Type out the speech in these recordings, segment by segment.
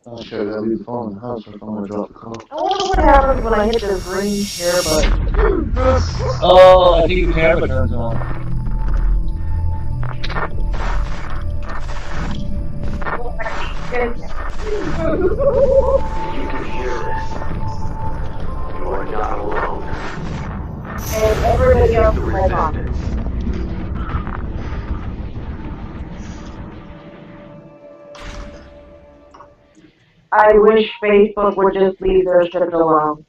Oh shit, I gotta leave the phone in the house if I'm gonna drop the call. I wonder what happens when I hit this green share button. Oh, I think the camera turns on. You can hear this. You are not alone. And This everybody is else the is my comment. resistance. I wish Facebook would just leave their shit alone.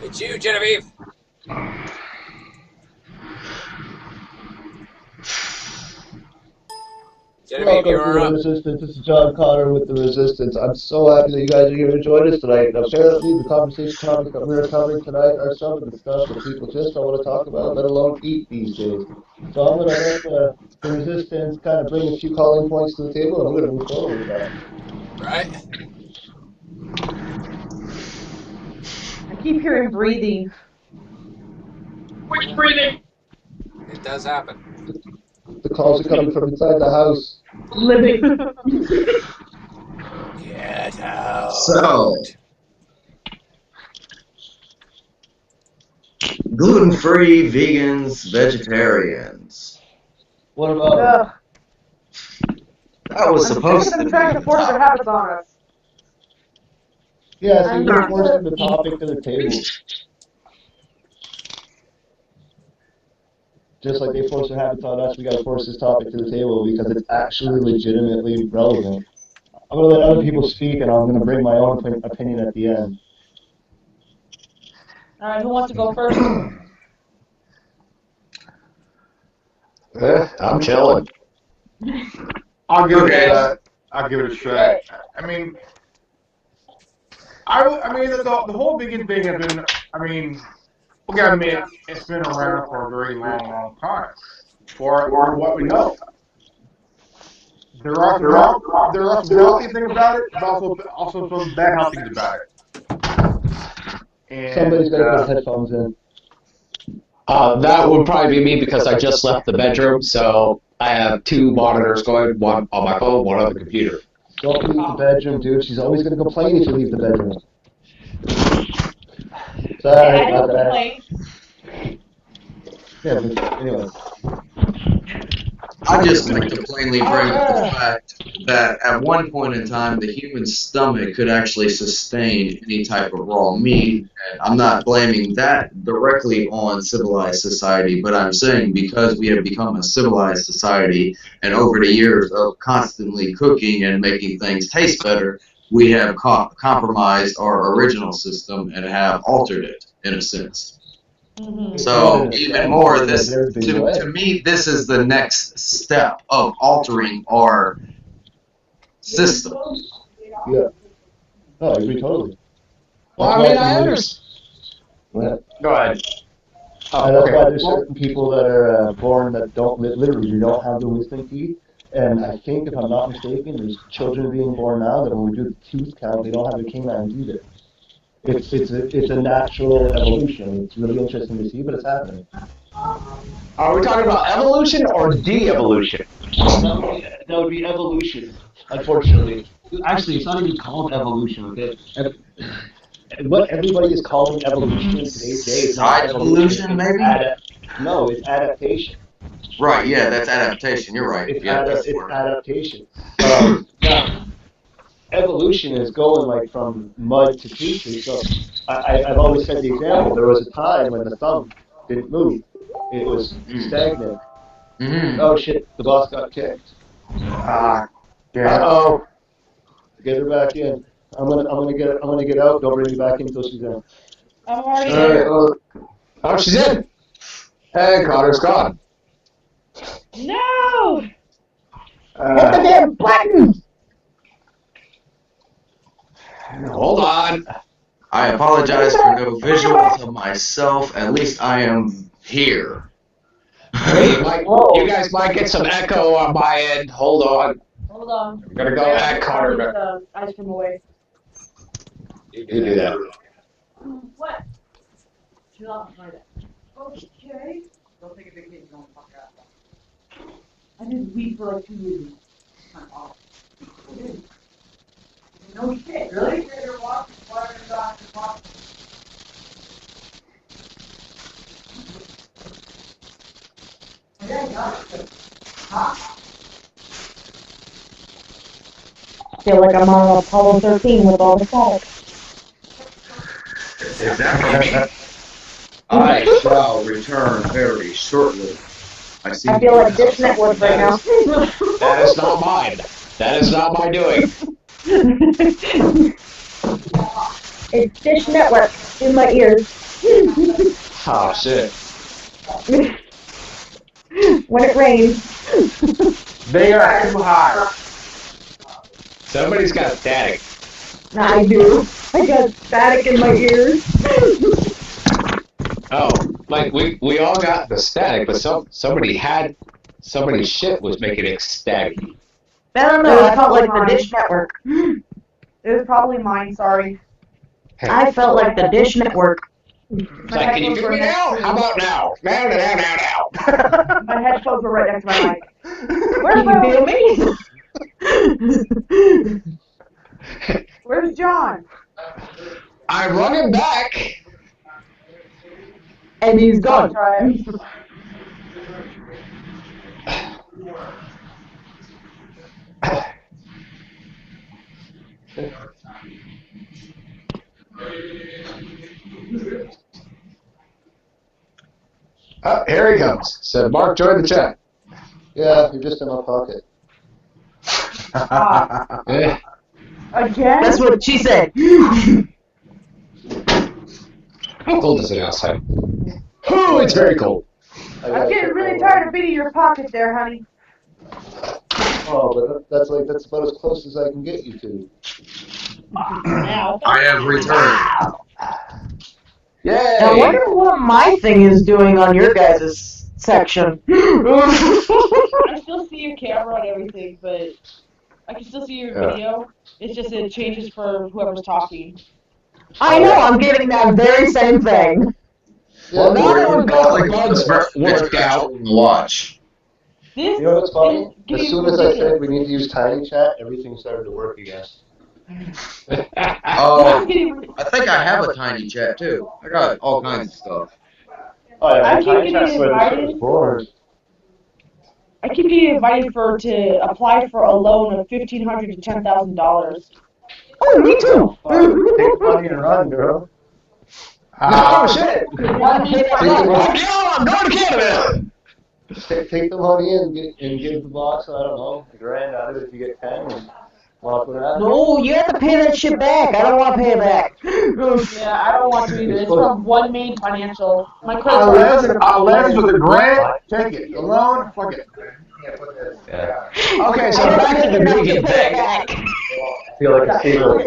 It's you, Genevieve. Genevieve, Welcome to you're the up. Resistance. This is John Connor with the Resistance. I'm so happy that you guys are here to join us tonight. Now, apparently, the conversation topics that we're covering tonight are some of the stuff that people just don't want to talk about, let alone eat these days. So I'm going to let the Resistance kind of bring a few calling points to the table, and we're going to move forward with that. Right? I keep hearing breathing. Which breathing? It does happen. The calls are coming from inside the house. Living. Get out. So, gluten-free, vegans, vegetarians. What about Ugh. That was I'm supposed sick of to them be trying to the force their topic. habits on us. Yeah, see, I'm we're not forcing the topic to the table. Just like they force their habits on us, we gotta force this topic to the table because it's actually legitimately relevant. I'm gonna let other people speak, and I'm gonna bring my own opinion at the end. All right, who wants to go first? I'm chilling. I'll give Okay. it I'll give it a try. I mean, I mean the whole vegan thing has been. I mean, we gotta admit it's been around for a very long time. For what we know, there are some healthy things about it, but also some bad health things about it. Somebody's And gotta put headphones in. That would probably be me because I just left the bedroom, so I have two monitors going, one on my phone, one on the computer. Don't leave the bedroom, dude. She's always gonna complain if you leave the bedroom. Sorry, I my don't bad. complain. Yeah, but anyway. I just like to plainly bring up the fact that at one point in time, the human stomach could actually sustain any type of raw meat. And I'm not blaming that directly on civilized society, but I'm saying because we have become a civilized society and over the years of constantly cooking and making things taste better, we have compromised our original system and have altered it in a sense. Mm-hmm. So even more, this to me, this is the next step of altering our system. Yeah. No, I agree totally. Well, I mean, I understand. go ahead. And that's why there's certain people that are born that don't literally they don't have the wisdom teeth. And I think, if I'm not mistaken, there's children being born now that when we do the tooth count, they don't have their canines either. It's a natural evolution. It's really interesting to see, but it's happening. Are we talking about evolution or de-evolution? That would be evolution, unfortunately. Actually, it's not even called evolution, okay? What everybody is calling evolution in today's day is not Side evolution. evolution, maybe? No, it's adaptation. Right? Yeah, that's adaptation. You're right. Yeah, that's the It's word. adaptation. Now, evolution is going like from mud to creature. So I've always said the example. There was a time when the thumb didn't move. It was stagnant. Mm-hmm. Oh shit! The boss got kicked. Yeah. Uh-oh. Get her back in. I'm gonna get out. Don't bring me back in until she's in. I'm already there. Oh, she's in. Hey, Connor's gone. No! Hit Uh, the damn button! Hold on. I apologize for no visuals of myself. At least I am here. You guys might get some echo on my end. Hold on. Hold on. I'm gonna go at Connor. Take the ice cream away. You do that. What? Chill out and try that. Okay. Don't take a vacation. Don't fuck out. I didn't leave for like 2 years. No shit, really? I feel like I'm on Apollo 13 with all the static. Exactly. I shall return very shortly. I feel like Dish Network right now. That is not mine. That is not my doing. It's Dish Network in my ears. Oh, shit. When it rains. They are too high. Somebody's got static. I do. I got static in my ears. Oh, like we all got the static, but somebody's shit was making it staticky. I don't know. I felt like the Dish Network. It was probably mine. Sorry. I felt like the Dish Network. It's like, can you hear me now? How about now? Now. My headphones were right next to my mic. Where's my me? Where's John? I run him back. And he's gone. Oh, here he comes. Said Mark, join the chat. Yeah, you're just in my pocket. Yeah. Again? That's what she said. How cold is it outside? Oh, it's very cold. I'm getting really tired of beating your pocket there, honey. Oh, but that's about as close as I can get you to. Now. I have returned. Yay! I wonder what my thing is doing on your guys' section. I still see your camera and everything, but I can still see your video. It's just it changes for whoever's talking. I know, I'm getting that very same thing. Well, now that we've got the bugs It's worked out. actually to watch. This You know what's funny? is getting As soon as I ridiculous. said we need to use Tiny Chat, everything started to work again. Oh, This is getting I think I have a tiny chat too. I got all kinds of stuff. Oh, yeah, I keep Tiny getting Chat's where the shit was invited. born. I keep getting invited to apply for a loan of $1,500 to $10,000. Oh, me too. Take the money and run, girl. Oh, shit! One I'm going to Canada! Take the money and give the boss, I don't know, $1,000 out of it if you get 10 and walk with that. No, you have to pay that shit back. I don't want to pay it back. Yeah, I don't want to either. It's from One Main Financial. My credit I'll card. lend with a grant. Take it. The loan, fuck it. Okay, so back to the vegan thing. I feel like a seagull.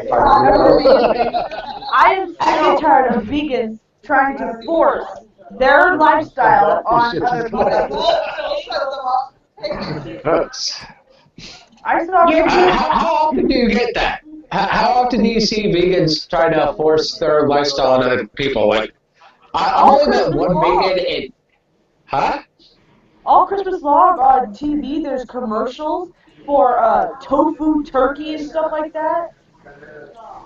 I am sick and tired of vegans trying to force their lifestyle on other people. I saw How often do you get that? How often do you see vegans try to force their lifestyle on other people? Like, I only met one vegan in... Huh? all Christmas long on TV. There's commercials for tofu turkey and stuff like that.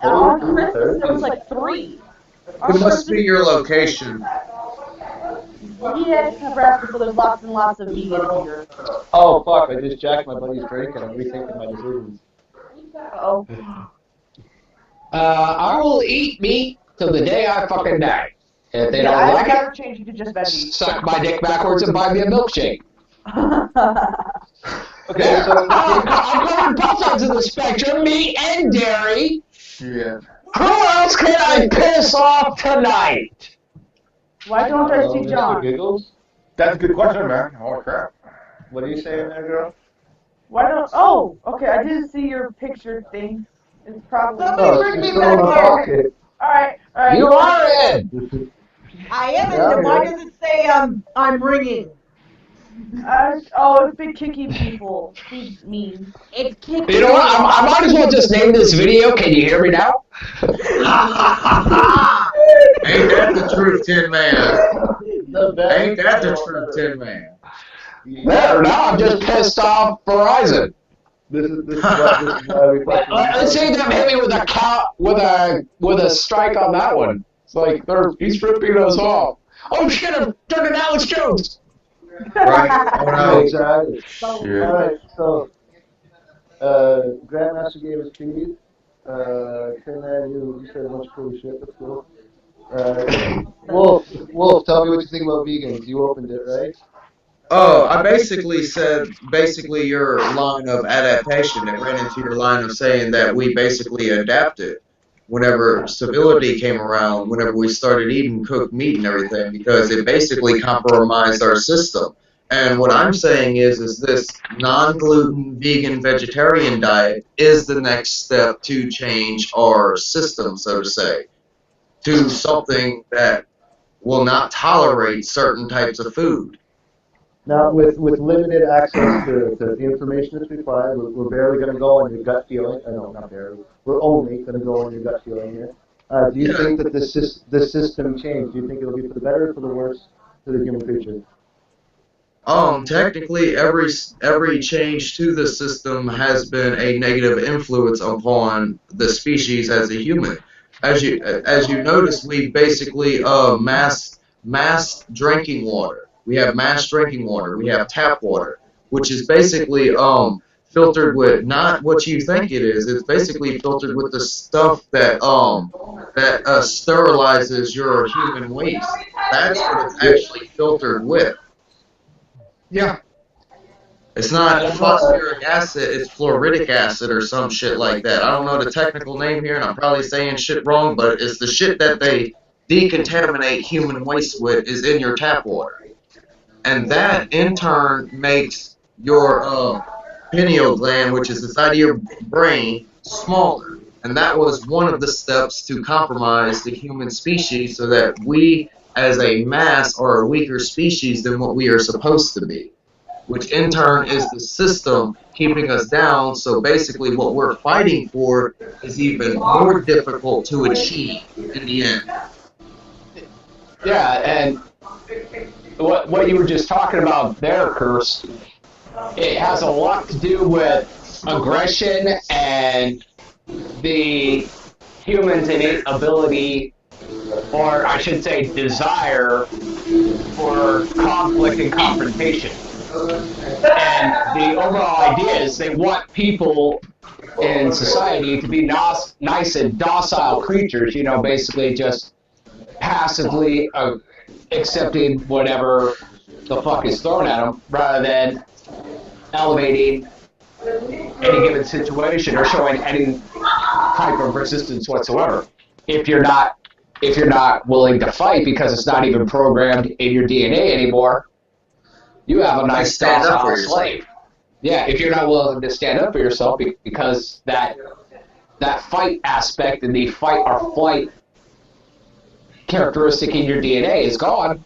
And on Christmas there was like 3. It must be your location. Yes, Nebraska, so there's lots and lots of vegans here. Oh, fuck, I just jacked my buddy's drink and I'm rethinking my decisions. Oh. I will eat meat till the day I fucking die. If they don't I've like never it, changed it to just veggies. suck my dick backwards and buy me a milkshake. Okay, so I'm covering both sides of the spectrum, meat and dairy. Yeah. Who else can I piss off tonight? Why don't I see Mr. John? Giggles, That's a good question, man. Holy crap. what are you saying there, girl? Why don't? Oh, okay. I didn't see your picture thing. It's probably. Oh, it's still in my pocket. All right. You are in. I am, Yeah, and why yeah. does it say I'm ringing? Oh, it's been kicking people. He's mean. It's kicking. You know what? I might as well just name this video. Can you hear me now? Ain't that the truth, Tin Man? The best Ain't that the truth, Tin Man? There, now I'm just pissed off Verizon. This is why we fucking. Let's say them hit me with a with a strike on that one. It's like he's ripping us off. Oh shit! I'm turning Alex Jones. Right? Oh no. Exactly. Shit. All right, so Grandmaster gave us feed. Finland, you said a bunch of cool shit. That's cool. Wolf, tell me what you think about vegans. You opened it, right? Oh, I basically said your line of adaptation. It ran into your line of saying that we basically adapted whenever civility came around, whenever we started eating cooked meat and everything, because it basically compromised our system. And what I'm saying is this non-gluten, vegan, vegetarian diet is the next step to change our system, so to say, to something that will not tolerate certain types of food. Now, with limited access to the information that's required, we're barely going to go on your gut feeling. No, not barely. We're only going to go on your gut feeling here. Do you think that the system changed? Do you think it'll be for the better or for the worse for the human creature? Technically, every change to the system has been a negative influence upon the species as a human. As you notice, we basically mass drinking water. We have mass drinking water. We have tap water, which is basically filtered with not what you think it is. It's basically filtered with the stuff that sterilizes your human waste. That's what it's actually filtered with. Yeah. It's not phosphoric acid, it's fluoridic acid or some shit like that. I don't know the technical name here, and I'm probably saying shit wrong, but it's the shit that they decontaminate human waste with is in your tap water. And that, in turn, makes your pineal gland, which is inside of your brain, smaller. And that was one of the steps to compromise the human species so that we, as a mass, are a weaker species than what we are supposed to be. Which, in turn, is the system keeping us down. So basically what we're fighting for is even more difficult to achieve in the end. Yeah, and what you were just talking about there, Curse, it has a lot to do with aggression and the human's innate ability, or I should say desire, for conflict and confrontation. And the overall idea is they want people in society to be nice and docile creatures, you know, basically just passively accepting whatever the fuck is thrown at them, rather than elevating any given situation or showing any type of resistance whatsoever. If you're not willing to fight because it's not even programmed in your DNA anymore, you have a nice docile slave. Yeah, if you're not willing to stand up for yourself because that fight aspect and the fight or flight characteristic in your DNA is gone,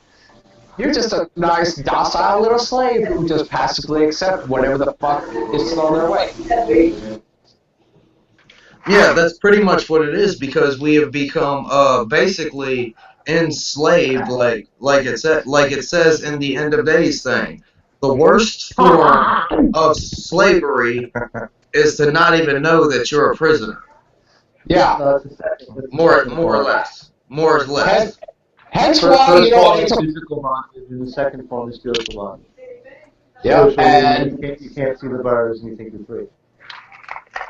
you're just a nice docile little slave who just passively accepts whatever the fuck is thrown their way. Yeah, that's pretty much what it is, because we have become basically enslaved, like it says in the End of Days thing. The worst form of slavery is to not even know that you're a prisoner. Yeah. More or less. More or less. Hence First why, you know, form it's is a... physical bondage, and the second form is spiritual bondage. Yeah, Spiritual, and... you can't see the bars and you think you're free.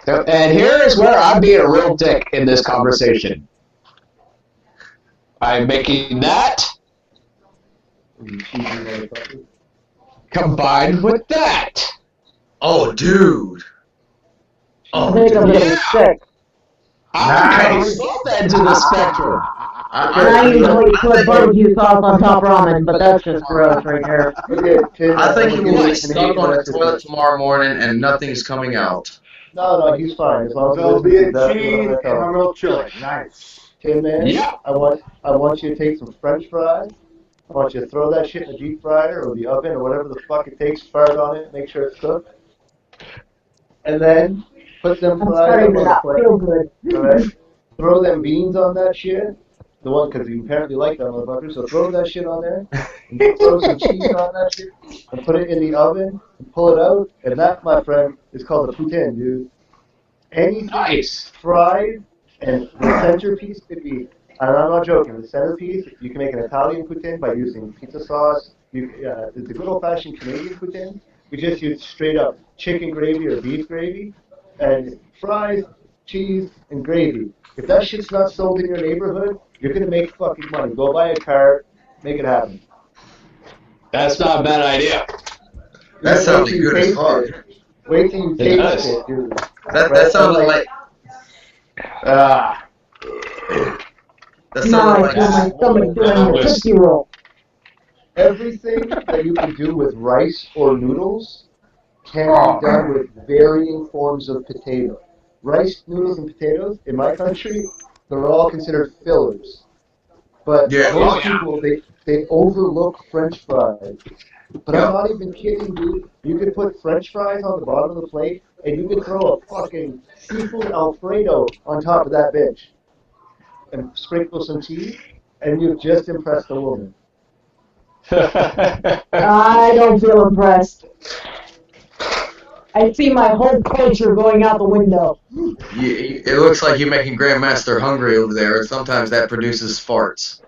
And here is where I'm being a real dick in this conversation. I'm making that combined with that. Oh, dude. I think I'm getting sick. I'm covering both ends of the spectrum. And I usually put barbecue sauce on top ramen, but that's just gross right there. I think he will be stuck on the toilet tomorrow morning and nothing's coming out. No, he's fine. As long as There'll be a that's cheese what and a real chili. Nice. Tin Man, Yeah. I want you to take some French fries. I want you to throw that shit in the deep fryer or the oven or whatever the fuck it takes, fire it on it, make sure it's cooked. And then put them I'm fries starting on to the not plate. feel good. Alright? Throw them beans on that shit. The one, because you apparently like that motherfucker. So throw that shit on there, and throw some cheese on that shit, and put it in the oven, and pull it out. And that, my friend, is called a poutine, dude. Anything Nice. fried, and the centerpiece could be, and I'm not joking, the centerpiece, you can make an Italian poutine by using pizza sauce. The good old-fashioned Canadian poutine, we just use straight up chicken gravy or beef gravy, and fries, cheese, and gravy. If that shit's not sold in your neighborhood, you're going to make fucking money. Go buy a car, make it happen. That's not a bad idea. That sounded good as fuck. Wait till you taste it, dude. That sounded like. Ah. That sounded like. my stomach doing a cookie roll. Everything that you can do with rice or noodles can be done with varying forms of potato. Rice, noodles, and potatoes, in my country, they're all considered fillers. But most people, they overlook French fries. But I'm not even kidding, dude. You could put French fries on the bottom of the plate, and you could throw a fucking seafood Alfredo on top of that bitch. And sprinkle some cheese, and you've just impressed a woman. I don't feel impressed. I see my whole culture going out the window. It looks like you're making Grandmaster hungry over there, and sometimes that produces farts.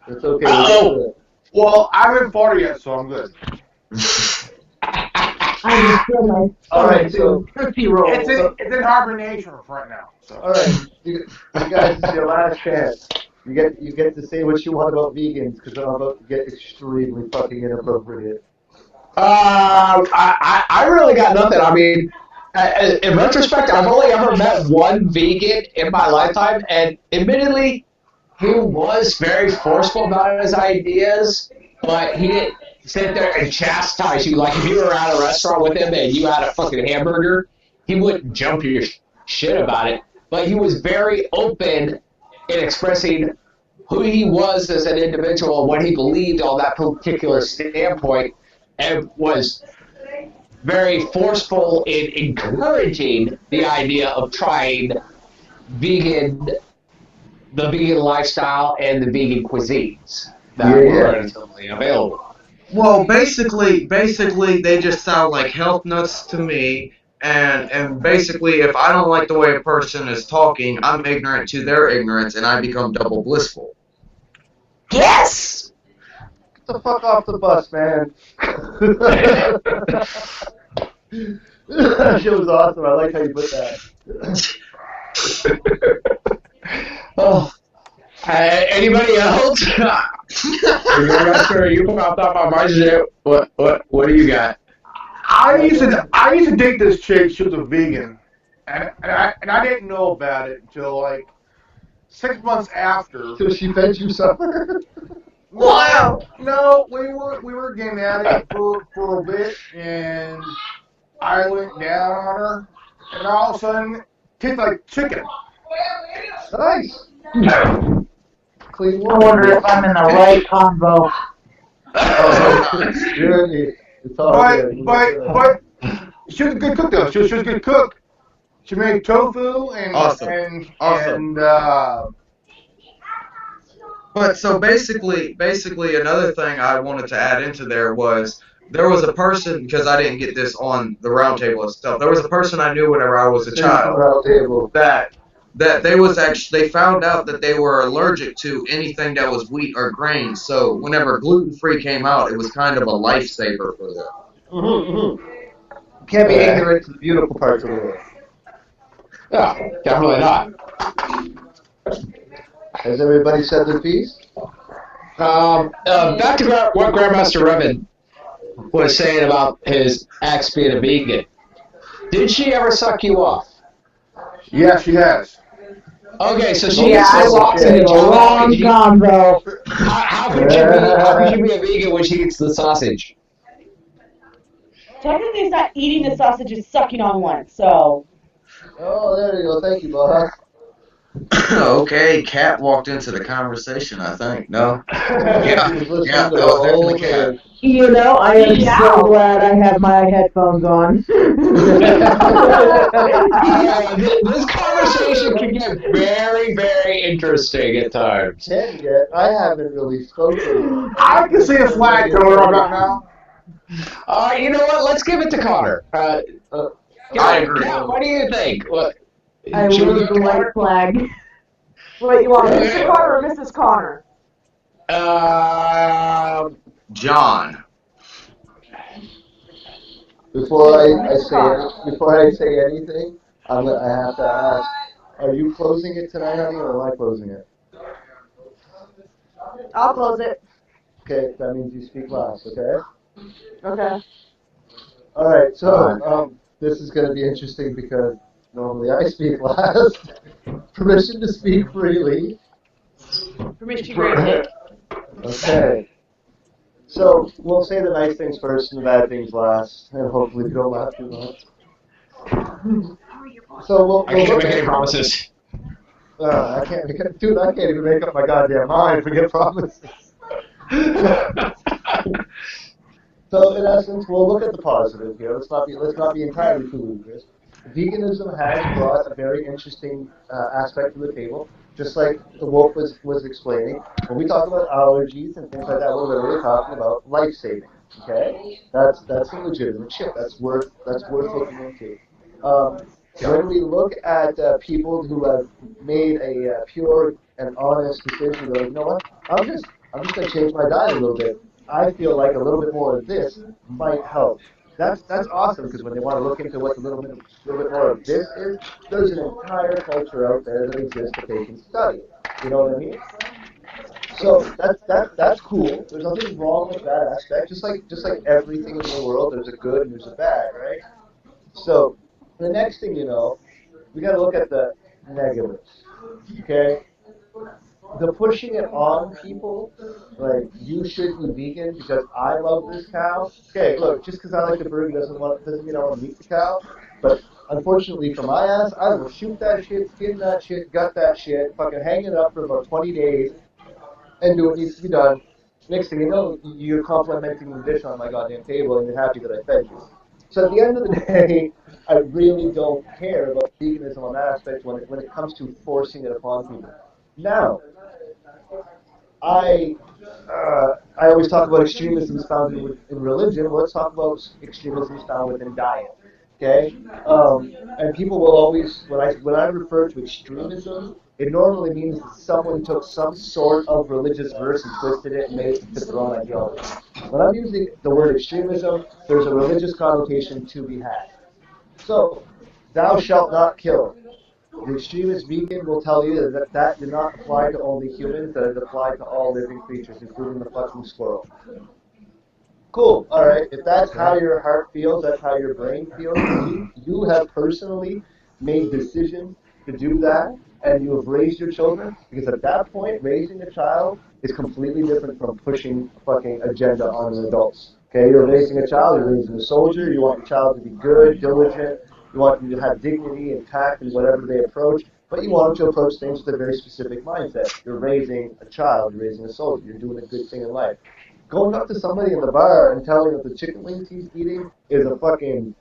It's okay. Oh, well, I haven't farted yet, so I'm good. I just feel my All right, so cookie roll. It's in hibernation right now. So. all right, you guys, it's your last chance. You get to say what you want about vegans, because I'm about to get extremely fucking inappropriate. I really got nothing. I mean, in retrospect, I've only ever met one vegan in my lifetime, and admittedly, he was very forceful about his ideas, but he didn't sit there and chastise you. Like, if you were at a restaurant with him and you had a fucking hamburger, he wouldn't jump your shit about it. But he was very open in expressing who he was as an individual and what he believed on that particular standpoint, and was very forceful in encouraging the idea of trying the vegan lifestyle and the vegan cuisines that were instantly available. Well, basically, they just sound like health nuts to me. And basically, if I don't like the way a person is talking, I'm ignorant to their ignorance, and I become double blissful. Yes! Get the fuck off the bus, man. That shit was awesome. I like how you put that. Oh. Anybody else? You popped off on my shit. What do you got? I used to date this chick. She was a vegan, and I didn't know about it until like 6 months after. So she fed you supper? Wow! No, we were getting at it for a bit, and I went down on her, and all of a sudden, it tastes like chicken. Nice. Clean I wonder if I'm in the right combo. It's all good. But she was a good cook though. She was a good cook. She made tofu and Awesome. and But so basically, another thing I wanted to add into there was a person, because I didn't get this on the round table itself. There was a person I knew whenever I was a child that they found out that they were allergic to anything that was wheat or grain. So whenever gluten-free came out, it was kind of a lifesaver for them. Mm-hmm. Can't be ignorant to the beautiful parts of the world. Yeah, definitely not. Has everybody said their piece? Back to what Grandmaster Revan was saying about his ex being a vegan. Did she ever suck you off? Yeah, she has. Okay, so she Yeah, I walked into the wrong combo. How could you be a vegan when she eats the sausage? Technically, it's not eating the sausage; it's sucking on one. So. Oh, there you go. Thank you, boss. Okay, Cat walked into the conversation, I think. No? Yeah, He was listening yeah, to that the was whole definitely Cat. thing. You know, I am Meow. so glad I have my headphones on. This conversation can get very, very interesting at times. Can get. I haven't really spoken. I can see a flag coming right about now. You know what? Let's give it to Connor. I Cat, agree. Cat, what do you think? What? I Should we lose give the it to white Connor? flag. Wait, you want Mr. Connor or Mrs. Connor? John. Before I Mr. Connor. say anything, I have to ask: are you closing it tonight, honey, or am I closing it? I'll close it. Okay, that means you speak last. Okay. Okay. All right. So this is going to be interesting because normally I speak last. Permission to speak freely. Permission granted. Okay. So we'll say the nice things first and the bad things last, and hopefully we don't laugh too much. So I can't make any promises. I can't even make up my goddamn mind. Forget promises. So in essence, we'll look at the positive here. Let's not be entirely too ludicrous. Veganism has brought a very interesting aspect to the table. Just like the Wolf was explaining, when we talk about allergies and things like that, we're literally talking about life saving. Okay, that's some legitimate shit. That's worth looking into. When we look at people who have made a pure and honest decision, they're like, you know what? I'm just going to change my diet a little bit. I feel like a little bit more of this might help. That's awesome because when they want to look into what a little bit more of this is, there's an entire culture out there that exists that they can study. You know what I mean? So that's cool. There's nothing wrong with that aspect. Just like everything in the world, there's a good and there's a bad, right? So the next thing you know, we got to look at the negatives. Okay, the pushing it on people, like you should be vegan because I love this cow. Okay, look, just because I like the bird doesn't mean I want to meet the cow. But unfortunately for my ass, I will shoot that shit, skin that shit, gut that shit, fucking hang it up for about 20 days, and do what needs to be done. Next thing you know, you're complimenting the dish on my goddamn table, and you're happy that I fed you. So at the end of the day, I really don't care about veganism on that aspect when it comes to forcing it upon people. Now, I always talk about extremisms found in religion. Well, let's talk about extremisms found within diet. Okay, and people will always when I refer to extremism, it normally means that someone took some sort of religious verse and twisted it and made it fit their own ideology. When I'm using the word extremism, there's a religious connotation to be had. So, thou shalt not kill. The extremist vegan will tell you that did not apply to only humans, that it applied to all living creatures, including the fucking squirrel. Cool. All right. If that's how your heart feels, that's how your brain feels. You have personally made decisions to do that, and you have raised your children. Because at that point, raising a child is completely different from pushing a fucking agenda on the adults. Okay, you're raising a child. You're raising a soldier. You want your child to be good, diligent. You want them to have dignity and tact in whatever they approach. But you want them to approach things with a very specific mindset. You're raising a child. You're raising a soldier. You're doing a good thing in life. Going up to somebody in the bar and telling them that the chicken wings he's eating is a fucking,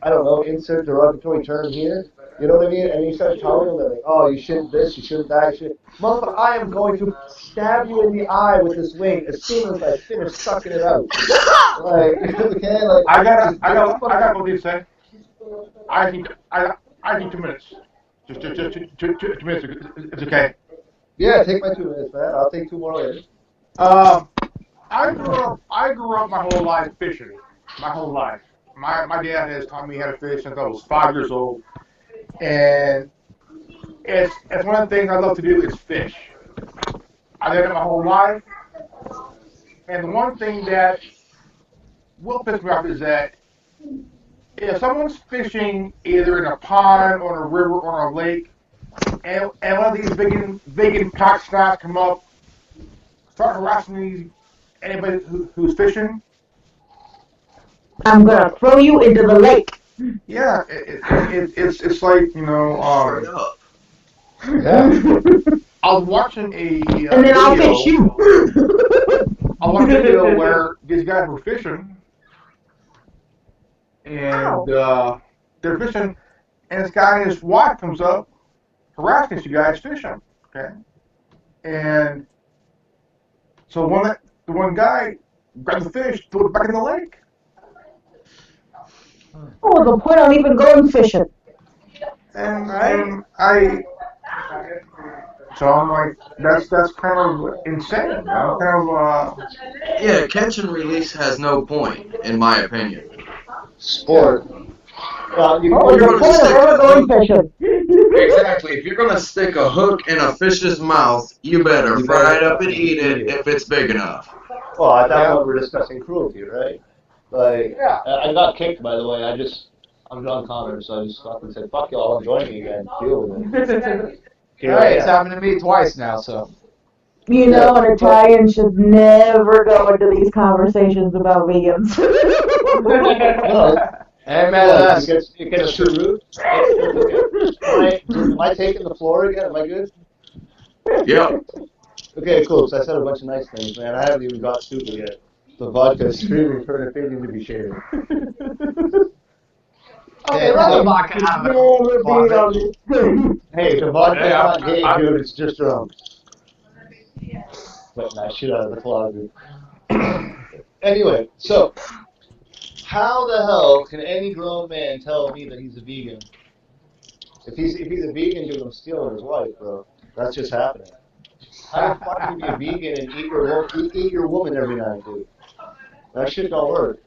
I don't know, insert derogatory term here. You know what I mean? And you start telling them that, like, oh, you shouldn't this, you shouldn't that, you shouldn't. Motherfucker, I am going to stab you in the eye with this wing as soon as I finish sucking it out. Like, okay, like. I got what you say. I need 2 minutes. Just 2 minutes. It's okay. Yeah, take my 2 minutes, man. I'll take 2 more later. I grew up my whole life fishing. My whole life. My dad has taught me how to fish since I was 5 years old, and it's one of the things I love to do is fish. I did it my whole life, and the one thing that will piss me off is that if someone's fishing either in a pond or in a river or a lake, and one of these vegan cock snouts come up, start harassing anybody who's fishing. I'm gonna throw you into the lake. Yeah, it's like, you know, Straight up. Yeah. I was watching a And then I'll video. fish you. I watched a video where these guys were fishing, and they're fishing, and this guy and his wife comes up, harassing these guys fishing. Okay, and so the one guy grabbed the fish, threw it back in the lake. What was the point on even going fishing? And so I'm like, that's kind of insane. You know? Kind of Yeah, catch and release has no point, in my opinion. Sport. Well, What was the gonna point of stick ever a going hook. fishing? Exactly. If you're gonna stick a hook in a fish's mouth, you better fry it up and eat it if it's big enough. Well, at that point we're discussing cruelty, right? Like, Yeah. I got kicked, by the way. I'm John Connor, so I just fucking said, fuck y'all, I'm joining you again. Deal with it. Here I It's am. happened to me twice now, so. You know, an Italian should never go into these conversations about vegans. No, Hey, man, well, that's it gets too rude. Am I taking the floor again? Am I good? Yep. Okay, cool. So I said a bunch of nice things, man. I haven't even got stupid yet. The vodka is screaming for an opinion to be shared. Okay, let the vodka out of the closet. Hey, the vodka's Hey, not gay, I'm- dude. It's just drunk. But that shit out of the closet. Anyway, so how the hell can any grown man tell me that he's a vegan? If he's a vegan, dude, I'm stealing his wife, bro. That's just happening. How the fuck can you be a vegan and eat your woman every night, dude? That shit don't work.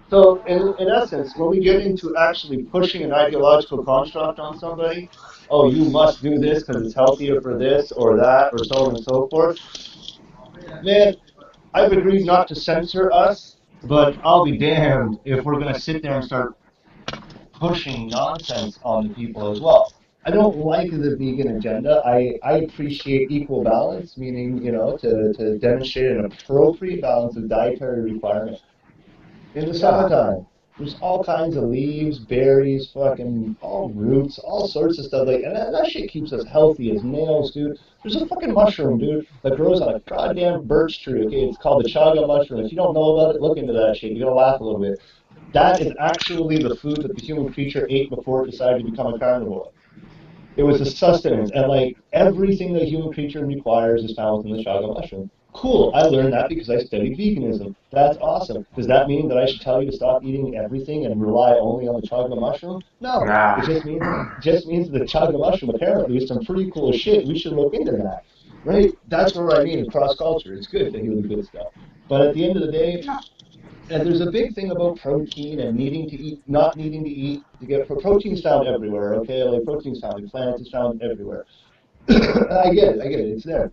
So, in essence, when we get into actually pushing an ideological construct on somebody, oh, you must do this because it's healthier for this or that or so on and so forth, man, I've agreed not to censor us, but I'll be damned if we're going to sit there and start pushing nonsense on the people as well. I don't like the vegan agenda. I appreciate equal balance, meaning, to demonstrate an appropriate balance of dietary requirement. In the summertime, there's all kinds of leaves, berries, fucking all roots, all sorts of stuff. And that shit keeps us healthy as males, dude. There's a fucking mushroom, dude, that grows on a goddamn birch tree. Okay, it's called the chaga mushroom. If you don't know about it, look into that shit. You're gonna laugh a little bit. That is actually the food that the human creature ate before it decided to become a carnivore. It was a sustenance, and like everything that a human creature requires is found within the chaga mushroom. Cool, I learned that because I studied veganism. That's awesome. Does that mean that I should tell you to stop eating everything and rely only on the chaga mushroom? No. Nah. It just means that the chaga mushroom apparently is some pretty cool shit. We should look into that. Right? That's what I mean cross culture. It's good to hear the good stuff. But at the end of the day, and there's a big thing about protein and needing to eat, not needing to eat. Protein's found everywhere, okay? Like protein's found in plants, it's found everywhere. I get it, it's there.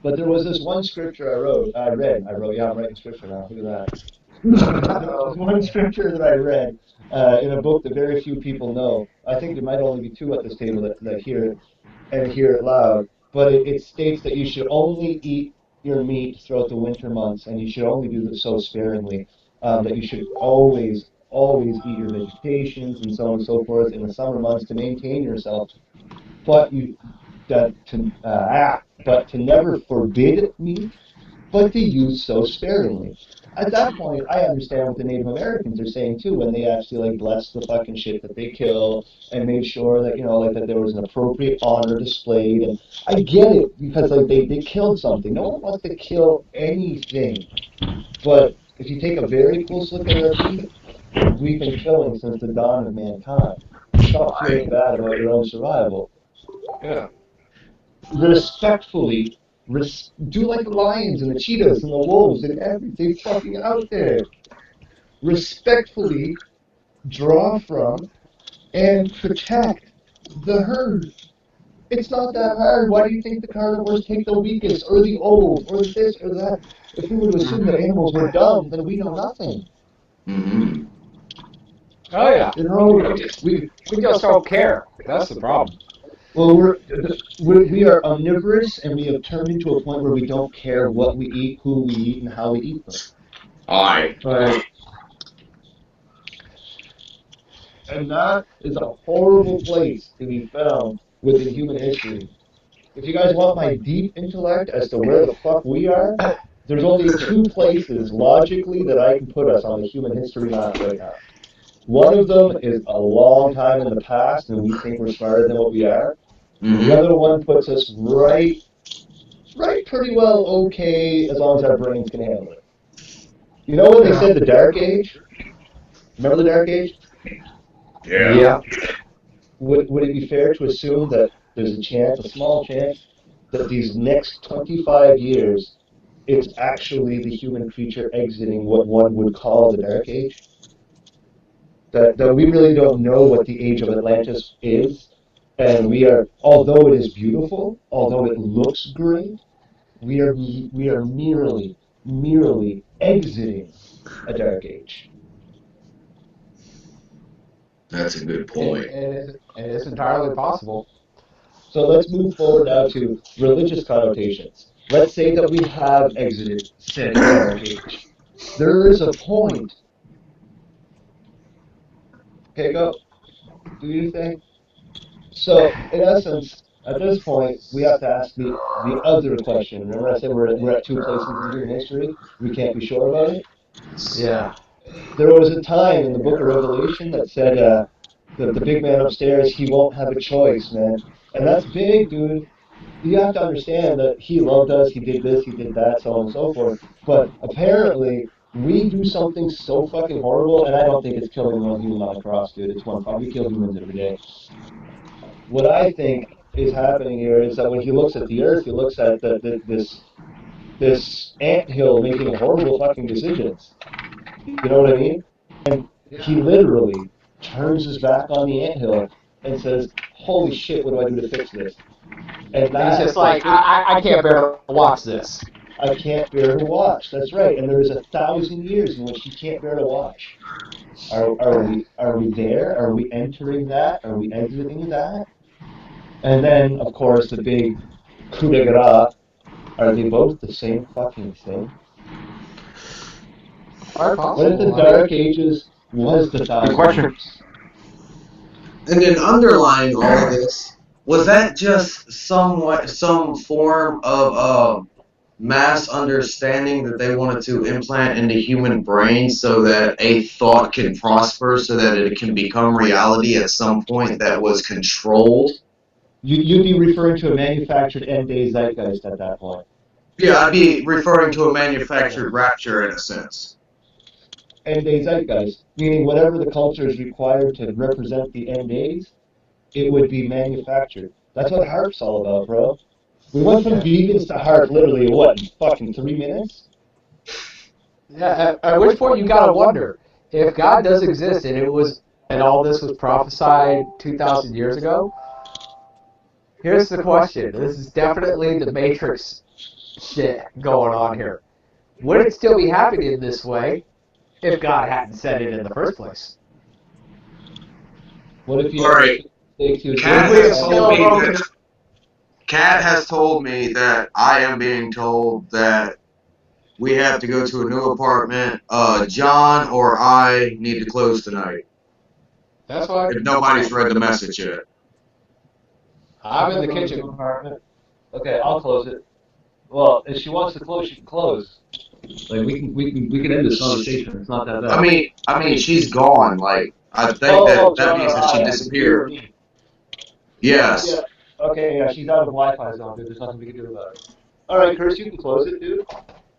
But there was this one scripture I read, yeah, I'm writing scripture now, look at that. There was one scripture that I read in a book that very few people know. I think there might only be two at this table that hear it and hear it loud. But it states that you should only eat your meat throughout the winter months, and you should only do so sparingly. That you should always eat your vegetations and so on and so forth in the summer months to maintain yourself. But to never forbid meat, but to use so sparingly. At that point, I understand what the Native Americans are saying too, when they actually blessed the fucking shit that they kill and made sure that that there was an appropriate honor displayed. And I get it because they killed something. No one wants to kill anything, but if you take a very close look at our teeth, we've been killing since the dawn of mankind. Stop feeling bad about your own survival. Yeah. Respectfully. Do like the lions and the cheetahs and the wolves and everything fucking out there. Respectfully draw from and protect the herd. It's not that hard. Why do you think the carnivores take the weakest or the old or this or that? If we were to assume that animals were dumb, then we know nothing. Mm-hmm. Oh, yeah. We We just don't care. That's the problem. Well, we are omnivorous, and we have turned into a point where we don't care what we eat, who we eat, and how we eat them. Aye. But And that is a horrible place to be found within human history. If you guys want my deep intellect as to where the fuck we are, there's only two places logically that I can put us on the human history map right now. One of them is a long time in the past, and we think we're smarter than what we are. The other one puts us right pretty well okay, as long as our brains can handle it. You know when they said the Dark Age? Remember the Dark Age? Yeah. Would it be fair to assume that there's a small chance, that these next 25 years, it's actually the human creature exiting what one would call the Dark Age? That we really don't know what the age of Atlantis is, and we are, although it is beautiful, although it looks great, we are merely exiting a Dark Age. That's a good point. And it's entirely possible. So let's move forward now to religious connotations. Let's say that we have exited said Dark Age. There is a point. Okay, go. Do your thing. So, in essence, at this point, we have to ask the other question. Remember I said we're at two places in human history? We can't be sure about it? Yeah. There was a time in the book of Revelation that said the big man upstairs, he won't have a choice, man. And that's big, dude. You have to understand that he loved us, he did this, he did that, so on and so forth. But apparently, we do something so fucking horrible, and I don't think it's killing one human on the cross, dude. It's one fuck. We kill humans every day. What I think is happening here is that when he looks at the earth, he looks at this anthill making horrible fucking decisions. You know what I mean? And he literally turns his back on the anthill and says, holy shit, what do I do to fix this? And He's just like, I can't bear to watch this. I can't bear to watch. That's right. And there's 1,000 years in which he can't bear to watch. Are we there? Are we entering that? Are we exiting that? And then, of course, the big coup de grace. Are they both the same fucking thing? What if the Dark Ages was the 1,000 years? And then underlying all of this, was that just some form of mass understanding that they wanted to implant into human brains so that a thought can prosper, so that it can become reality at some point that was controlled? You'd be referring to a manufactured end-day zeitgeist at that point. Yeah, I'd be referring to a manufactured rapture in a sense. End-day zeitgeist, meaning whatever the culture is required to represent the end days, it would be manufactured. That's what HARP's all about, bro. We went from vegans to HARP literally, what, in fucking 3 minutes? Yeah, at which point you gotta wonder, if God does exist and all this was prophesied 2,000 years ago, here's the question. This is definitely the Matrix shit going on here. Would it still be happening this way if God hadn't said it in the first place? What if you... All right. Kat has told me that I am being told that we have to go to a new apartment. John or I need to close tonight. That's why. If nobody's read the message yet. I'm in the kitchen. Okay, I'll close it. Well, if she wants to close, she can close. Like we can end this conversation. It's not that bad. I mean, she's gone. Like I think that means that she disappeared. Yes. Yeah. Okay, yeah, she's out of Wi-Fi zone, dude. There's nothing we can do about it. All right, Chris, you can close it, dude.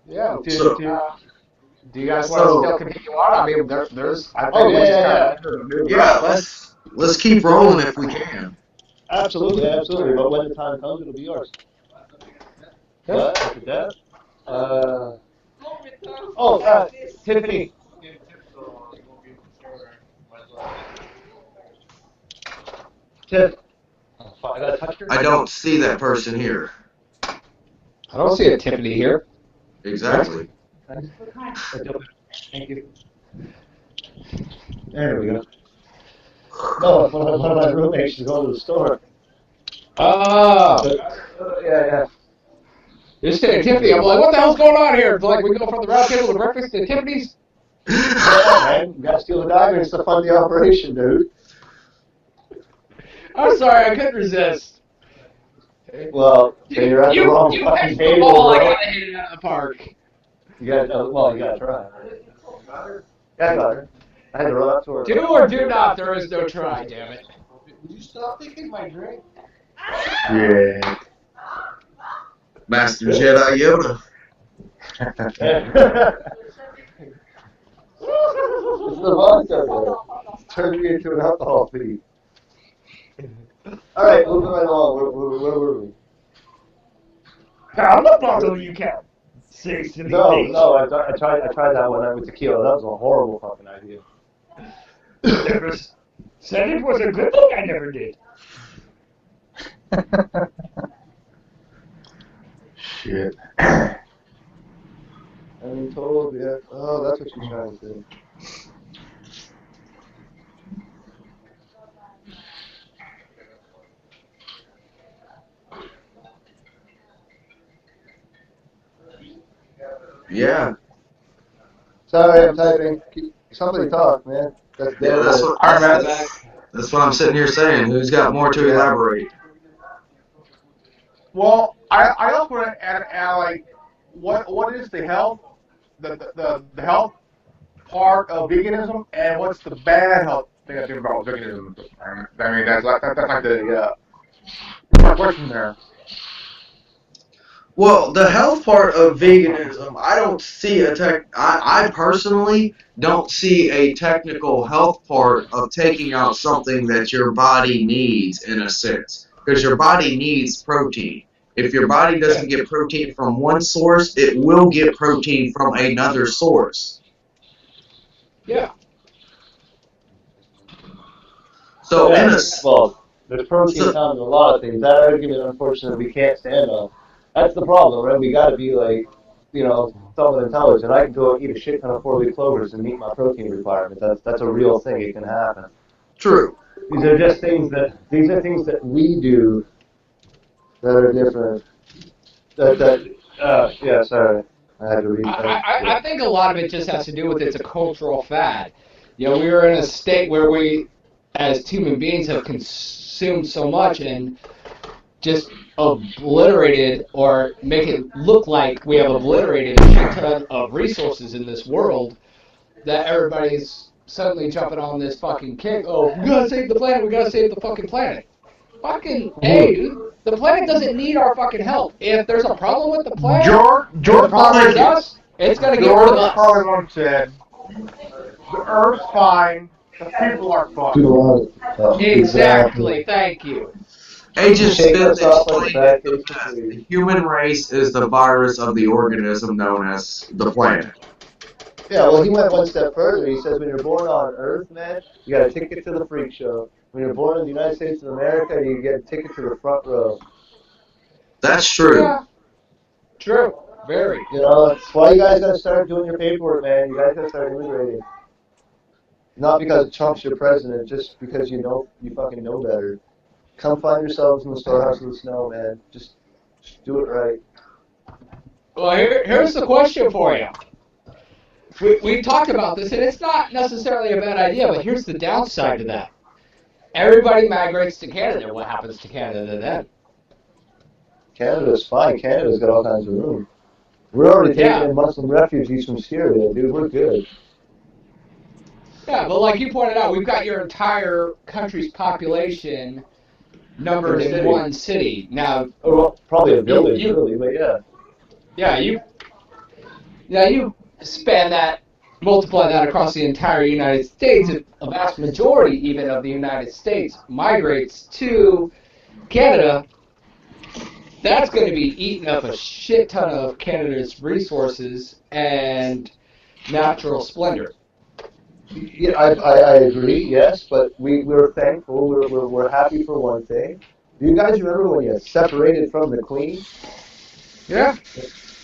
Yeah. So, do you guys want to still continue on? I mean, there's. I think let's keep rolling if we can. Absolutely. But when the time comes, it'll be yours. What? After that? Tiffany. Tiff. I gotta touch her. I don't see that person here. I don't see a Tiffany here. Exactly. Thank you. There we go. No, one of my roommates is going to the store. Yeah. You're saying Tiffany. I'm like, what the hell's going on here? It's like we go from the round table to breakfast to Tiffany's. Yeah, man, you gotta steal the diamonds to fund the operation, dude. I'm sorry, I couldn't resist. Well, then you're at the wrong You fucking pitched the table, ball, I bro. gotta hit it out of the park. You gotta, well, you gotta try. Yeah, I got her. I had to run up to her. Do or do not, there is no try, damn it. Would you stop thinking my drink? Yeah. Master Jedi Yoda. It's the vodka, bro. Turned me into an alcohol thief. Alright, moving right along. Where were we? I'm not following you, Cat. Seriously. No, I tried that one with tequila. That was a horrible fucking idea. Said it was a good thing I never did. Shit. I've been told, yeah. Oh, that's what she's trying to say. Yeah. Sorry, I'm typing. Somebody talk, man. That's Yeah, that's what I'm sitting here saying. Who's got more to elaborate? Well, I also want to add like, what is the health, the health part of veganism, and what's the bad health thing that's involved with veganism? I mean, that's like the question there. Well, the health part of veganism, I don't see I personally don't see a technical health part of taking out something that your body needs in a sense. Because your body needs protein. If your body doesn't get protein from one source, it will get protein from another source. Yeah. So, well, there's protein found in a lot of things. That argument, unfortunately, we can't stand on. That's the problem, right? We got to be like, somewhat intelligent. I can go and eat a shit ton of 4-leaf clovers and meet my protein requirements. That's a real thing. It can happen. True. These are just things that we do that are different. Yeah, sorry. I had to read that. I think a lot of it just has to do with it's a cultural fad. We are in a state where we, as human beings, have consumed so much and just obliterated or make it look like we have obliterated a shit ton of resources in this world that everybody's suddenly jumping on this fucking kick. Oh, we gotta save the planet, we gotta save the fucking planet. Fucking A, dude. The planet doesn't need our fucking help. If there's a problem with the planet, George problem is us, it's gonna get rid of us. George once said, the Earth's fine, the people are fucked. Exactly, thank you. Agent Smith explained it the best. The human race is the virus of the organism known as the planet. Yeah, well, he went one step further. He says when you're born on Earth, man, you got a ticket to the freak show. When you're born in the United States of America, you get a ticket to the front row. That's true. Yeah. True. Very. That's why you guys got to start doing your paperwork, man. You guys got to start immigrating. Not because Trump's your president, just because you fucking know better. Come find yourselves in the storehouse of the snow, man. Just do it right. Well, here's the question for you. We've talked about this, and it's not necessarily a bad idea, but here's the downside to that. Everybody migrates to Canada. What happens to Canada then? Canada's fine. Canada's got all kinds of room. We're already taking in Muslim refugees from Syria, dude. We're good. Yeah, but like you pointed out, we've got your entire country's population numbered in one city. Now, well, probably a village, really, but yeah. Yeah, you span that, multiply that across the entire United States. A vast majority, even of the United States, migrates to Canada. That's going to be eating up a shit ton of Canada's resources and natural splendor. Yeah, I agree, yes, but we're thankful. We're happy for one thing. Do you guys remember when you separated from the Queen? Yeah.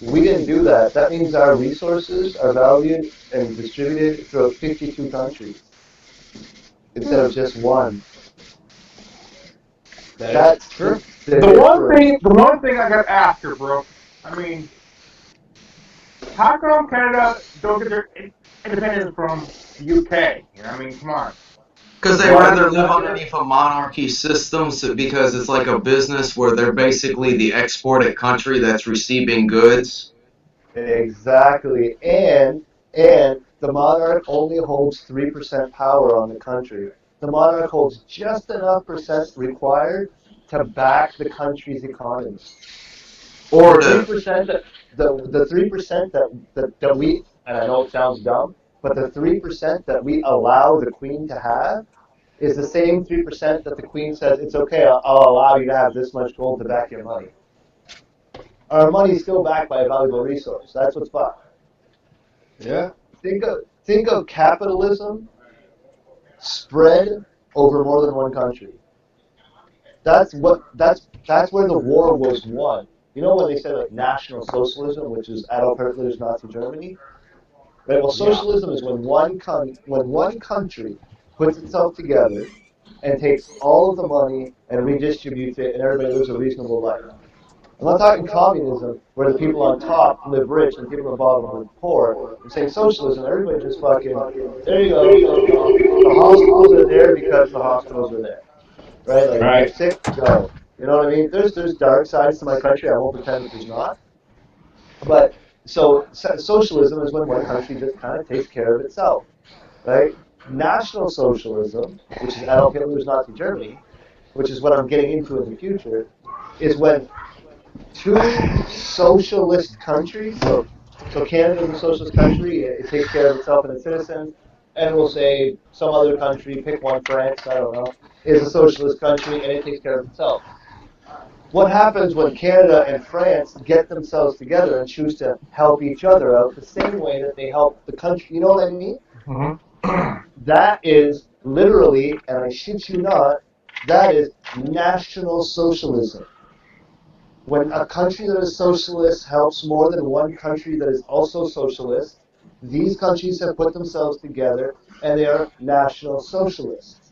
We didn't do that. That means our resources are valued and distributed throughout 52 countries instead of just one. That's true. The one thing I got to ask her, bro. I mean, how come Canada don't get their independence from the UK. You know, I mean, come on. Because they rather live underneath a monarchy system because it's like a business where they're basically the exported country that's receiving goods. Exactly. And the monarch only holds 3% power on the country. The monarch holds just enough percent required to back the country's economy. Or The to 3% the 3% that we, and I know it sounds dumb, but the 3% that we allow the Queen to have is the same 3% that the Queen says, it's okay, I'll allow you to have this much gold to back your money. Our money is still backed by a valuable resource. That's what's fucked. Yeah. Think of capitalism spread over more than one country. That's where the war was won. You know when they said like National Socialism, which is Adolf Hitler's Nazi Germany? Right? Well, socialism is when one country puts itself together and takes all of the money and redistributes it, and everybody lives a reasonable life. I'm not talking communism, where the people on top live rich and the people on the bottom live poor. I'm saying socialism, everybody just fucking, there you go. The hospitals are there because the hospitals are there. Right? Like, Right. you're sick, go. You know what I mean? There's dark sides to my country. I won't pretend that there's not. But, so socialism is when one country just kind of takes care of itself. Right? National Socialism, which is Adolf Hitler's Nazi Germany, which is what I'm getting into in the future, is when two socialist countries, so Canada is a socialist country, it takes care of itself and its citizens, and we'll say some other country, pick one, France, I don't know, is a socialist country and it takes care of itself. What happens when Canada and France get themselves together and choose to help each other out the same way that they help the country? You know what I mean? Mm-hmm. That is literally, and I shit you not, that is National Socialism. When a country that is socialist helps more than one country that is also socialist, these countries have put themselves together and they are National Socialists.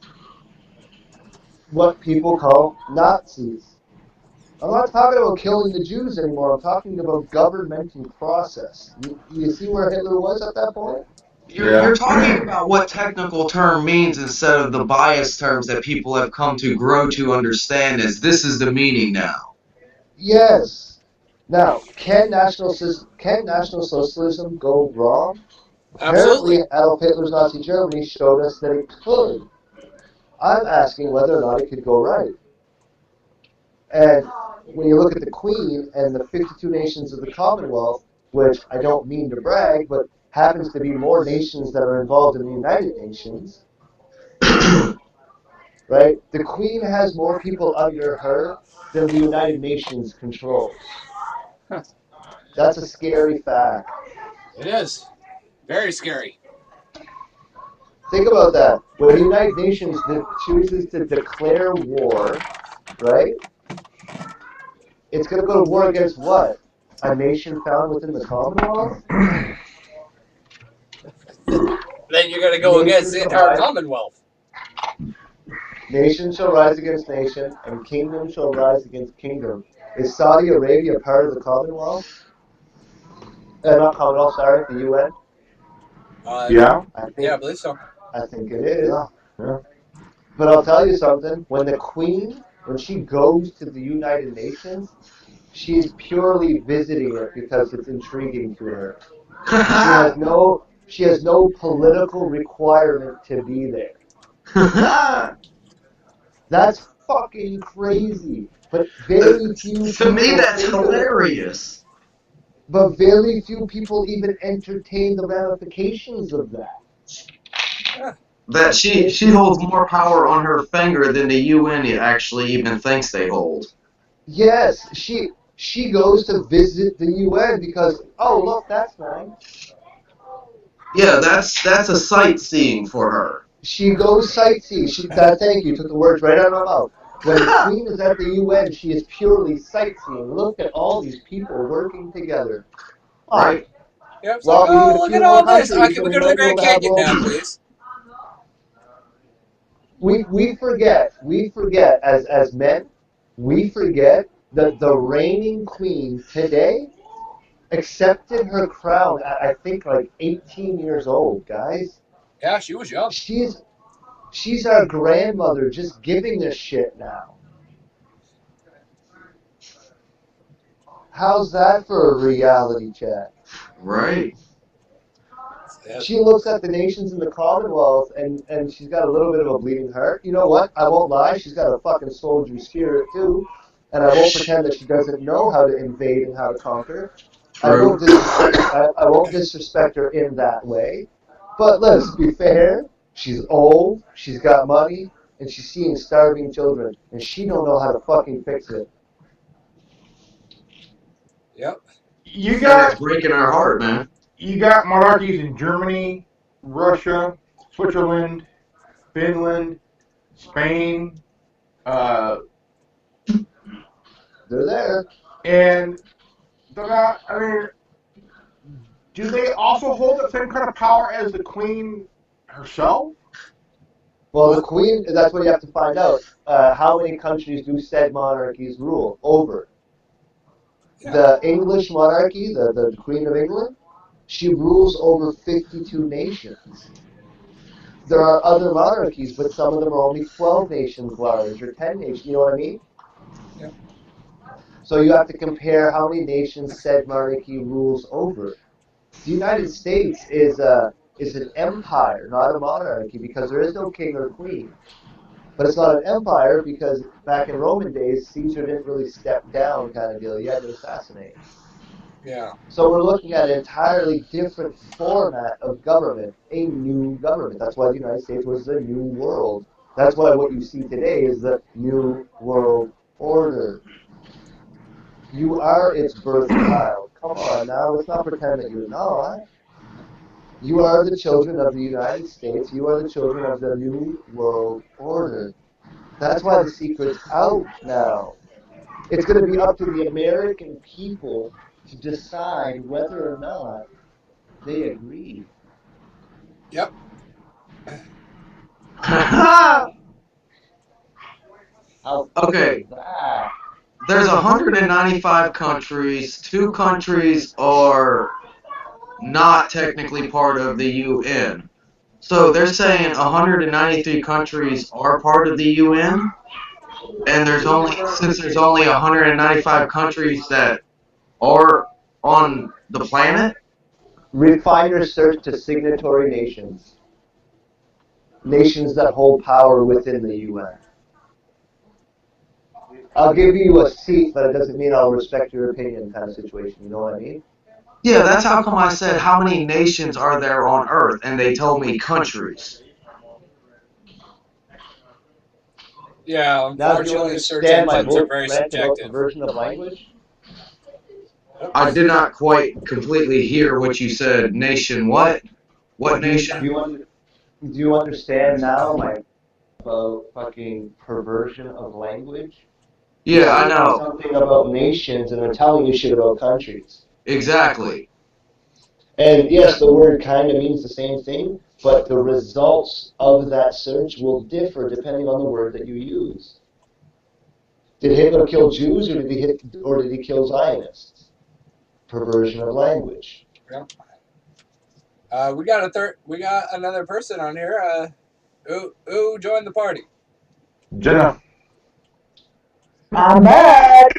What people call Nazis. I'm not talking about killing the Jews anymore. I'm talking about governmental process. You see where Hitler was at that point? You're talking about what technical term means instead of the biased terms that people have come to grow to understand as this is the meaning now. Yes. Now, can National Socialism go wrong? Absolutely. Apparently, Adolf Hitler's Nazi Germany showed us that it could. I'm asking whether or not it could go right. And when you look at the Queen and the 52 nations of the Commonwealth, which I don't mean to brag, but happens to be more nations that are involved in the United Nations, right? The Queen has more people under her than the United Nations controls. That's a scary fact. It is. Very scary. Think about that. When the United Nations chooses to declare war, right? It's going to go to war against what? A nation found within the Commonwealth? Then you're going to go against the entire Commonwealth. Nation shall rise against nation, and kingdom shall rise against kingdom. Is Saudi Arabia part of the Commonwealth? Not Commonwealth, sorry, the UN? Yeah. I believe so. I think it is. Yeah. But I'll tell you something. When the Queen, when she goes to the United Nations, she's purely visiting it because it's intriguing to her. She has no political requirement to be there. That's fucking crazy. But very few To me, that's hilarious. But very few people even entertain the ramifications of that. That she holds more power on her finger than the UN actually even thinks they hold. Yes, she goes to visit the UN because, oh, look, that's nice. Yeah, that's a sightseeing for her. She goes sightseeing. Thank you, took the words right out of my mouth. When the Queen is at the UN, she is purely sightseeing. Look at all these people working together. Right. Yep, so, Well, look at all this. Can we go to the Grand Canyon now, please? We forget as men, we forget that the reigning queen today accepted her crown at, I think, like 18 years old, guys. Yeah, she was young. She's our grandmother just giving this shit now. How's that for a reality check? Right. She looks at the nations in the Commonwealth and she's got a little bit of a bleeding heart. You know what? I won't lie. She's got a fucking soldier spirit too. And I won't pretend that she doesn't know how to invade and how to conquer. I won't disrespect her in that way. But let's be fair. She's old. She's got money. And she's seeing starving children. And she don't know how to fucking fix it. Yep. It's breaking our heart, man. You got monarchies in Germany, Russia, Switzerland, Finland, Spain. They're there. And they're not, I mean, do they also hold the same kind of power as the Queen herself? Well, the Queen, that's what you have to find out. How many countries do said monarchies rule over? The English monarchy, the Queen of England, she rules over 52 nations. There are other monarchies, but some of them are only 12 nations large or 10 nations. You know what I mean? Yep. So you have to compare how many nations said monarchy rules over. The United States is an empire, not a monarchy, because there is no king or queen. But it's not an empire because back in Roman days, Caesar didn't really step down kind of deal. You had to assassinate. Yeah. So we're looking at an entirely different format of government, a new government. That's why the United States was the new world. That's why what you see today is the new world order. You are its birth child. Come on now, let's not pretend that you're not. You are the children of the United States. You are the children of the new world order. That's why the secret's out now. It's going to be up to the American people to decide whether or not they agree. Yep. Okay. There's 195 countries. 2 countries are not technically part of the UN. So they're saying 193 countries are part of the UN, and since there's only 195 countries that are on the planet. Refine your search to signatory nations. Nations that hold power within the UN. I'll give you a seat, but it doesn't mean I'll respect your opinion kind of situation. You know what I mean? Yeah, that's how come I said how many nations are there on Earth, and they told me countries. Yeah, unfortunately, search engines are very subjective. Version of language? I did not quite completely hear what you said. Nation what? What nation? Do you understand now my fucking perversion of language? Yeah, I know. Something about nations and they're telling you shit about countries. Exactly. And yes, the word kind of means the same thing, but the results of that search will differ depending on the word that you use. Did Hitler kill Jews or did he kill Zionists? Perversion of language. Yeah. We got another person on here. Who joined the party? Jenna. I'm back.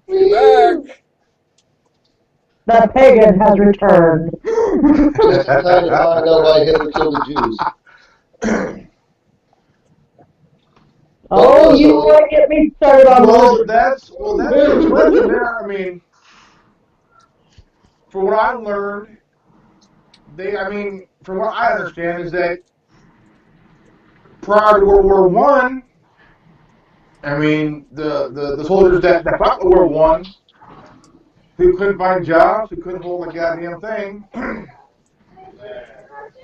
You're back. The pagan has returned. Just trying to find out why Hitler killed the Jews. Oh, you want to get me started on that's the question there. I mean, from what I learned, from what I understand is that prior to World War One, the soldiers that fought in World War One, who couldn't find jobs, who couldn't hold a goddamn thing,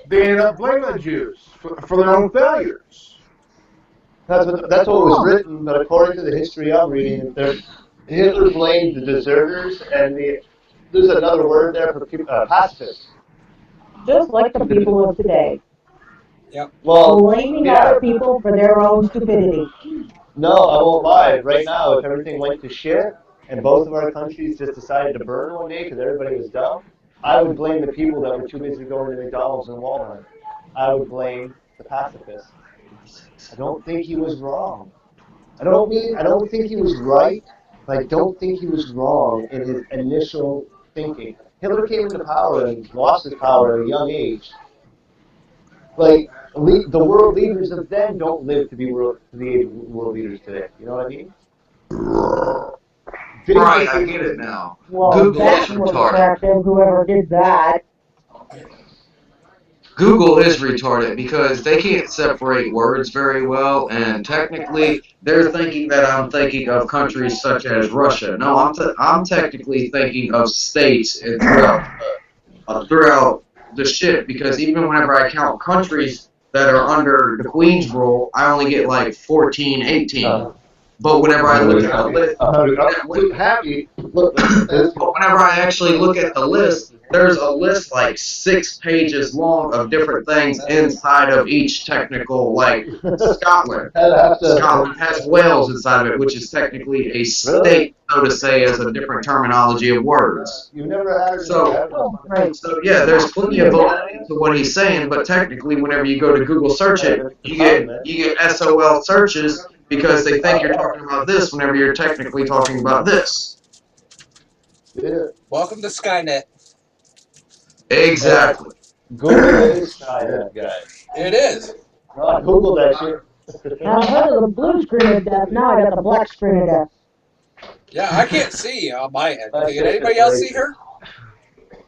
they ended up blaming the Jews for their own failures. That's what was written, but according to the history I'm reading, Hitler blamed the deserters, and there's another word there for pacifists. just like the people of today. Yep. Well, blaming other people for their own stupidity. No, I won't lie. Right now, if everything went to shit, and both of our countries just decided to burn one day because everybody was dumb, I would blame the people that were too busy going to McDonald's and Walmart. I would blame the pacifists. I don't think he was wrong. I don't think he was right, but I don't think he was wrong in his initial thinking. Hitler came into power and lost his power at a young age. Like, the world leaders of then don't live to be to the age of world leaders today. You know what I mean? Right, I get it now. Well, Google that is was retarded. attractive, whoever did that. Google is retarded because they can't separate words very well, and technically they're thinking that I'm thinking of countries such as Russia. No, I'm technically thinking of states and throughout the shit, because even whenever I count countries that are under the Queen's rule, I only get like 14, 18. But whenever I look at the list, but whenever I actually look at the list, there's a list like 6 pages long of different things inside of each technical, like Scotland. Scotland has Wales inside of it, which is technically a state, so to say, as a different terminology of words. You never had So yeah, there's plenty of validity to what he's saying, but technically, whenever you go to Google search it, you get SOL searches because they think you're talking about this whenever you're technically talking about this. Yeah. Welcome to Skynet. Exactly. Google is Skynet, guys. It is. I Googled that shit. I heard of the blue screen of death, now I got the black screen of death. Yeah, I can't see on my end. Can anybody else see her?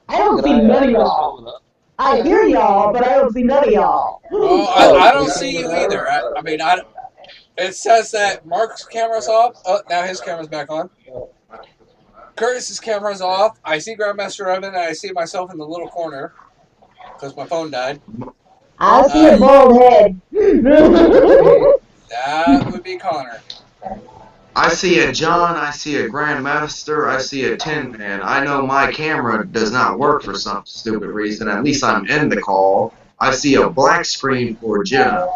I don't see none of y'all. I hear y'all, but I don't see none of y'all. Well, I don't see you either. I mean, it says that Mark's camera's off. Oh, now his camera's back on. Curtis's camera's off. I see Grandmaster Evan, and I see myself in the little corner because my phone died. I see a bald head. That would be Connor. I see a John, I see a Grandmaster, I see a Tin Man. I know my camera does not work for some stupid reason. At least I'm in the call. I see a black screen for Jenna.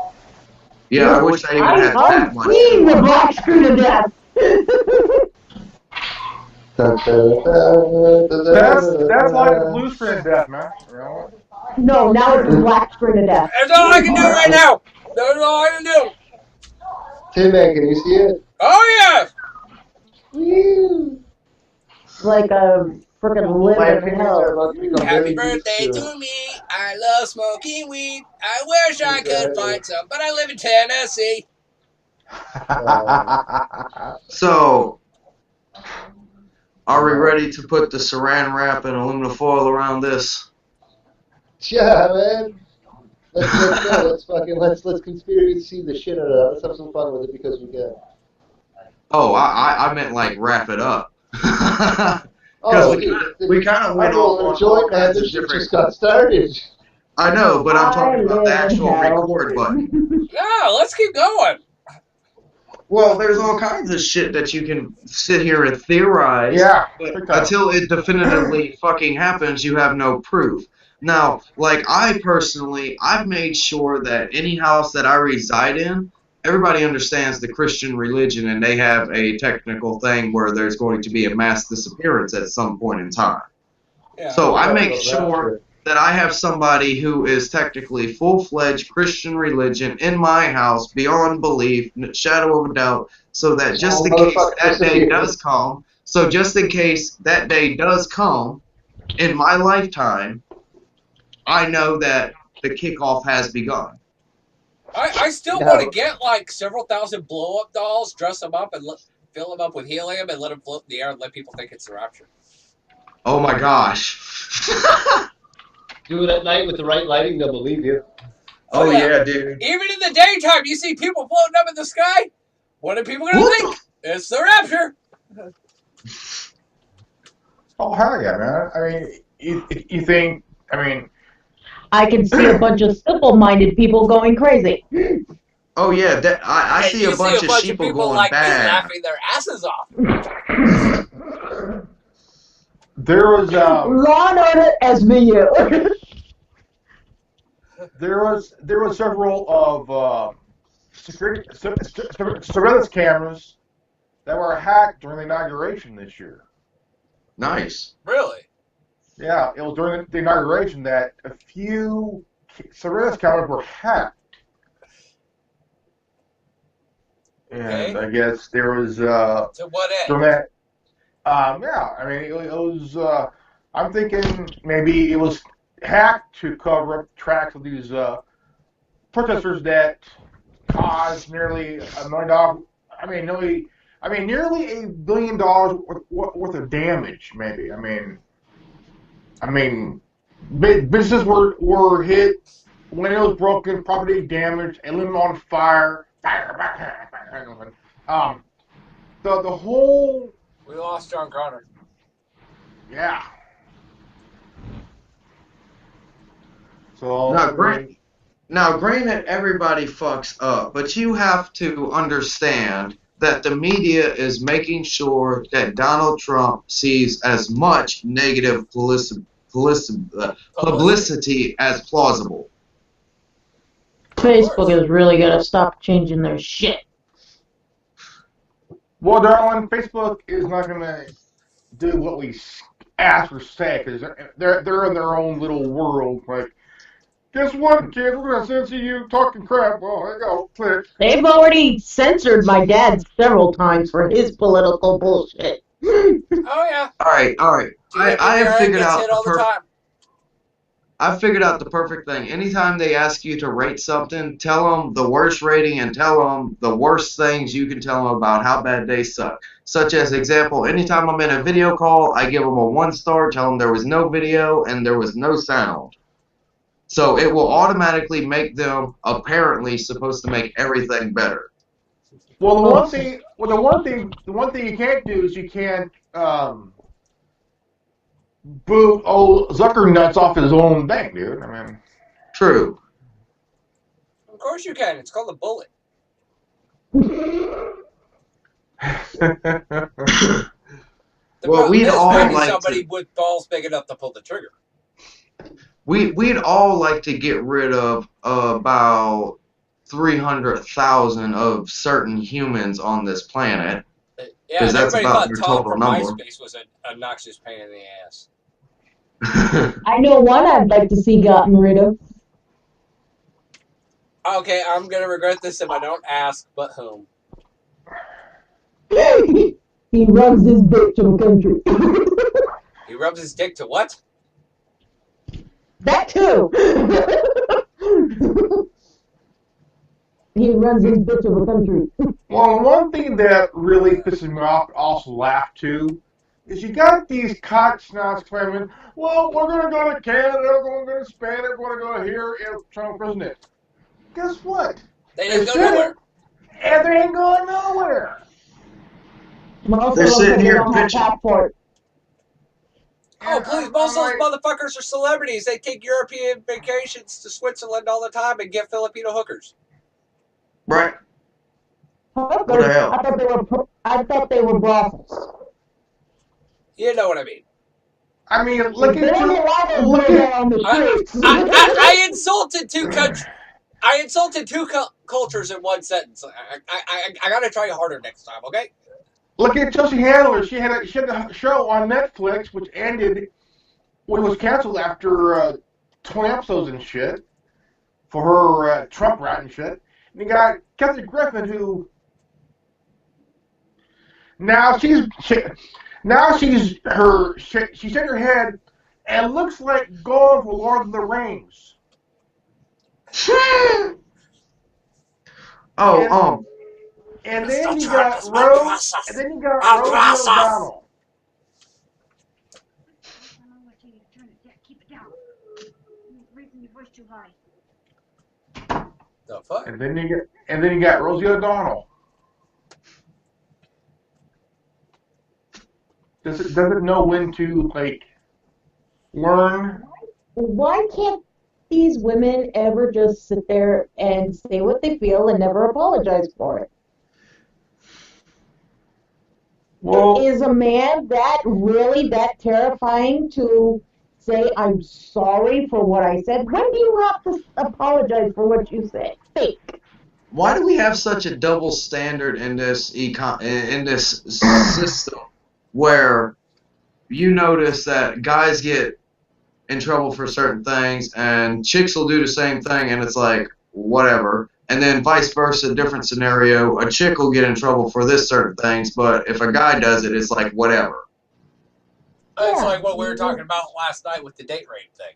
Yeah, I wish I even had that much. I've seen the black screen of death. That's like the blue screen of death, man. No, now it's the black screen of death. That's all I can do right now. That's all I can do. Tin Man, can you see it? Oh, yeah. It's like a freaking live in hell. Happy birthday to me. I love smoking weed. I wish I could find some, but I live in Tennessee. So, are we ready to put the saran wrap and aluminum foil around this? Yeah, man. Let's go. Let's conspiracy the shit out of that. Let's have some fun with it because we can. Oh, I meant like wrap it up. Oh, we kind of went all enjoy, man. This shit just got started. I know, but I'm talking about the actual record button. Yeah, let's keep going. Well, there's all kinds of shit that you can sit here and theorize. Yeah. But until it definitively fucking happens, you have no proof. Now, like I personally, I've made sure that any house that I reside in, everybody understands the Christian religion, and they have a technical thing where there's going to be a mass disappearance at some point in time. Yeah, so I make sure that I have somebody who is technically full-fledged Christian religion in my house, beyond belief, shadow of a doubt, so that just in case that day does come, in my lifetime, I know that the kickoff has begun. I still want to get like several thousand blow-up dolls, dress them up, and fill them up with helium, and let them float in the air and let people think it's the rapture. Oh my gosh. Do it at night with the right lighting, they'll believe you. Oh yeah, dude. Even in the daytime, you see people floating up in the sky. What are people going to think? It's the rapture. Oh, hell yeah, man. I mean, you think, I mean... I can see a bunch of simple-minded people going crazy. Oh yeah, I see a bunch of people going like bad. Laughing their asses off. There was Ron on it as me. There was several of surveillance cameras that were hacked during the inauguration this year. Nice. Really? Yeah, it was during the inauguration that a few surveillance cameras were hacked. Okay. And I guess there was To what during end? that. Yeah, I mean, it was. I'm thinking maybe it was hacked to cover up tracks of these protesters that caused nearly $1 million. Nearly $1 billion worth of damage. Maybe. Businesses were hit, windows broken, property damaged, a limb on fire. The whole. We lost John Connor. Yeah. So Now, granted, everybody fucks up, but you have to understand that the media is making sure that Donald Trump sees as much negative publicity as plausible. Facebook is really gonna stop changing their shit. well, darling, Facebook is not gonna do what we ask or say because they're in their own little world. Like, guess what, kids? We're gonna censor you talking crap. Well, there you go. Click. They've already censored my dad several times for his political bullshit. Oh yeah. All right. I have figured out hit all the time. I figured out the perfect thing. Anytime they ask you to rate something, tell them the worst rating and tell them the worst things you can tell them about how bad they suck. Such as example, anytime I'm in a video call, I give them a 1-star, tell them there was no video and there was no sound. So it will automatically make them apparently supposed to make everything better. Well, the one thing you can't do is you can't boot old Zucker nuts off his own thing, dude. True. Of course you can. It's called a bullet. Well, we'd all like somebody with balls big enough to pull the trigger. We'd all like to get rid of about 300,000 of certain humans on this planet. Yeah, and that's everybody about thought their Tom total from number. MySpace was an obnoxious pain in the ass. I know one I'd like to see gotten rid of. Okay, I'm gonna regret this if I don't ask, but whom? He rubs his dick to the country. He rubs his dick to what? That too. He runs his bitch of a country. Well, one thing that really pisses me off, also laugh too, is you got these cock snouts claiming, well, we're going to go to Canada, we're going to Spain, we're going to go here if Trump president. Guess what? They didn't go nowhere. And they ain't going nowhere. They're sitting here pitching. Oh, please, most of those motherfuckers are celebrities. They take European vacations to Switzerland all the time and get Filipino hookers. Right. What the hell? I thought they were brothels. You know what I mean. I mean, look at I insulted two countries. I insulted two cultures in one sentence. I gotta try harder next time, okay? Look at Chelsea Handler. She had a show on Netflix which was canceled after 20 episodes and shit for her Trump rat and shit. And you got Kathy Griffin, who she's shaking her head and looks like going for Lord of the Rings. And then you got Rose. And then you got Rose O'Donnell. The fuck? And then you got Rosie O'Donnell. Doesn't know when to learn. Why can't these women ever just sit there and say what they feel and never apologize for it? Well, is a man really that terrifying to say, I'm sorry for what I said? When do you have to apologize for what you said? Fake. why do we have such a double standard in this system where you notice that guys get in trouble for certain things and chicks will do the same thing and it's like whatever, and then vice versa, different scenario, a chick will get in trouble for this certain things, but if a guy does it, it's like whatever. It's like what we were talking about last night with the date rape thing.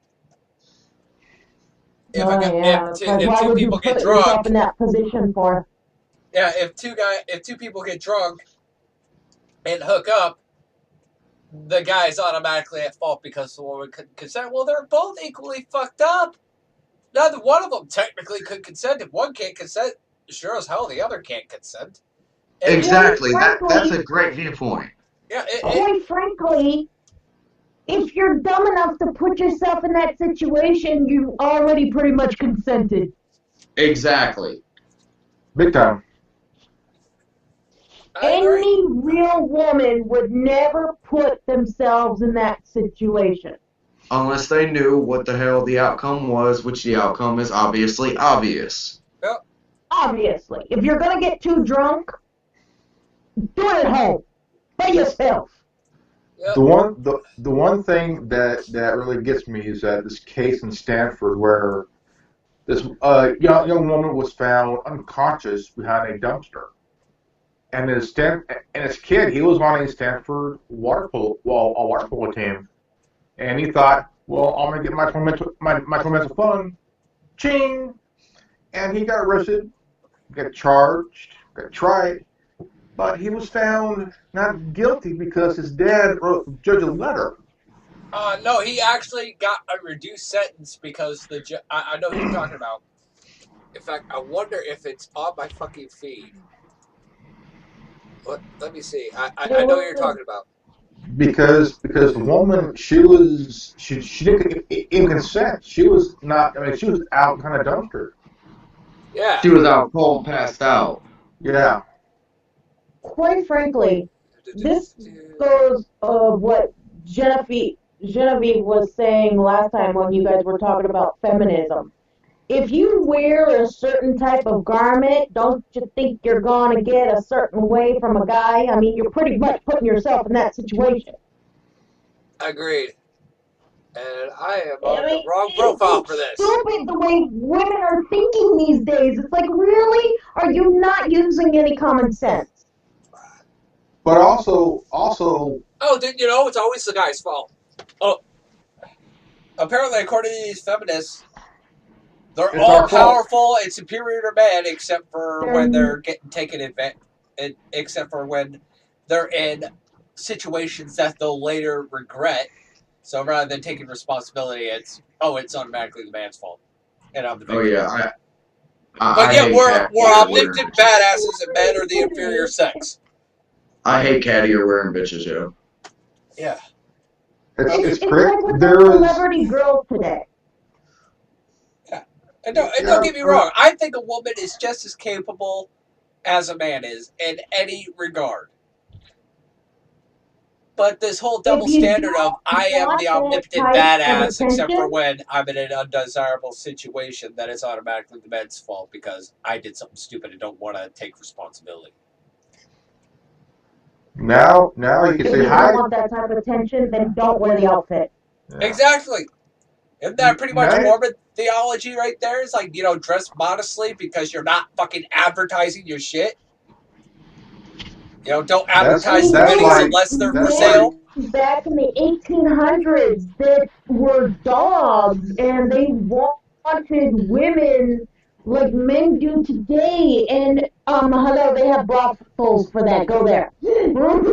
If, if two people get drunk, in that position for? Yeah, if two people get drunk and hook up, the guy's automatically at fault because the woman couldn't consent. Well, they're both equally fucked up. Neither one of them technically could consent. If one can't consent, sure as hell the other can't consent. And exactly. That's a great viewpoint. Yeah. Quite frankly, if you're dumb enough to put yourself in that situation, you already pretty much consented. Exactly. Big time. Any real woman would never put themselves in that situation. Unless they knew what the hell the outcome was, which the outcome is obviously obvious. Yep. Obviously. If you're going to get too drunk, do it at home. By yourself. Yep. The one thing that really gets me is that this case in Stanford where this young woman was found unconscious behind a dumpster. And his kid, he was on a Stanford water polo team, and he thought, well, I'm gonna get my tormental fun, ching, and he got arrested, got charged, got tried, but he was found not guilty because his dad wrote the judge a letter. No, he actually got a reduced sentence because I know who you're talking about. In fact, I wonder if it's on my fucking feed. Let me see. I know what you're talking about. Because the woman, she didn't even consent. She was not. I mean, she was out kind of dumpster. Yeah. She was out cold, passed out. Yeah. Quite frankly, this goes of what Genevieve was saying last time when you guys were talking about feminism. If you wear a certain type of garment, don't you think you're going to get a certain way from a guy? I mean, you're pretty much putting yourself in that situation. Agreed. And I am on the wrong profile for this. It's stupid the way women are thinking these days. It's like, really? Are you not using any common sense? But also. Oh, it's always the guy's fault. Oh, apparently, according to these feminists, they're all powerful and superior to men, except for when they're getting taken advantage. Except for when they're in situations that they'll later regret. So rather than taking responsibility, it's automatically the man's fault, and I'm the victim. Oh yeah, but yet we're uplifted badasses, and men are the inferior sex. I hate cattier wearing bitches, yo. Yeah. It's great. Like with the celebrity girls today. Yeah. And don't get me wrong. I think a woman is just as capable as a man is in any regard. But this whole double standard of I am the omnipotent badass, except for when I'm in an undesirable situation, that is automatically the man's fault because I did something stupid and don't want to take responsibility. Now you can say hi. If you don't want that type of attention, then don't wear the outfit. Yeah. Exactly. Isn't that pretty much Mormon theology right there? It's like, dress modestly because you're not fucking advertising your shit. Don't advertise the goodies unless they're for sale. Back in the 1800s, there were dogs, and they wanted women like men do today. And hello, they have brothels for that. Go there. We're going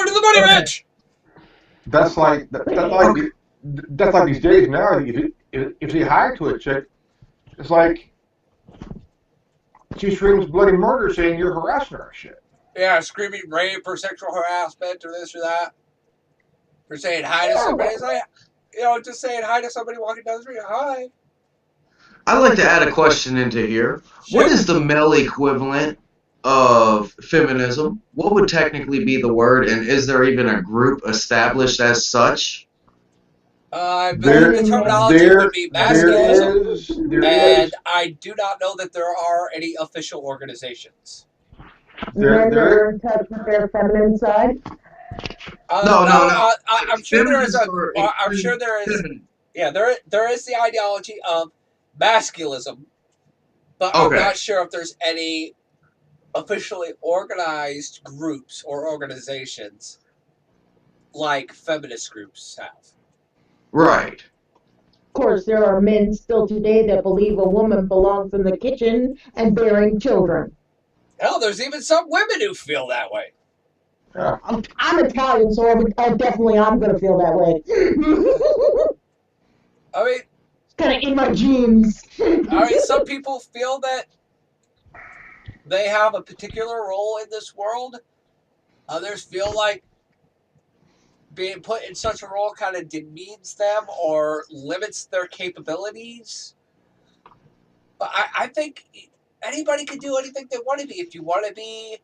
to the money bench. That's like these days now. If you hire to a chick, it's like she screams bloody murder saying you're harassing her and shit. Yeah, screaming rape or sexual harassment or this or that. For saying hi to somebody. It's like, just saying hi to somebody walking down the street. Hi. I'd like to add a question into here. What is the male equivalent of feminism? What would technically be the word, and is there even a group established as such? I believe the terminology would be masculism, there and is, I do not know that there are any official organizations. Men that are in touch with their feminine side. No. I'm sure there is Feminists a. are I'm sure there is. feminine. Yeah, there is the ideology of masculism, but I'm Okay. not sure if there's any officially organized groups or organizations like feminist groups have. Right. Of course, there are men still today that believe a woman belongs in the kitchen and bearing children. Hell, there's even some women who feel that way. yeah. I'm Italian, so I'm going to feel that way. I mean, It's kind of in my genes. some people feel that they have a particular role in this world. Others feel like being put in such a role kind of demeans them or limits their capabilities. But I think anybody can do anything they want to be. If you want to be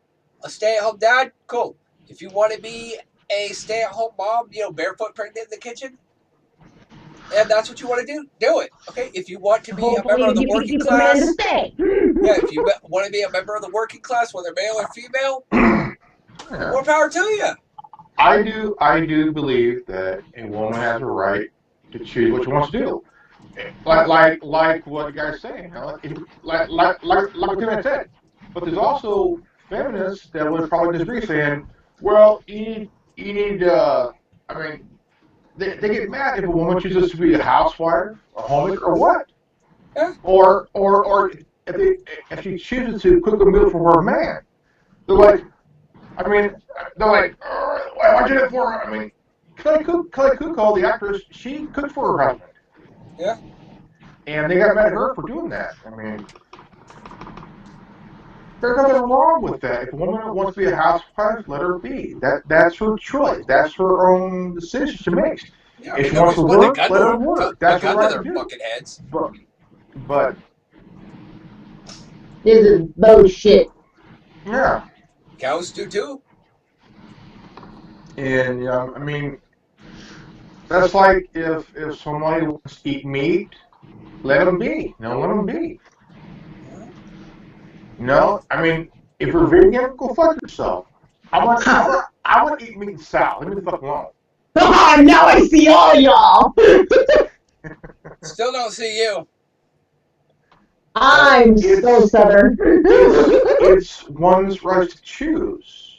a stay-at-home dad, cool. If you want to be a stay-at-home mom, barefoot pregnant in the kitchen, and that's what you want to do it. Okay? If you want to be a member of the working class, yeah, if you want to be a member of the working class, whether male or female, more power to you. I do believe that a woman has a right to choose what she wants to do. Like what the guy's saying. Like what Tim had said. But there's also feminists that would probably disagree, saying, well, you need I mean, they get mad if a woman chooses to be a housewife or homemaker or what. Yeah. Or if she chooses to cook a meal for her man. They're like, why'd you do it for her? I mean, Kelly Kuko, the actress, she cooked for her husband. Yeah. And they got mad at her for doing that. I mean, there's nothing wrong with that. If a woman wants to be a housewife, let her be. That's her choice. That's her own decision she makes. Yeah, if she wants to work, let her work. That's her right to do. Fucking heads. But This is bullshit. yeah. Cows do too. And I mean, that's like if somebody wants to eat meat, let them be. No, let them be. No, I mean, if you're vegan, go fuck yourself. I want to eat meat and salad. Leave me the fuck alone. Oh, now I see all y'all. Still don't see you. I'm so southern. It's one's right to choose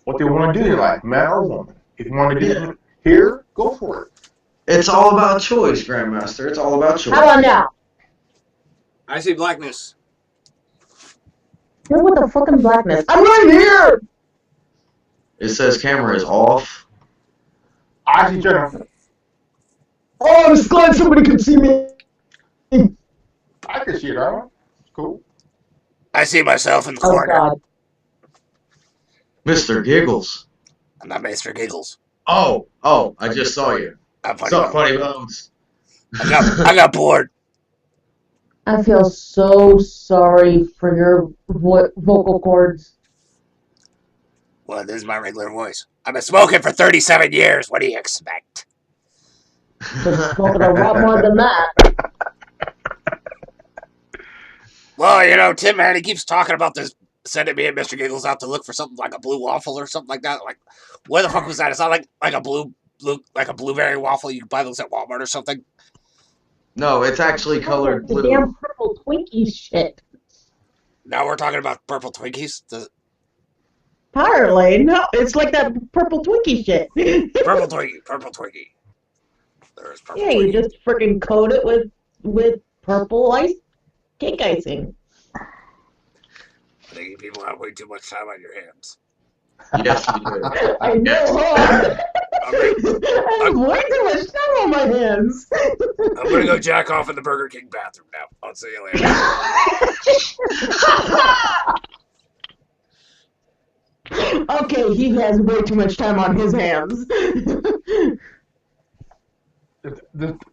what they want to do in life, man or woman. If you want to do it here, go for it. It's all about choice, Grandmaster. It's all about choice. How about now? I see blackness. You're with the fucking blackness. I'm right here. It says camera is off. I see Jennifer. Oh, I'm just glad somebody can see me. I can see it, Arlen. It's cool. I see myself in the Oh, corner. God. Mr. Giggles. I'm not Mr. Giggles. Oh, I just saw you. What's up, Funny Bones? I got bored. I feel so sorry for your vocal cords. Well, this is my regular voice. I've been smoking for 37 years. What do you expect? Been smoking a lot more than that. Well, Tim, man, he keeps talking about this, sending me and Mr. Giggles out to look for something like a blue waffle or something like that. Like, where the fuck was that? It's not like a like a blueberry waffle. You can buy those at Walmart or something. No, it's actually colored The blue. damn purple Twinkie shit. Now we're talking about purple Twinkies. Apparently, no, it's like that purple Twinkie shit. Purple Twinkie. There's purple Yeah, Twinkie. you just freaking coat it with purple cake icing. I think you people have way too much time on your hands. Yes, you do. I know. I have way too much time on my hands. I'm gonna go jack off in the Burger King bathroom now. I'll see you later. Okay, he has way too much time on his hands.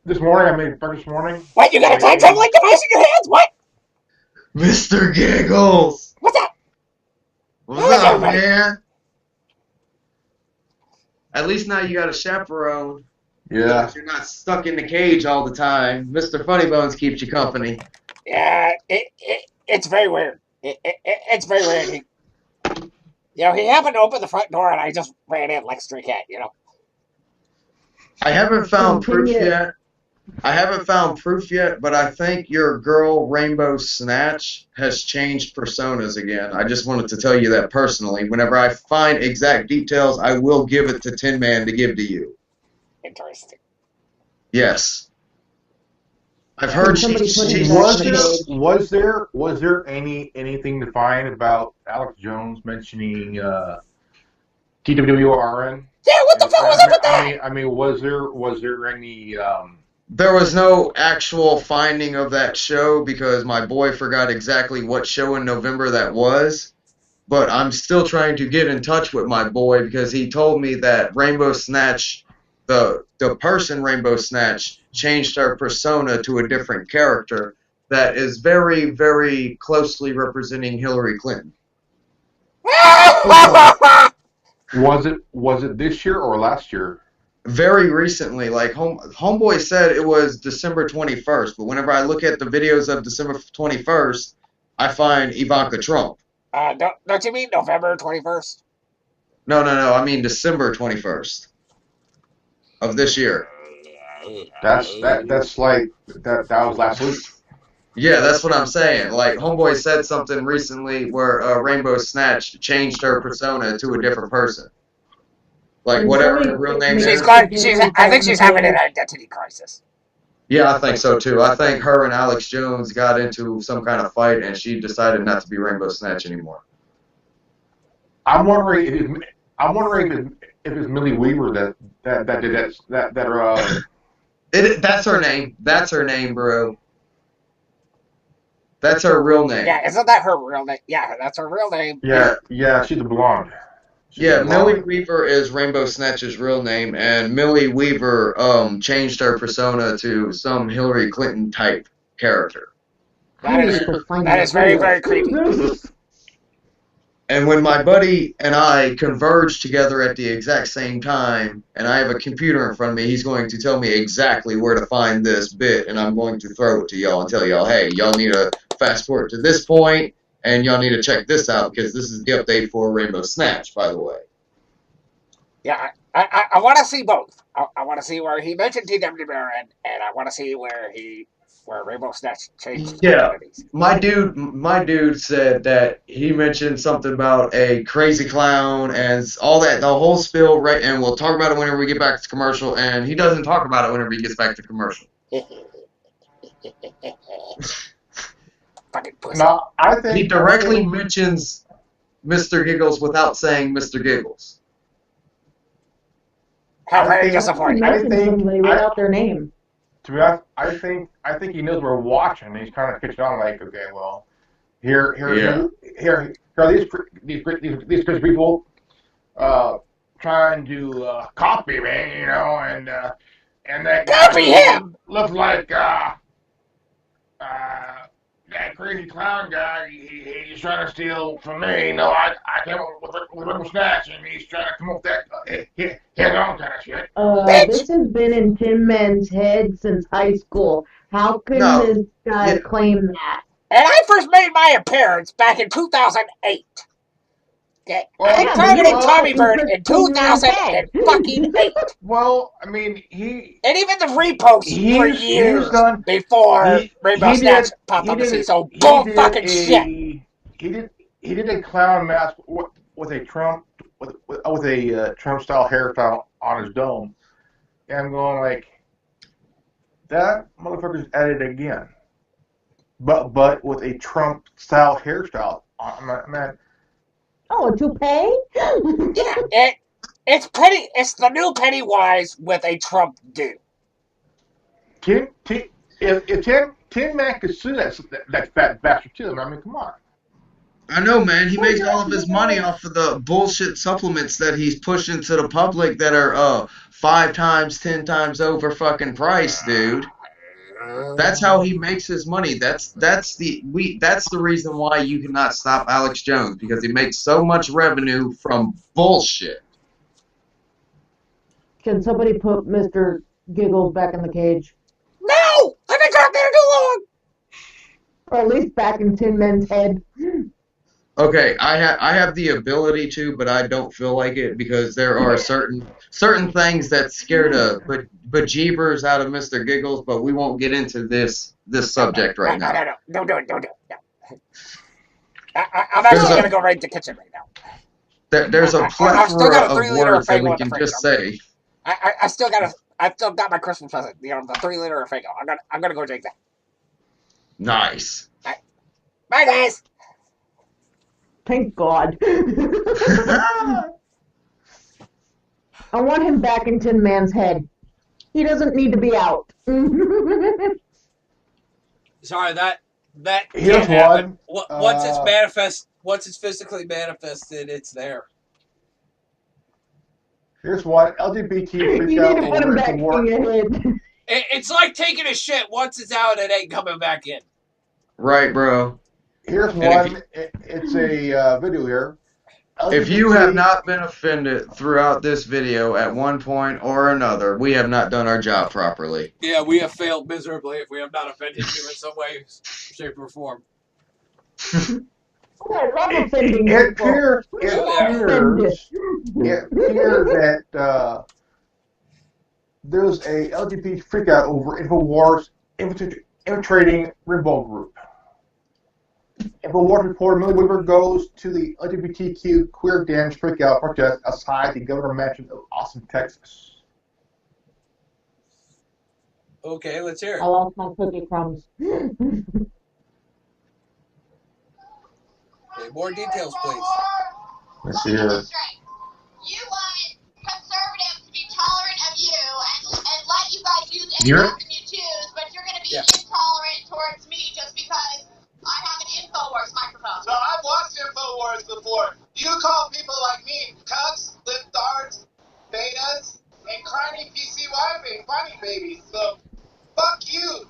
This morning, I made breakfast morning. What? You got a time traveling device in your hands? What? Mr. Giggles! What's up? What's up, man? At least now you got a chaperone. Yeah. You're not stuck in the cage all the time. Mr. Funny Bones keeps you company. Yeah, it's very weird. It's very weird. He happened to open the front door, and I just ran in like a stray cat. I haven't found proof Continue. yet. But I think your girl Rainbow Snatch has changed personas again. I just wanted to tell you that personally. Whenever I find exact details, I will give it to Tin Man to give to you. Interesting. Yes. I've heard Somebody put in Was there anything to find about Alex Jones mentioning TWRN? Yeah, what the fuck was up with that? I mean, was there any? There was no actual finding of that show because my boy forgot exactly what show in November that was. But I'm still trying to get in touch with my boy because he told me that Rainbow Snatch, the person Rainbow Snatch, changed her persona to a different character that is very, very closely representing Hillary Clinton. Was it this year or last year? Very recently, like Homeboy said it was December 21st, but whenever I look at the videos of December 21st, I find Ivanka Trump. Don't you mean November 21st? No, I mean December 21st of this year. That's like that was last week. Yeah, that's what I'm saying. Like, Homeboy said something recently where Rainbow Snatch changed her persona to a different person. Like, whatever her real name is. I think she's having an identity crisis. Yeah, I think so, too. I think her and Alex Jones got into some kind of fight, and she decided not to be Rainbow Snatch anymore. I'm wondering if it's Millie Weaver that did that. That's her name. That's her name, bro. That's her real name. Yeah, isn't that her real name? Yeah, that's her real name. Yeah, she's a blonde. Millie Weaver is Rainbow Snatch's real name, and Millie Weaver changed her persona to some Hillary Clinton type character. That is very, very creepy. And when my buddy and I converge together at the exact same time, and I have a computer in front of me, he's going to tell me exactly where to find this bit, and I'm going to throw it to y'all and tell y'all, hey, y'all need to fast forward to this point, and y'all need to check this out, because this is the update for Rainbow Snatch, by the way. Yeah, I want to see both. I want to see where he mentioned TWRN, and I want to see where Rainbow Snatch changed identities. My dude said that he mentioned something about a crazy clown and all that, the whole spiel, right? And we'll talk about it whenever we get back to commercial. And he doesn't talk about it whenever he gets back to commercial. Fucking pussy. No, I think He directly mentions Mr. Giggles without saying Mr. Giggles. How very disappointing. Somebody wrote out their name. To be honest, I think he knows we're watching. And he's kind of pitching on like, okay, well, here are these crazy people trying to copy me, and that Copy him. looks like that crazy clown guy. He's trying to steal from me. I came up with Rainbow Snatch, and he's trying to come up with that his own kind of shit. This has been in Tin Man's head since high school. How can this guy claim that? And I first made my appearance back in 2008. Okay. I targeted Tommy Bird in 2008. Well, I mean, and even the reposts for years before Rainbow Snatch popped up to see. So bull fucking shit. He did a clown mask with a Trump with a Trump style hairstyle on his dome, and I'm going like, that motherfucker's at it again, but with a Trump style hairstyle. Man. Oh, a toupee? Yeah, it's petty. It's the new Pennywise with a Trump do. If Tin Man could sue that fat bastard too, I mean, come on. I know, man. He makes all of his money off of the bullshit supplements that he's pushing to the public that are 5 times, 10 times over fucking price, dude. That's how he makes his money. That's the reason why you cannot stop Alex Jones, because he makes so much revenue from bullshit. Can somebody put Mr. Giggles back in the cage. No! I've been trapped there too long! Or at least back in Tin Man's head. Okay, I have the ability to, but I don't feel like it because there are certain things that scare the bejeebers out of Mr. Giggles, but we won't get into this subject right now. No. Don't do it. No. I'm actually going to go right to the kitchen right now. There's a plethora of words that we can just say. I've still got my Christmas present. You know, the 3-liter of Fago. I'm gonna go drink that. Nice. Bye, guys. Thank God. I want him back in Tin Man's head. He doesn't need to be out. Sorry, that Here's can't happen. one. Once it's physically manifested, it's there. Here's one. LGBT You freak need out to put him over back in your head. It's like taking a shit. Once it's out, it ain't coming back in. Right, bro. Here's one. It's a video here. LGBT, if you have not been offended throughout this video at one point or another, we have not done our job properly. Yeah, we have failed miserably if we have not offended you in some way, shape, or form. I love offending it people. appears that there's a LGBT freakout over InfoWars infiltrating Rainbow Group. InfoWars reporter Millie Weaver goes to the LGBTQ queer dance freakout protest outside the Governor Mansion of Austin, Texas. Okay, let's hear it. I lost my cookie crumbs. Okay, more details, please. Let's see here. You want conservatives to be tolerant of you and let you guys use any You're- weapon you choose, but you're going to be intolerant towards me just because I have an InfoWars microphone. So I've watched InfoWars before. You call people like me cucks, liftards, betas, and crying PC wiping, funny babies. So fuck you.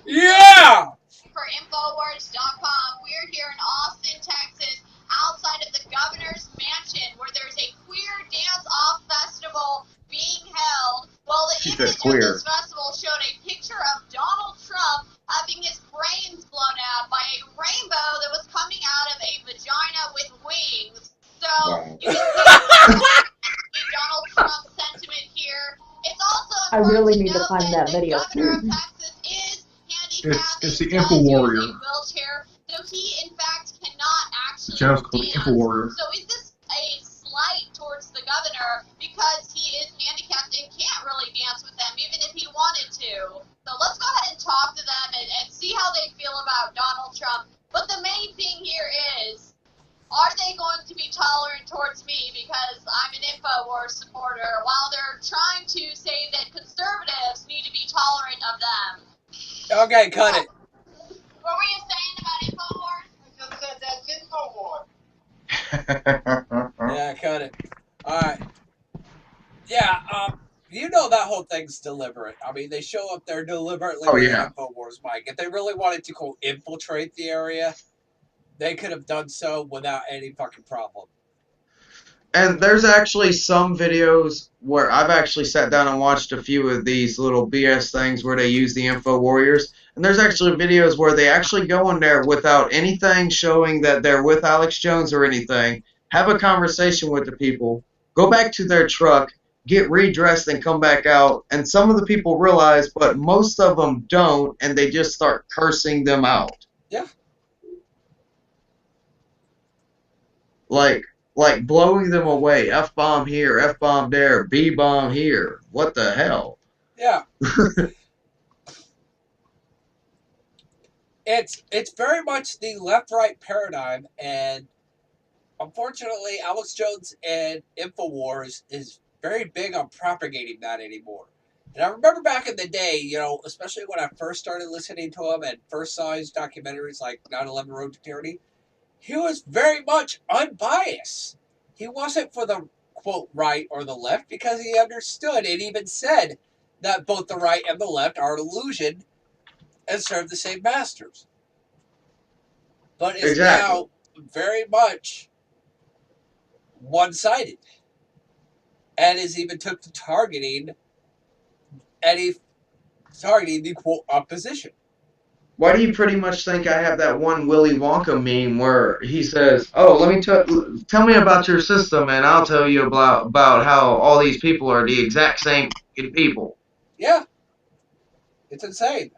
Yeah! For Infowars.com, we're here in Austin, Texas, outside of the Governor's Mansion, where there's a queer dance-off festival being held. Well, the image of this festival showed a picture of Donald Trump having his brains blown out by a rainbow that was coming out of a vagina with wings. So, you can see Donald Trump's sentiment here. It's also I really need to find that video. Governor of Texas is handicapped. It's the InfoWarrior. Wheelchair, so he in fact cannot actually The channel's called dance. InfoWarrior. So is this a slight towards the governor because he is handicapped and can't really dance with them even if he wanted to? So let's go ahead and talk to them and see how they feel about Donald Trump. But the main thing here is, are they going to be tolerant towards me because I'm an InfoWars supporter while they're trying to say that conservatives need to be tolerant of them? Okay, cut it. What were you saying about InfoWars? I just said that's InfoWars. Yeah, cut it. Alright. Yeah, you know that whole thing's deliberate. I mean, they show up there deliberately with an InfoWars mic. If they really wanted to, quote, infiltrate the area, they could have done so without any fucking problem. And there's actually some videos where I've actually sat down and watched a few of these little BS things where they use the Info Warriors. And there's actually videos where they actually go in there without anything showing that they're with Alex Jones or anything, have a conversation with the people, go back to their truck, get redressed and come back out. And some of the people realize, but most of them don't, and they just start cursing them out. Yeah. Like blowing them away. F-bomb here, F-bomb there, B-bomb here. What the hell? Yeah. It's very much the left-right paradigm, and unfortunately, Alex Jones and InfoWars is very big on propagating that anymore. And I remember back in the day, you know, especially when I first started listening to him and first saw his documentaries like 9/11 Road to Tyranny, he was very much unbiased. He wasn't for the, quote, right or the left because he understood and even said that both the right and the left are an illusion and serve the same masters. But it's now very much one-sided, and is even took to targeting the quote opposition. Why do you pretty much think I have that one Willy Wonka meme where he says, "Oh, let me tell me about your system, and I'll tell you about how all these people are the exact same people." Yeah, it's insane.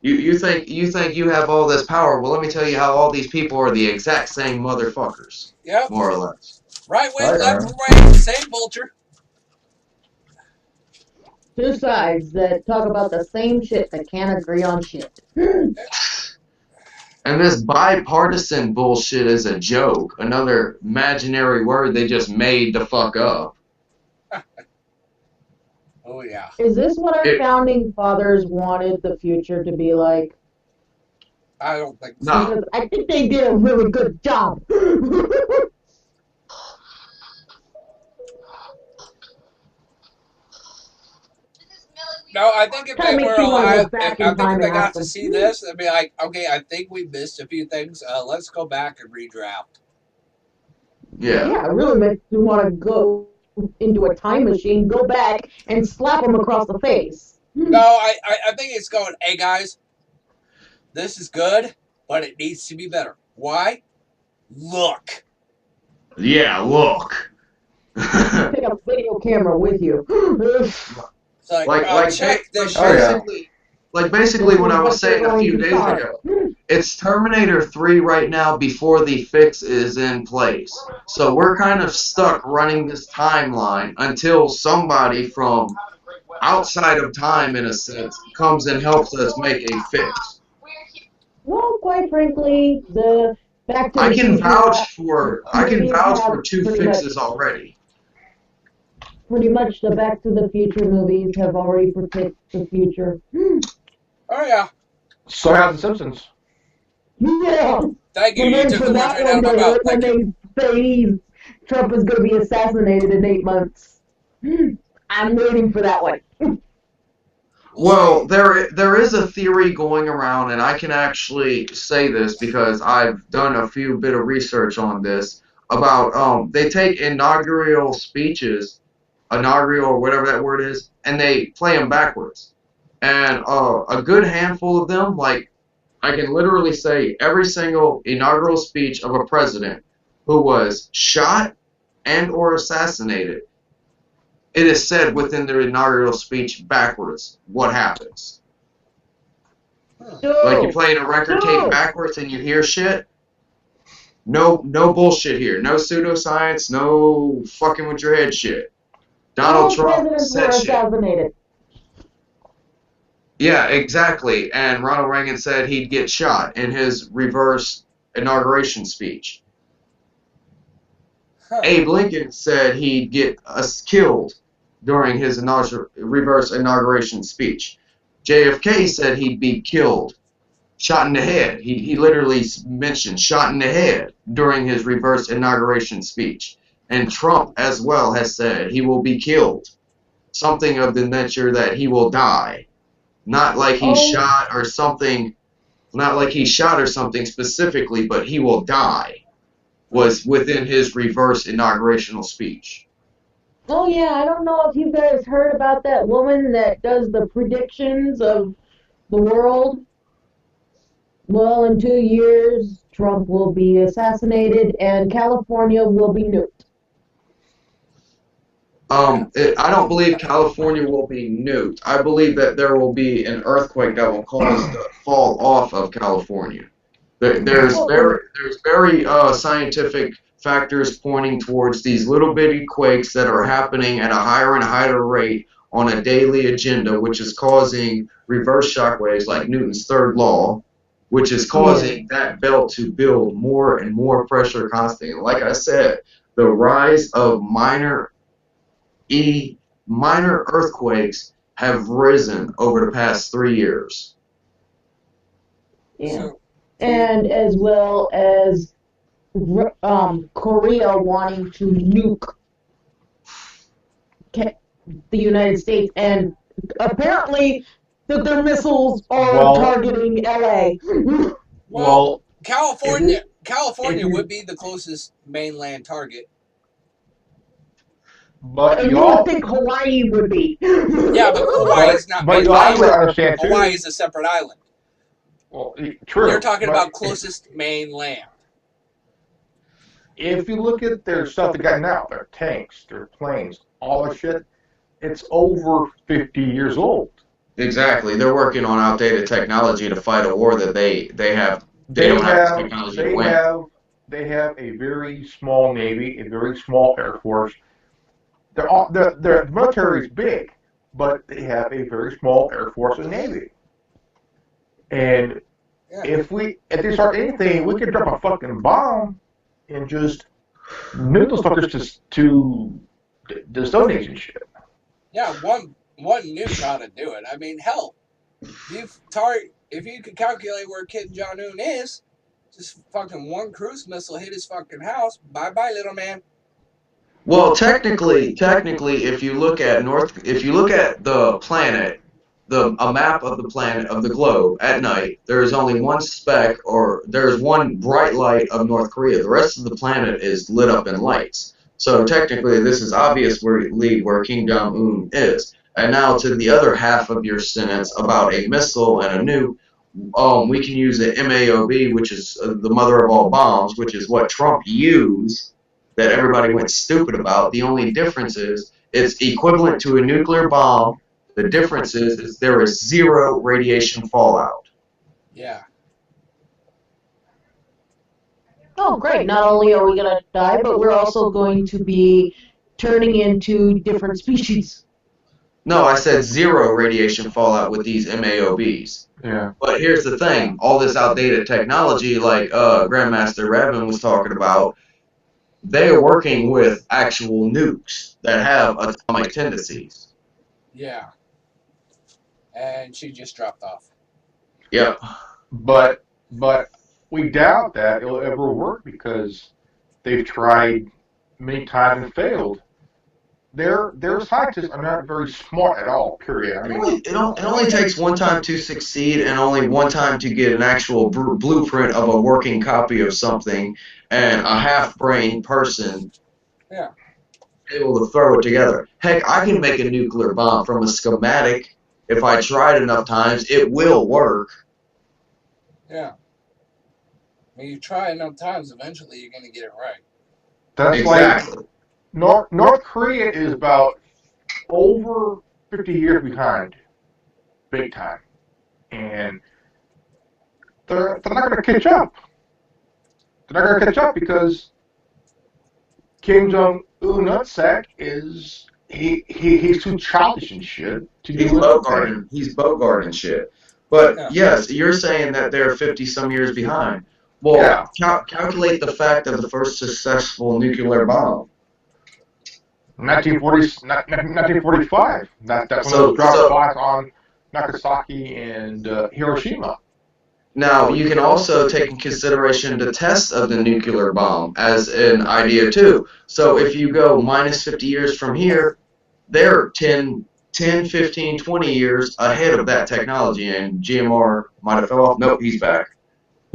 You think you have all this power? Well, let me tell you how all these people are the exact same motherfuckers. Yep. More or less. Right wing, left wing, same vulture. Two sides that talk about the same shit that can't agree on shit. And this bipartisan bullshit is a joke. Another imaginary word they just made the fuck up. Oh, yeah. Is this what our founding fathers wanted the future to be like? I don't think so. No. Because I think they did a really good job. No, I think if they were alive, I think if they got to see this, they'd be like, okay, I think we missed a few things. Let's go back and redraft. Yeah. Yeah, it really makes you want to go into a time machine, go back, and slap them across the face. No, I think it's going, hey, guys, this is good, but it needs to be better. Why? Look. Yeah, look. Take a video camera with you. It's like check this shit. Like basically what I was saying a few days ago. It's Terminator 3 right now before the fix is in place. So we're kind of stuck running this timeline until somebody from outside of time, in a sense, comes and helps us make a fix. Well, quite frankly, the Back to the I can Future vouch for two fixes already. Pretty much the Back to the Future movies have already predicted the future. Oh, yeah. So have the Simpsons. Yeah. Thank you. You took the words right out of my mouth. When they say Trump is going to be assassinated in 8 months. I'm waiting for that one. Well, there is a theory going around, and I can actually say this because I've done a few bit of research on this, about they take inaugural speeches, or whatever that word is, and they play them backwards. And a good handful of them, like I can literally say every single inaugural speech of a president who was shot and or assassinated, it is said within their inaugural speech backwards what happens. Like you're playing a record tape backwards and you hear shit. No bullshit here. No pseudoscience. No fucking with your head shit. Donald Trump said shit. Yeah, exactly. And Ronald Reagan said he'd get shot in his reverse inauguration speech. Abe Lincoln said he'd get us killed during his reverse inauguration speech. JFK said he'd be killed, shot in the head. He literally mentioned shot in the head during his reverse inauguration speech. And Trump as well has said he will be killed. Something of the nature that he will die. Not like he shot or something, not like he shot or something specifically, but he will die, was within his reverse inaugurational speech. Oh yeah, I don't know if you guys heard about that woman that does the predictions of the world. Well, in 2 years, Trump will be assassinated and California will be nuked. I don't believe California will be nuked. I believe that there will be an earthquake that will cause the fall off of California. There's very scientific factors pointing towards these little bitty quakes that are happening at a higher and higher rate on a daily agenda, which is causing reverse shock waves like Newton's third law, which is causing that belt to build more and more pressure constantly. Like I said, the rise of minor earthquakes have risen over the past 3 years. Yeah. And as well as Korea wanting to nuke the United States, and apparently that their missiles are targeting LA. Well, California California would be the closest mainland target. But you would think Hawaii would be. Yeah, but Hawaii is not but you mainland. also understand too. Hawaii is a separate island. Well, true. You're talking about closest mainland. If you look at their stuff they got now, their tanks, their planes, all that shit, it's over 50 years old. Exactly. They're working on outdated technology to fight a war that they have. They don't have technology to win. They have a very small navy, a very small air force. Their military is big, but they have a very small air force and navy. And if they start anything, we could drop a fucking bomb and just nuke those fuckers to the Stone Age and shit. Yeah, one nuke ought to do it. I mean, hell, if you could calculate where Kim Jong-un is, just fucking one cruise missile hit his fucking house. Bye-bye, little man. Well, technically, if you look at the planet, a map of the planet of the globe at night, there is only one speck, or there's one bright light of North Korea. The rest of the planet is lit up in lights. So technically, this is obviously where Kim Jong-un is. And now to the other half of your sentence about a missile and a nuke, we can use the MAOB, which is the mother of all bombs, which is what Trump used, that everybody went stupid about. The only difference is it's equivalent to a nuclear bomb. The difference is there is zero radiation fallout. Yeah. Oh, great. Not only are we going to die, but we're also going to be turning into different species. No, I said zero radiation fallout with these MAOBs. Yeah. But here's the thing. All this outdated technology, like Grandmaster Revan was talking about, they are working with actual nukes that have atomic tendencies. Yeah. And she just dropped off. Yep. But we doubt that it'll ever work because they've tried many times and failed. Their scientists are not very smart at all, period. I mean, it only takes one time to succeed and only one time to get an actual blueprint of a working copy of something, and a half-brained person able to throw it together. Heck, I can make a nuclear bomb from a schematic. If I tried enough times, it will work. Yeah. When you try enough times, eventually you're going to get it right. That's exactly. Like North Korea is about over 50 years behind, big time, and they're not going to catch up. They're not going to catch up because Kim Jong-un nutsack is he's too childish and shit to do anything. He's Bogart and shit. But yes, you're saying that they're 50-some years behind. Well, calculate the fact of the first successful nuclear bomb. 1945. That's when it was dropped bombs on Nagasaki and Hiroshima. Now, you can also take in consideration the test of the nuclear bomb as an idea, too. So if you go minus 50 years from here, they're 10, 15, 20 years ahead of that technology, and GMR might have fell off. Nope, he's back.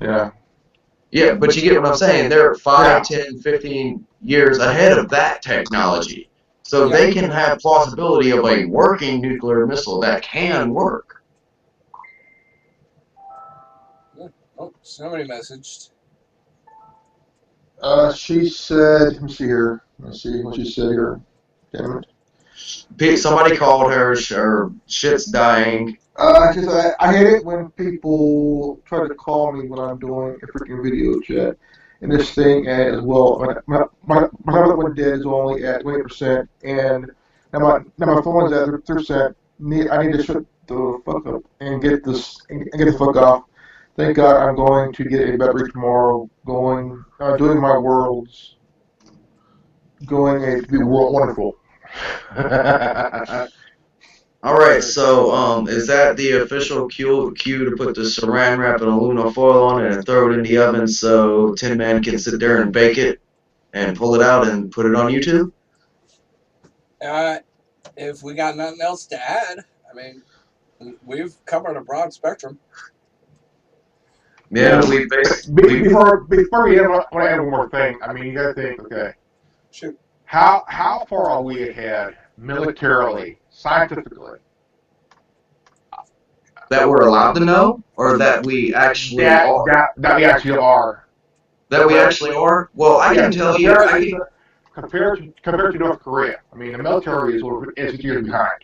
Yeah. Yeah, but you get what I'm saying. They're 5, 10, 15 years ahead of that technology. So they can have plausibility of a working nuclear missile that can work. Oh, somebody messaged. She said, let me see here. Let's see what she said here. Damn it. Somebody called her, her shit's dying. I hate it when people try to call me when I'm doing a freaking video chat. And this thing as well, my other one dead is only at 20%, and now my phone is at 3%. I need to shut the fuck up and get the fuck off. Thank God I'm going to get a battery tomorrow. Doing my worlds, to be world wonderful. All right, so is that the official cue to put the saran wrap and aluminum foil on it and throw it in the oven so Tin Man can sit there and bake it and pull it out and put it on YouTube? If we got nothing else to add, I mean, we've covered a broad spectrum. Yeah, Before we end, I want to add one more thing. I mean, you got to think, okay, Shoot. how far are we ahead militarily, scientifically? that we're allowed to know, or that we actually are. That we actually are. That we actually are. Well, I can tell you. Compared to North Korea, I mean, the military is years behind.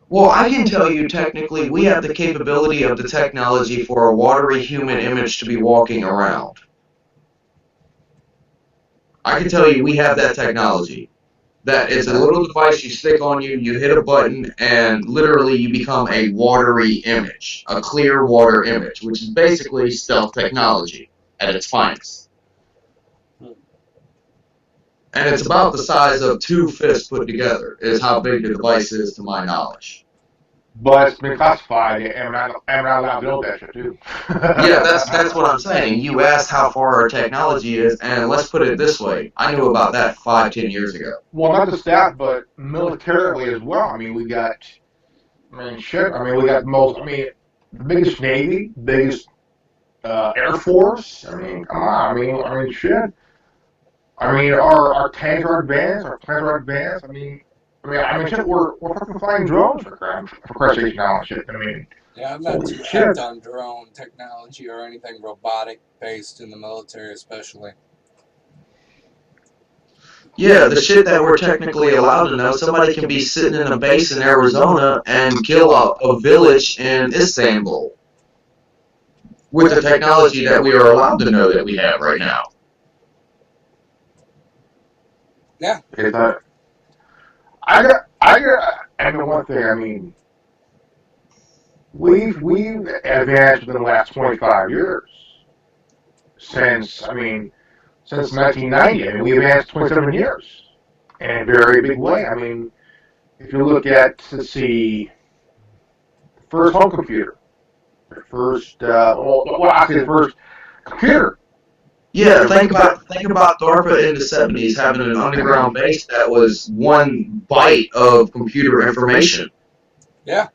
Well, I can tell you technically we have the capability of the technology for a watery human image to be walking around. I can tell you we have that technology. That it's a little device you stick on you, you hit a button, and literally you become a watery image, a clear water image, which is basically stealth technology at its finest. And it's about the size of 2 fists put together, is how big the device is to my knowledge. But it's been classified, and I'm not allowed to know that shit, too. Yeah, that's what I'm saying. You asked how far our technology is, and let's put it this way. I knew about that 5-10 years ago. Well, not just that, but militarily as well. I mean, we got the biggest Navy, biggest Air Force. I mean, come on. I mean, shit. I mean, our tanks are advanced, our planes are advanced. I mean, shit, we're fucking flying drones for Christ's sake now and shit. I mean, yeah, I'm not too apt on drone technology or anything robotic based in the military, especially. Yeah, the shit that we're technically allowed to know, somebody can be sitting in a base in Arizona and kill a village in Istanbul with the technology that we are allowed to know that we have right now. Yeah. I know one thing. I mean, we've advanced within the last 25 years. Since 1990, I mean, we advanced 27 years in a very big way. I mean, if you look at, let's see, the first home computer, the first computer. Yeah, think about DARPA in the 70s having an underground base that was 1 byte of computer information. Yeah.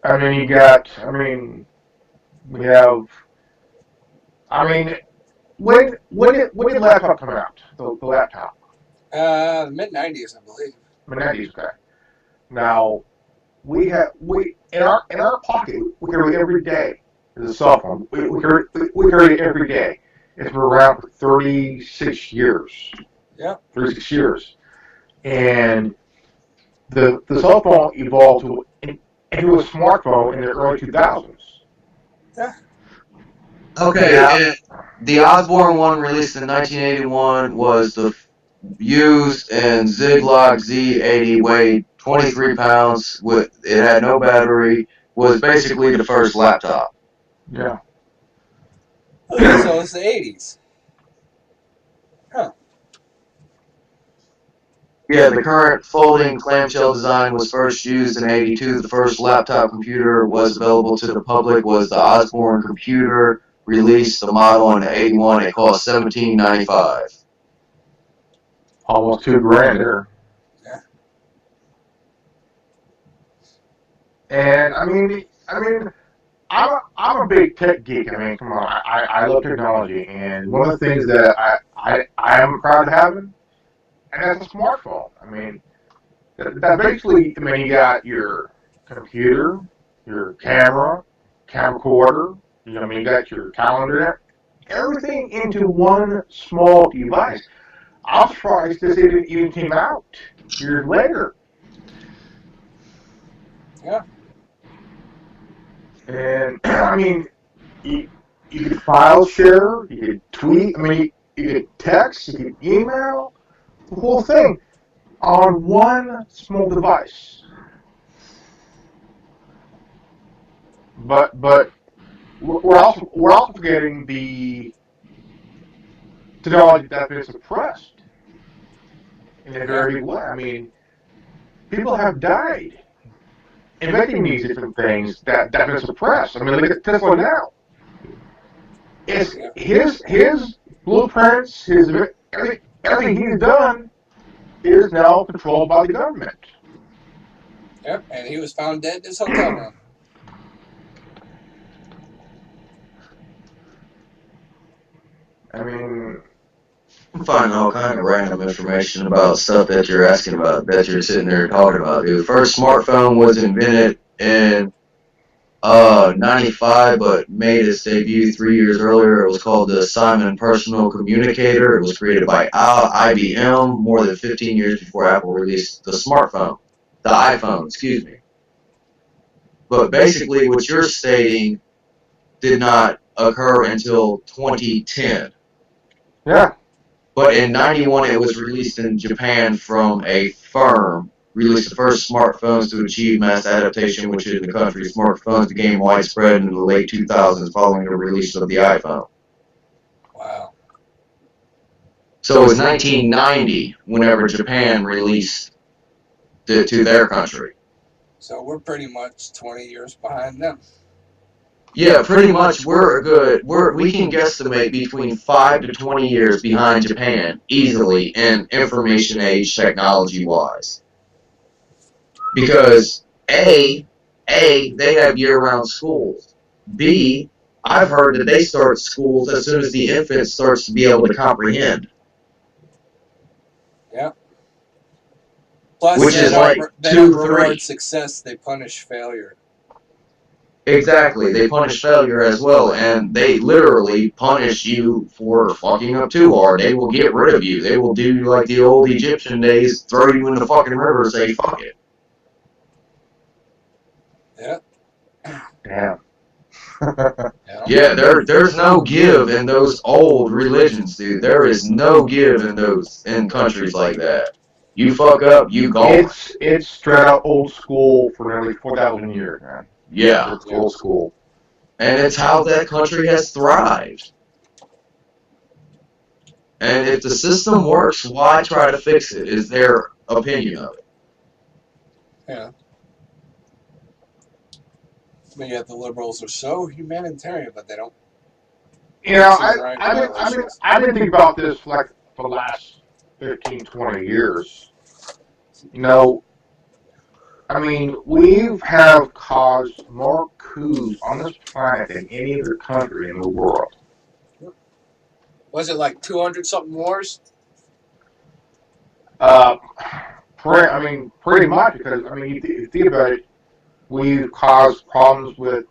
And then we have, when did laptop come out? The laptop? Mid-90s, I believe. Mid-90s, okay. Now, in our pocket, we carry it every day. It's a cell phone. We carry it every day. It's been around for 36 years. Yeah. 36 years. And the cell phone evolved into a smartphone in the early 2000s. Yeah. Okay, and the Osborne one released in 1981 was the used and Ziglag Z80, weighed 23 pounds, it had no battery, was basically the first laptop. Yeah. So it's the 80s. Huh. Yeah, the current folding clamshell design was first used in 82. The first laptop computer was available to the public was the Osborne computer, released the model in 81. It cost $17.95. Almost $2,000 there. Yeah. And I'm a big tech geek. I mean, come on, I love technology, and one of the things that I am proud of having, and that's a smartphone. I mean, that basically, you got your computer, your camera recorder, you got your calendar, everything into one small device. I'm surprised this even came out years later. Yeah. And you could file share, you could tweet, you could text, you could email, the whole thing on one small device. But we're also forgetting the technology that's been suppressed in a very big way. I mean, people have died inventing these different things that have been suppressed. I mean, look at Tesla now. It's his blueprints, everything he's done is now controlled by the government. Yep, and he was found dead in his hotel room. finding all kind of random information about stuff that you're asking about, that you're sitting there talking about, dude. The first smartphone was invented in 95, but made its debut 3 years earlier. It was called the Simon Personal Communicator. It was created by IBM more than 15 years before Apple released the smartphone, the iPhone, excuse me. But basically, what you're stating did not occur until 2010. Yeah. But in 91, it was released in Japan from a firm, released the first smartphones to achieve mass adaptation, which in the country, smartphones became widespread in the late 2000s following the release of the iPhone. Wow. So it was 1990 whenever Japan released it to their country. So we're pretty much 20 years behind them. Yeah, pretty much we can guesstimate between 5 to 20 years behind Japan easily in information age technology wise. Because A, they have year-round schools. B, I've heard that they start schools as soon as the infant starts to be able to comprehend. Yeah. Plus, which is like they 2, don't 3. reward success, they punish failure. Exactly, they punish failure as well, and they literally punish you for fucking up too hard. They will get rid of you. They will do like the old Egyptian days, throw you in the fucking river and say, fuck it. Yeah. Damn. Yeah, there's no give in those old religions, dude. There is no give in countries like that. You fuck up, you gone. It's straight out old school for nearly 4,000 years, man. Yeah. It's old school. And it's how that country has thrived. And if the system works, why try to fix it, is their opinion of it. Yeah. But yet the liberals are so humanitarian, but they don't. You know, I've been thinking about this like for the last 15, 20 years. You know, I mean, we have caused more coups on this planet than any other country in the world. Was it like 200-something wars? Pretty much, because, I mean, if you think about it, we've caused problems with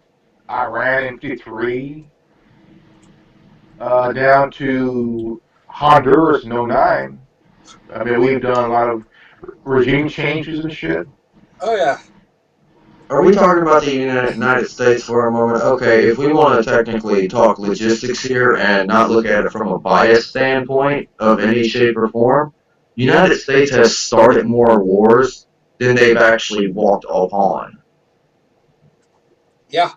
Iran in 53, down to Honduras in 09. I mean, we've done a lot of regime changes and shit. Oh, yeah. Are we talking about the United States for a moment? Okay, if we want to technically talk logistics here and not look at it from a biased standpoint of any shape or form, the United States has started more wars than they've actually walked upon. Yeah.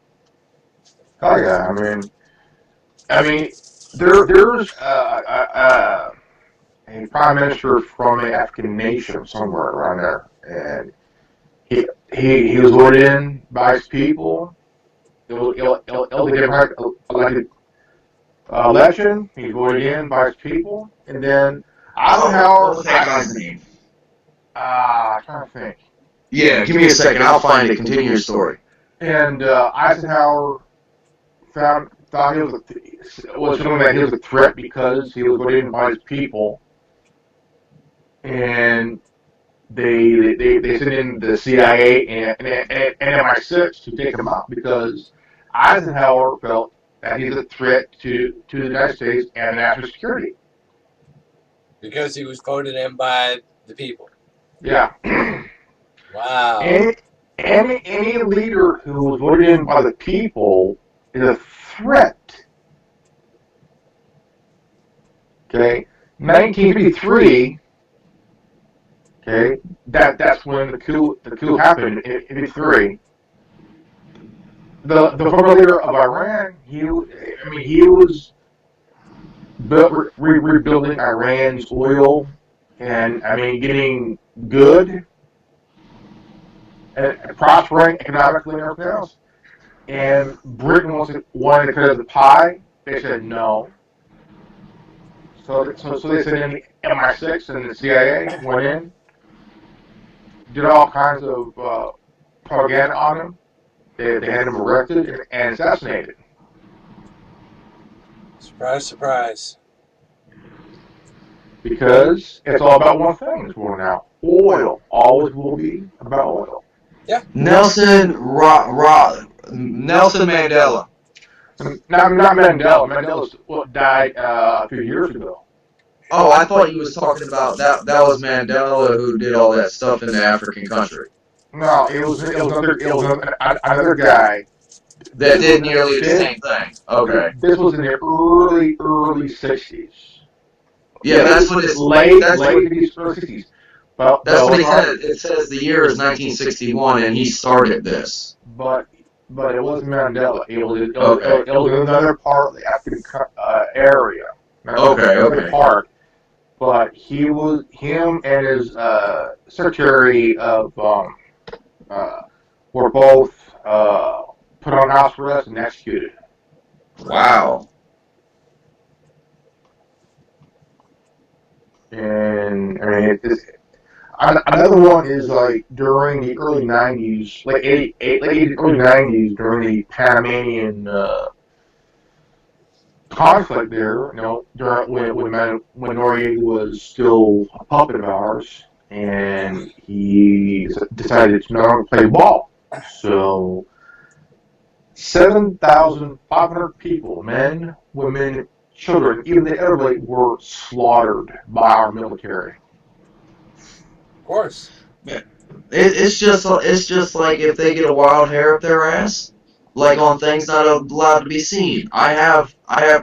Oh yeah, I mean, there's a prime minister from an African nation somewhere around there, and he was voted in by his people. It was a democratic elected election. He was voted in by his people, and then Eisenhower. What was that guy's name? I'm trying to think. Yeah, give me a second. I'll find it. Continue your story. And Eisenhower thought he was feeling that he was a threat because he was voted in by his people, and they sent in the CIA and MI6 to take him out because Eisenhower felt that he's a threat to the United States and national security. Because he was voted in by the people. Yeah. Wow. Any leader who was voted in by the people is a threat. Okay, 1953. Okay, that's when the coup happened in 53. The former leader of Iran, he was rebuilding Iran's oil and getting good and prospering economically and everything else. And Britain wanted to cut the pie. They said no. So they sent in the MI6 and the CIA went in, did all kinds of propaganda on him. They had him arrested and assassinated. Surprise, surprise. Because it's all about one thing this world now. Oil. Always will be about oil. Yeah. Nelson Mandela. Not Mandela. Mandela died a few years ago. Oh, I thought you was talking about that. That was Mandela who did all that stuff in the African country. No, it was another guy that did nearly the same thing. Okay. This was in the early 60s. Yeah, that's what it's late 50s, early 60s. But that's what he said. It says the year is 1961, and he started this. But it wasn't Mandela. It was another part of the African area. Another part. But him and his secretary of were both put on house arrest and executed. Wow. And I mean, another one is like during the early 90s, early 90s, during the Panamanian conflict there, when Noriega was still a puppet of ours, and he decided to no longer play ball. So 7,500 people, men, women, children, even the elderly, were slaughtered by our military. Of course. It's just like if they get a wild hair up their ass, like on things not allowed to be seen. I have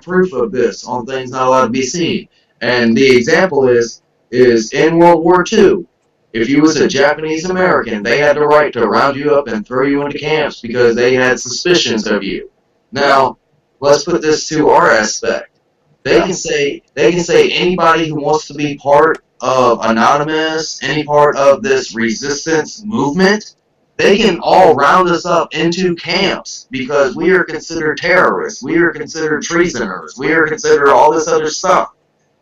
proof of this on things not allowed to be seen. And the example is in World War II. If you was a Japanese American, they had the right to round you up and throw you into camps because they had suspicions of you. Now, let's put this to our aspect. They can say anybody who wants to be part of Anonymous, any part of this resistance movement, they can all round us up into camps because we are considered terrorists, we are considered treasoners, we are considered all this other stuff.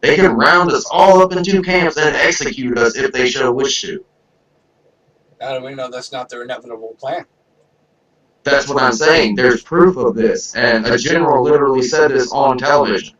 They can round us all up into camps and execute us if they show wish to. How do we know that's not their inevitable plan? That's what I'm saying. There's proof of this, and a general literally said this on television.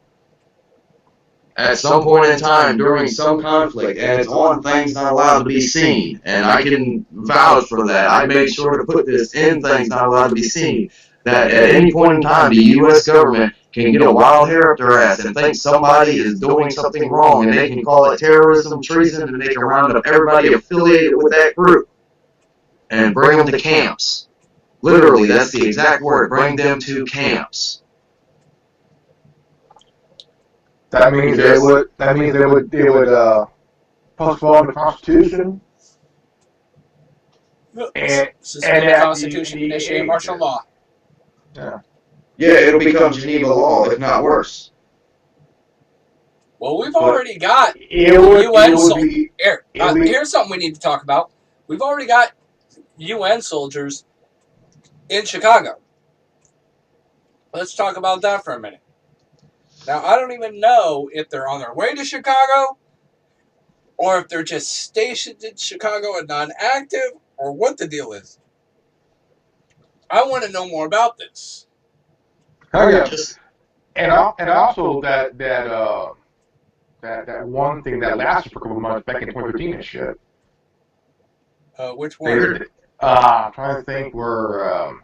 At some point in time during some conflict, and it's on things not allowed to be seen, and I can vouch for that. I made sure to put this in things not allowed to be seen, that at any point in time the U.S. government can get a wild hair up their ass and think somebody is doing something wrong, and they can call it terrorism, treason, and they can round up everybody affiliated with that group and bring them to camps. Literally, that's the exact word, bring them to camps. That means they would postpone the Constitution and suspend the Constitution, initiate martial law. Yeah, it'll become Geneva law, if not worse. Well, we've already got UN soldiers. Here's something we need to talk about. We've already got UN soldiers in Chicago. Let's talk about that for a minute. Now, I don't even know if they're on their way to Chicago or if they're just stationed in Chicago and non-active or what the deal is. I want to know more about this. Oh yeah, and also that one thing that lasted for a couple of months back in 2015 and shit. Which one? I'm trying to think where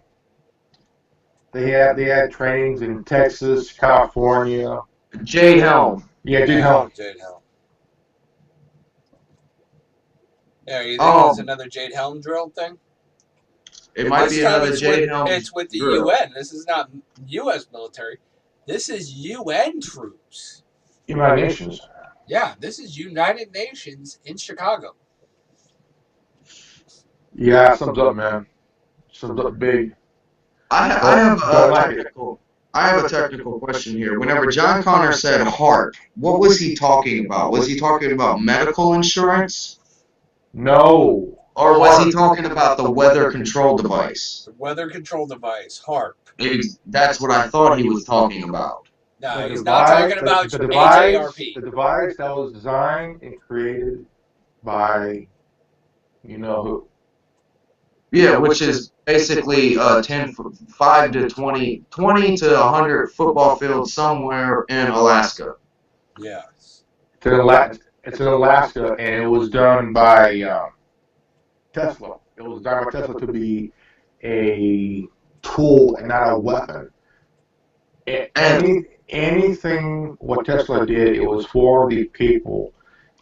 they had trainings in Texas, California. Jade Helm. Yeah, Jade Helm. Jade Helm. Yeah, you think it's another Jade Helm drill thing? It might be another Jade Helm. It's with the drill. UN. This is not U.S. military. This is UN troops. United Nations. Yeah, this is United Nations in Chicago. Yeah, sums up, man. Sums up big. I have a technical question here. Whenever John Connor said heart, what was he talking about? Was he talking about medical insurance? No. Or was he talking about the weather control device? The weather control device, HARP. That's what I thought he was talking about. No, he's not talking about the HARP. The device that was designed and created by, you know who. Yeah, which is basically 5 to 20 to 100 football fields somewhere in Alaska. Yes. It's in Alaska, and it was done by Tesla. It was done by Tesla to be a tool and not a weapon. Anything what Tesla did, it was for the people.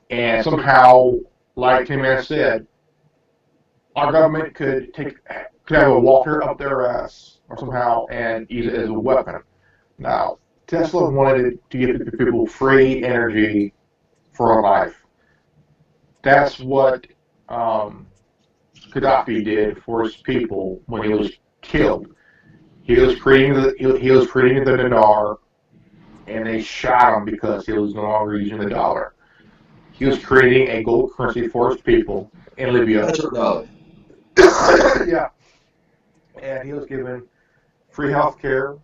And somehow, like Tim has said, our government could have a walker up their ass or somehow and use it as a weapon. Now, Tesla wanted to give the people free energy for life. That's what Gaddafi did for his people when he was killed. He was creating the dinar, and they shot him because he was no longer using the dollar. He was creating a gold currency for his people in Libya. Yeah, and he was given free health care,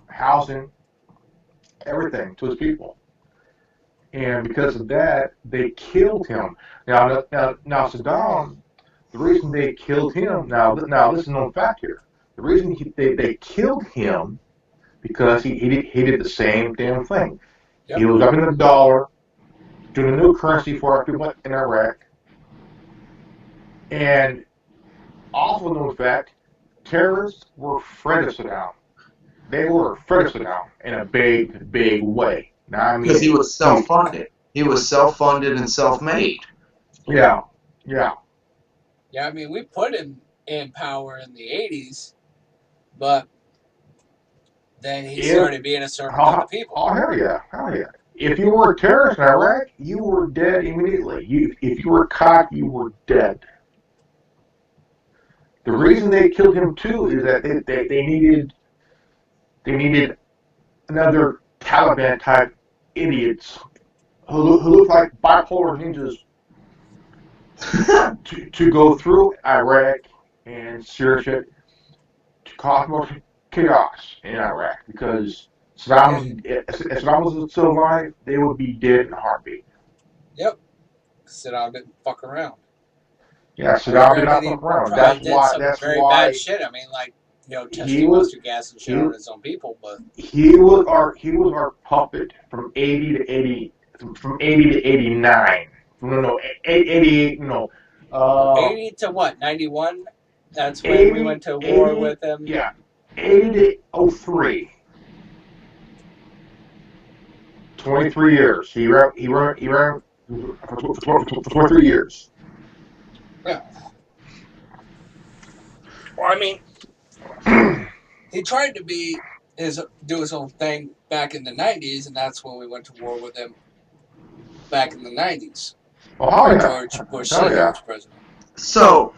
housing, everything to his people. And because of that, they killed him. Now Saddam, the reason they killed him, now this is a known fact here. The reason they killed him because he did the same damn thing. Yep. He was up in the dollar, doing a new currency for our people in Iraq. And also a known fact, terrorists were afraid of Saddam. They were afraid of Saddam in a big, big way. Because he was self-funded. He was self-funded and self-made. Yeah. Yeah, I mean, we put him in power in the 80s, but then he started being a servant of the people. Oh, hell yeah. If you were a terrorist in Iraq, you were dead immediately. If you were caught, you were dead. The reason they killed him, too, is that they needed another Taliban-type idiots who look like bipolar ninjas to go through Iraq and Syria to cause more chaos in Iraq, because if Saddam was still alive, they would be dead in a heartbeat. Yep. Saddam didn't fuck around. Yeah, Saddam did not fuck around. That's very why bad shit. I mean, like, testing mustard gas and shit on his own people, but he was our puppet from 80 to 89. No, 88. No. 80 to what? 91. That's when we went to war with him. Yeah, 80 to 03. 23 years. He ran for 23 years. Yeah. Well, I mean, he tried to do his own thing back in the 90s, and that's when we went to war with him back in the 90s. George Bush Sr. was president. So,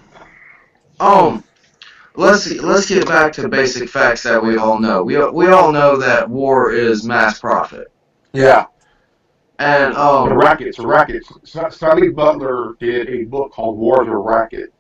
let's get back to basic facts that we all know. We all know that war is mass profit. Yeah. And it's a racket. Stanley Butler did a book called War is a Racket.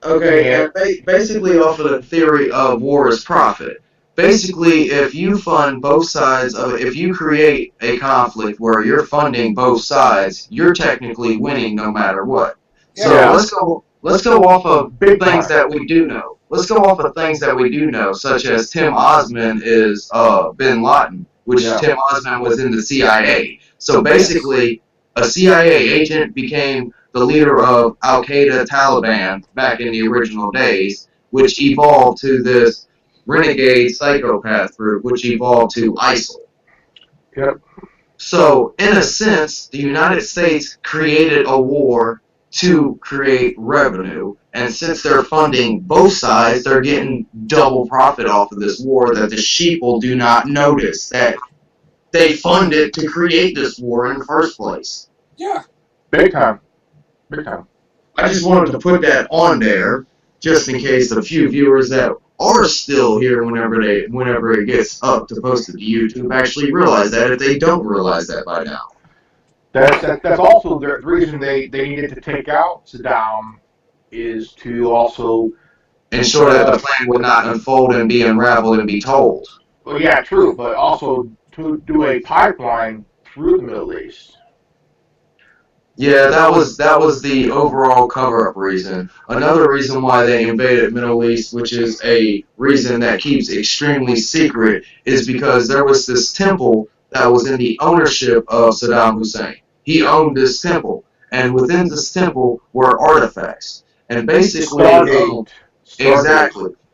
Okay, and basically off of the theory of war is profit. Basically, if you fund both sides of it, if you create a conflict where you're funding both sides, you're technically winning no matter what. Yeah. So let's go off of things that we do know. Let's go off of things that we do know, such as Tim Osman is Bin Laden, which Tim Osman was in the CIA. So basically, a CIA agent became the leader of Al-Qaeda Taliban back in the original days, which evolved to this renegade psychopath group, which evolved to ISIL. Yep. So, in a sense, the United States created a war to create revenue, and since they're funding both sides, they're getting double profit off of this war that the sheeple do not notice, that they funded to create this war in the first place. Yeah. Big time. I just wanted to put that on there, just in case a few viewers that are still here whenever it gets up to posted to YouTube actually realize that, if they don't realize that by now. That's also the reason they needed to take out Saddam, is to also ensure that the plan would not unfold and be unraveled and be told. Well, yeah, true, but also to do a pipeline through the Middle East. Yeah, that was the overall cover-up reason. Another reason why they invaded Middle East, which is a reason that keeps extremely secret, is because there was this temple that was in the ownership of Saddam Hussein. He owned this temple, and within this temple were artifacts. And basically, Stargate.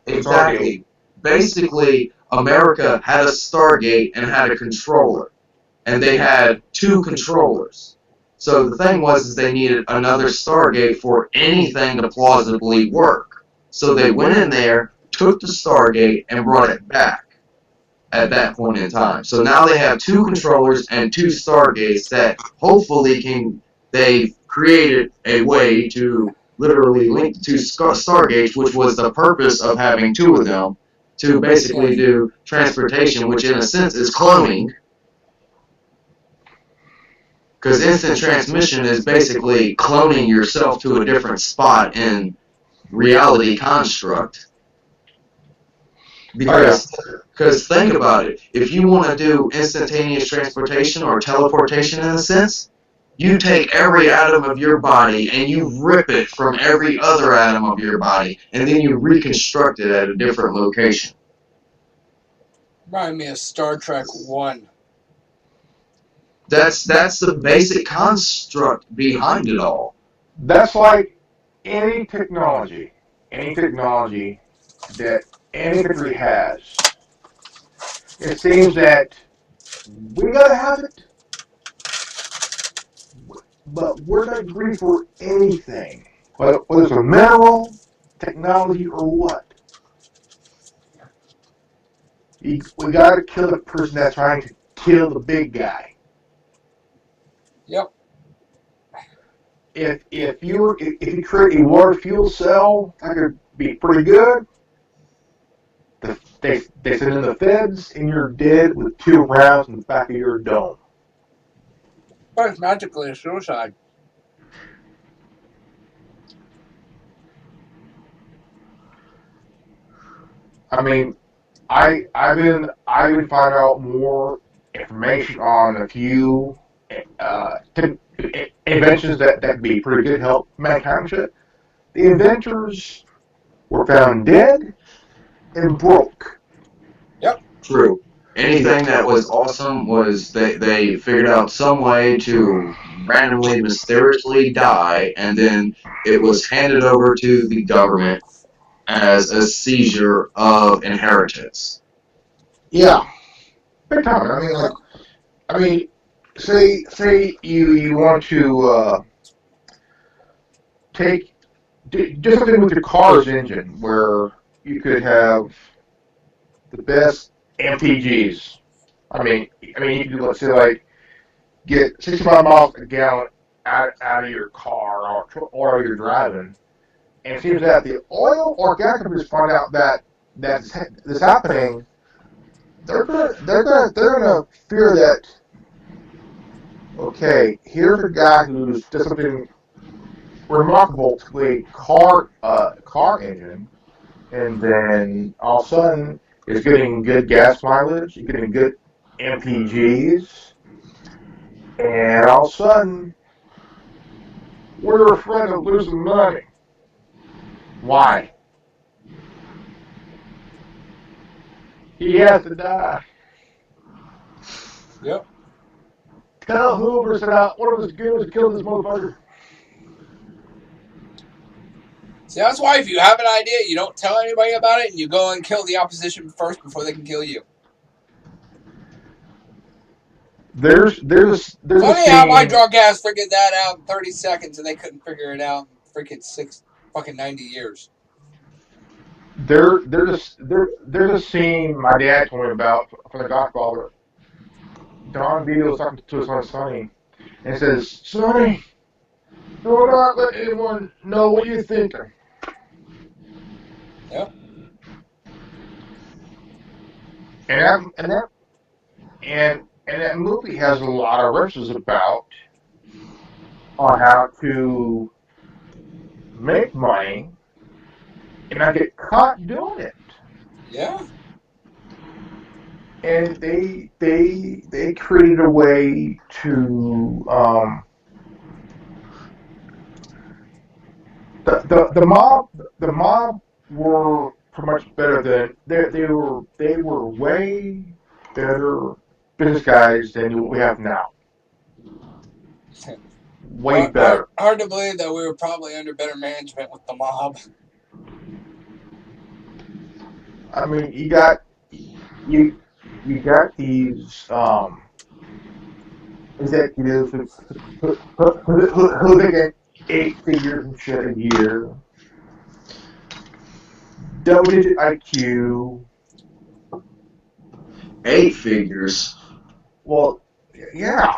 exactly. Basically, America had a Stargate and had a controller, and they had two controllers. So the thing was is they needed another Stargate for anything to plausibly work. So they went in there, took the Stargate, and brought it back at that point in time. So now they have two controllers and two Stargates that hopefully they've created a way to literally link the two Stargates, which was the purpose of having two of them, to basically do transportation, which in a sense is cloning. Because instant transmission is basically cloning yourself to a different spot in reality construct. Because think about it, if you want to do instantaneous transportation or teleportation in a sense, you take every atom of your body and you rip it from every other atom of your body, and then you reconstruct it at a different location. Remind me of Star Trek 1. That's the basic construct behind it all. That's like any technology that any country has. It seems that we gotta have it, but we're not agree for anything, whether it's a mineral, technology, or what. We gotta kill the person that's trying to kill the big guy. Yep. If you create a water fuel cell, that could be pretty good. They send in the feds, and you're dead with 2 rounds in the back of your dome. But it's magically a suicide. I mean, I've been finding out more information on a few inventions that could be pretty good to help mankind and shit. The inventors were found dead and broke. Yep. True. Anything that was awesome was they figured out some way to randomly, mysteriously die, and then it was handed over to the government as a seizure of inheritance. Yeah, big time. I mean, say you want to do something with your car's engine where you could have the best MPGs. I mean, you could, let's say, like, get 65 miles a gallon out of your car or you're driving, and it seems that the oil or gas companies find out that this happening, they're gonna fear that. Okay, here's a guy who's did something remarkable to a car engine, and then all of a sudden it's getting good gas mileage, it's getting good MPGs, and all of a sudden we're afraid of losing money. Why? He has to die. Yep. Tell Hoover said out one of his goons to kill this motherfucker. See, that's why if you have an idea, you don't tell anybody about it, and you go and kill the opposition first before they can kill you. There's funny how my drunk ass figured that out in 30 seconds, and they couldn't figure it out in freaking 90 years. There's a scene my dad told me about from The Godfather. Don Vito was talking to his son Sonny, and says, "Sonny, do not let anyone know what you're thinking." Yep. And that movie has a lot of references about on how to make money and not get caught doing it. Yeah. And they created a way to the mob were pretty much better than they were way better business business guys than we have now. Way better. Hard to believe that we were probably under better management with the mob. I mean, you got these executives who making 8 figures and shit a year, double-digit IQ. 8 figures. Well, yeah,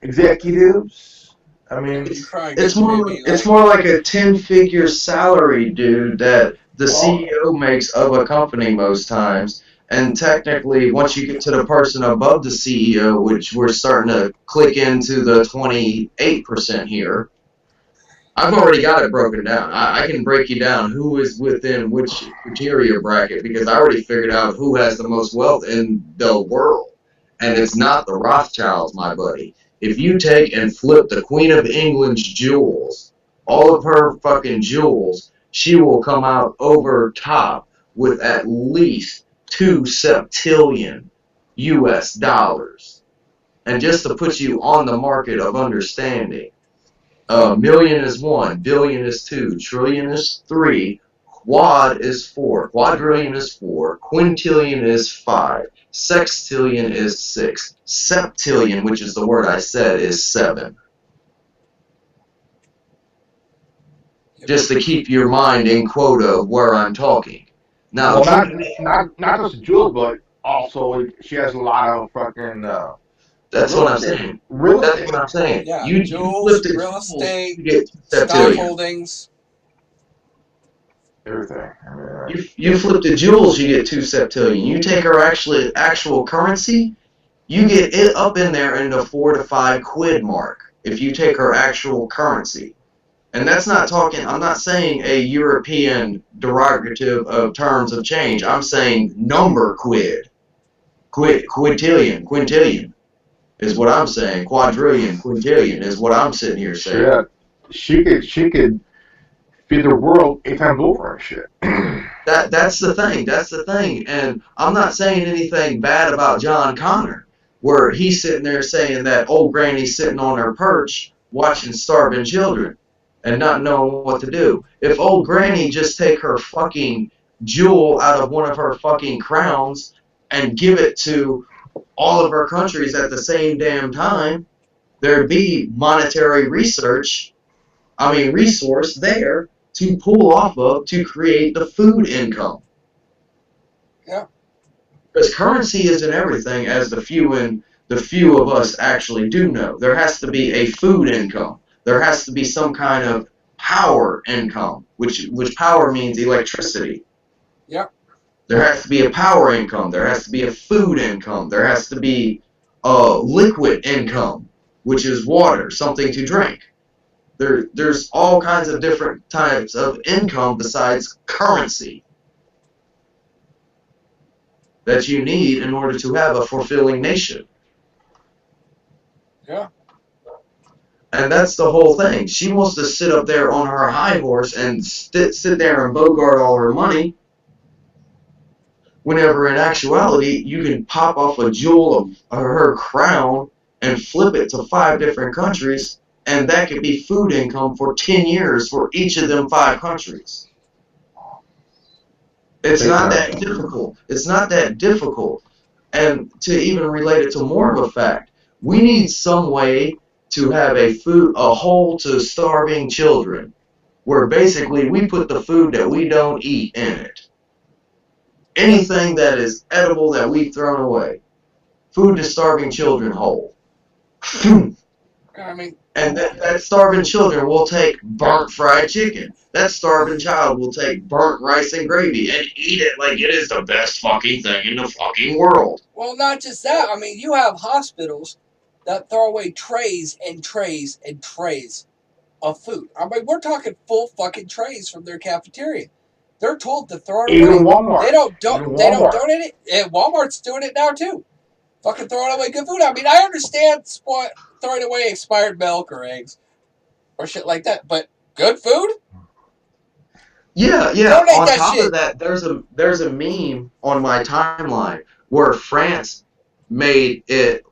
executives. I mean, it's more like a 10-figure salary, dude, that the CEO makes of a company most times. And technically, once you get to the person above the CEO, which we're starting to click into the 28% here, I've already got it broken down. I can break you down who is within which criteria bracket because I already figured out who has the most wealth in the world. And it's not the Rothschilds, my buddy. If you take and flip the Queen of England's jewels, all of her fucking jewels, she will come out over top with at least 2 septillion US dollars. And just to put you on the market of understanding, million is 1, billion is 2, trillion is 3, quad is 4, quadrillion is 4, quintillion is 5, sextillion is 6, septillion, which is the word I said, is 7. Just to keep your mind in quota of where I'm talking. Now, well, not just jewels, but also she has a lot of fucking. That's what I'm saying. That's what I'm saying. Yeah, you jewels, flip real estate, stock holdings, everything. You flip the jewels, you get 2 septillion. You take her actual currency, you get it up in there in the 4 to 5 quid mark. If you take her actual currency. And that's not talking, I'm not saying a European derogative of terms of change. I'm saying number quid. Quintillion is what I'm saying. Quadrillion, quintillion is what I'm sitting here saying. Yeah, she could feed the world 8 times over and shit. That's the thing. And I'm not saying anything bad about John Connor, where he's sitting there saying that old granny's sitting on her perch watching starving children and not knowing what to do. If old granny just take her fucking jewel out of one of her fucking crowns and give it to all of her countries at the same damn time, there'd be monetary resource there to pull off of to create the food income. Yeah. Because currency isn't everything, as the few of us actually do know. There has to be a food income. There has to be some kind of power income, which power means electricity. Yep. There has to be a power income. There has to be a food income. There has to be a liquid income, which is water, something to drink. There's all kinds of different types of income besides currency that you need in order to have a fulfilling nation. Yeah. And that's the whole thing. She wants to sit up there on her high horse and sit there and bogart all her money, whenever in actuality you can pop off a jewel of her crown and flip it to 5 different countries, and that could be food income for 10 years for each of them 5 countries. It's not that difficult. It's not that difficult. And to even relate it to more of a fact, we need some way to have a hole to starving children, where basically we put the food that we don't eat in it. Anything that is edible that we've thrown away. Food to starving children hole. I mean, and that starving children will take burnt fried chicken. That starving child will take burnt rice and gravy and eat it like it is the best fucking thing in the fucking world. Well, not just that. I mean, you have hospitals that throw away trays and trays and trays of food. I mean, we're talking full fucking trays from their cafeteria. They're told to throw it away. Even Walmart. They don't donate it. And Walmart's doing it now too. Fucking throwing away good food. I mean, I understand throwing away expired milk or eggs or shit like that, but good food? Yeah. Donate On that top shit. of that, there's a meme on my timeline where France made it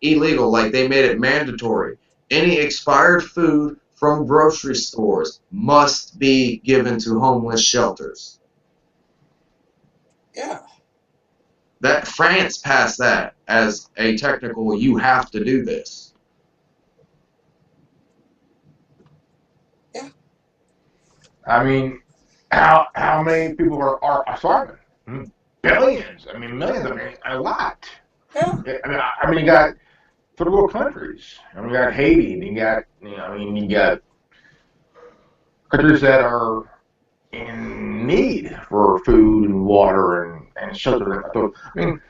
illegal, like they made it mandatory. Any expired food from grocery stores must be given to homeless shelters. Yeah. That France passed that as a technical, you have to do this. Yeah. I mean, how many people are starving? Billions. I mean, millions. I mean, a lot. Yeah. I mean, you got third world countries. I mean, you got Haiti, and you got, you got countries that are in need for food and water and shelter. I mean,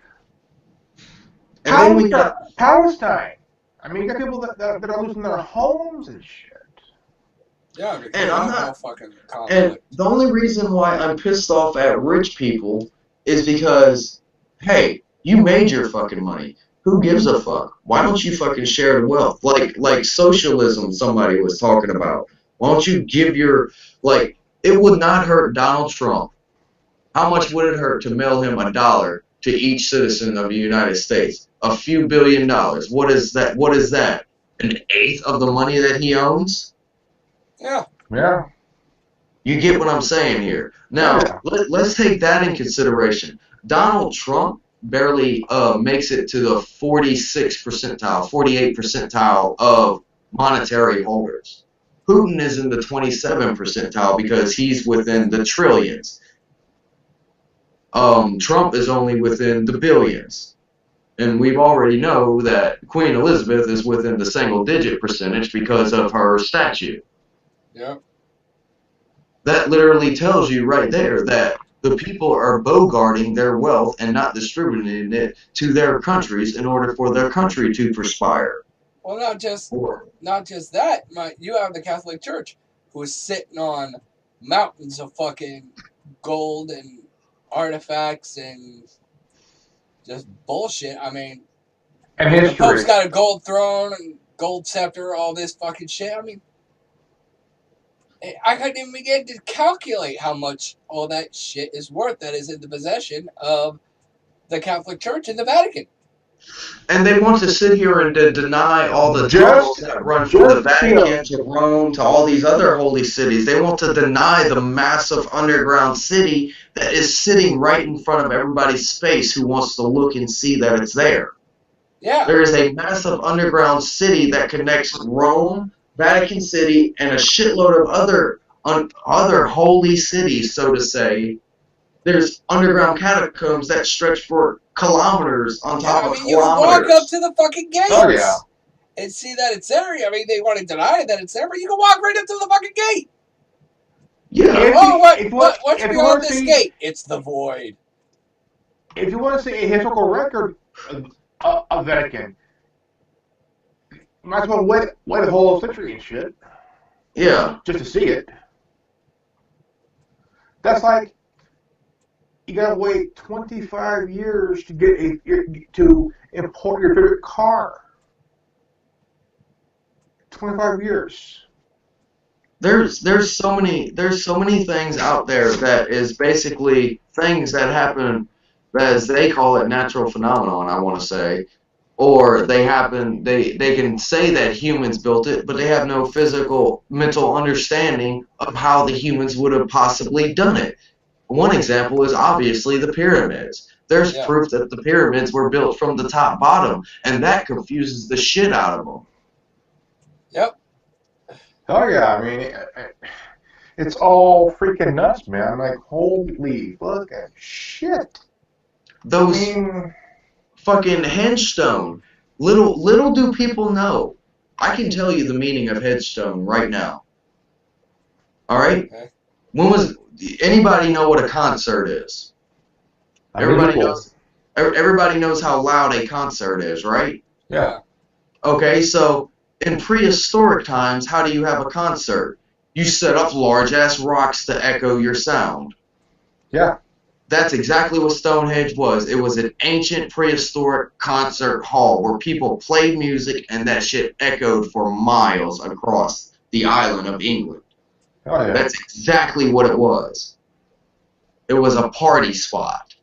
And then we got Palestine. I mean, you got people that are losing their homes and shit. Yeah, because And I'm there's not- no fucking And conflict. the only reason why I'm pissed off at rich people is because, hey, you made your fucking money. Who gives a fuck? Why don't you fucking share the wealth? Like socialism somebody was talking about. Why don't you give your, like, it would not hurt Donald Trump. How much would it hurt to mail him $1 to each citizen of the United States? A few $billion. What is that? What is that? An eighth of the money that he owns? Yeah. Yeah. You get what I'm saying here. Now, let's take that in consideration. Donald Trump barely makes it to the 46th percentile, 48th percentile of monetary holders. Putin is in the 27th percentile because he's within the trillions. Trump is only within the billions. And we already know that Queen Elizabeth is within the single-digit percentage because of her statue. Yeah. That literally tells you right there that the people are bogarting their wealth and not distributing it to their countries in order for their country to perspire. Well, not just that. You have the Catholic Church, who is sitting on mountains of fucking gold and artifacts and just bullshit. I mean, And the history. Pope's got a gold throne and gold scepter, all this fucking shit. I mean, I couldn't even begin to calculate how much all that shit is worth that is in the possession of the Catholic Church and the Vatican. And they want to sit here and deny all the tunnels that run from the Vatican to Rome to all these other holy cities. They want to deny the massive underground city that is sitting right in front of everybody's space who wants to look and see that it's there. Yeah. There is a massive underground city that connects Rome, Vatican City, and a shitload of other holy cities, so to say. There's underground catacombs that stretch for kilometers on top of kilometers. You can walk up to the fucking gates. Oh, yeah. And see that it's there. I mean, they want to deny that it's there, but you can walk right up to the fucking gate. Yeah. What's beyond this gate? It's the void. If you want to see a historical record of Vatican, you might as well wait a whole century and shit. Yeah. Just to see it. That's like, you gotta wait 25 years to get to import your favorite car. 25 years. There's so many things out there that is basically things that happen, as they call it, natural phenomenon, I want to say, or they can say that humans built it, but they have no physical mental understanding of how the humans would have possibly done it. One example is obviously the pyramids. There's proof that the pyramids were built from the top bottom, and that confuses the shit out of them. Yep. Oh yeah, I mean, it's all freaking nuts, man. I'm like, holy fucking shit. Those fucking headstone. Little do people know. I can tell you the meaning of headstone right now. All right. Okay. Anybody know what a concert is? Everybody knows. Everybody knows how loud a concert is, right? Yeah. Okay, so in prehistoric times, how do you have a concert? You set up large-ass rocks to echo your sound. Yeah. That's exactly what Stonehenge was. It was an ancient prehistoric concert hall where people played music and that shit echoed for miles across the island of England. Oh, yeah. That's exactly what it was. It was a party spot.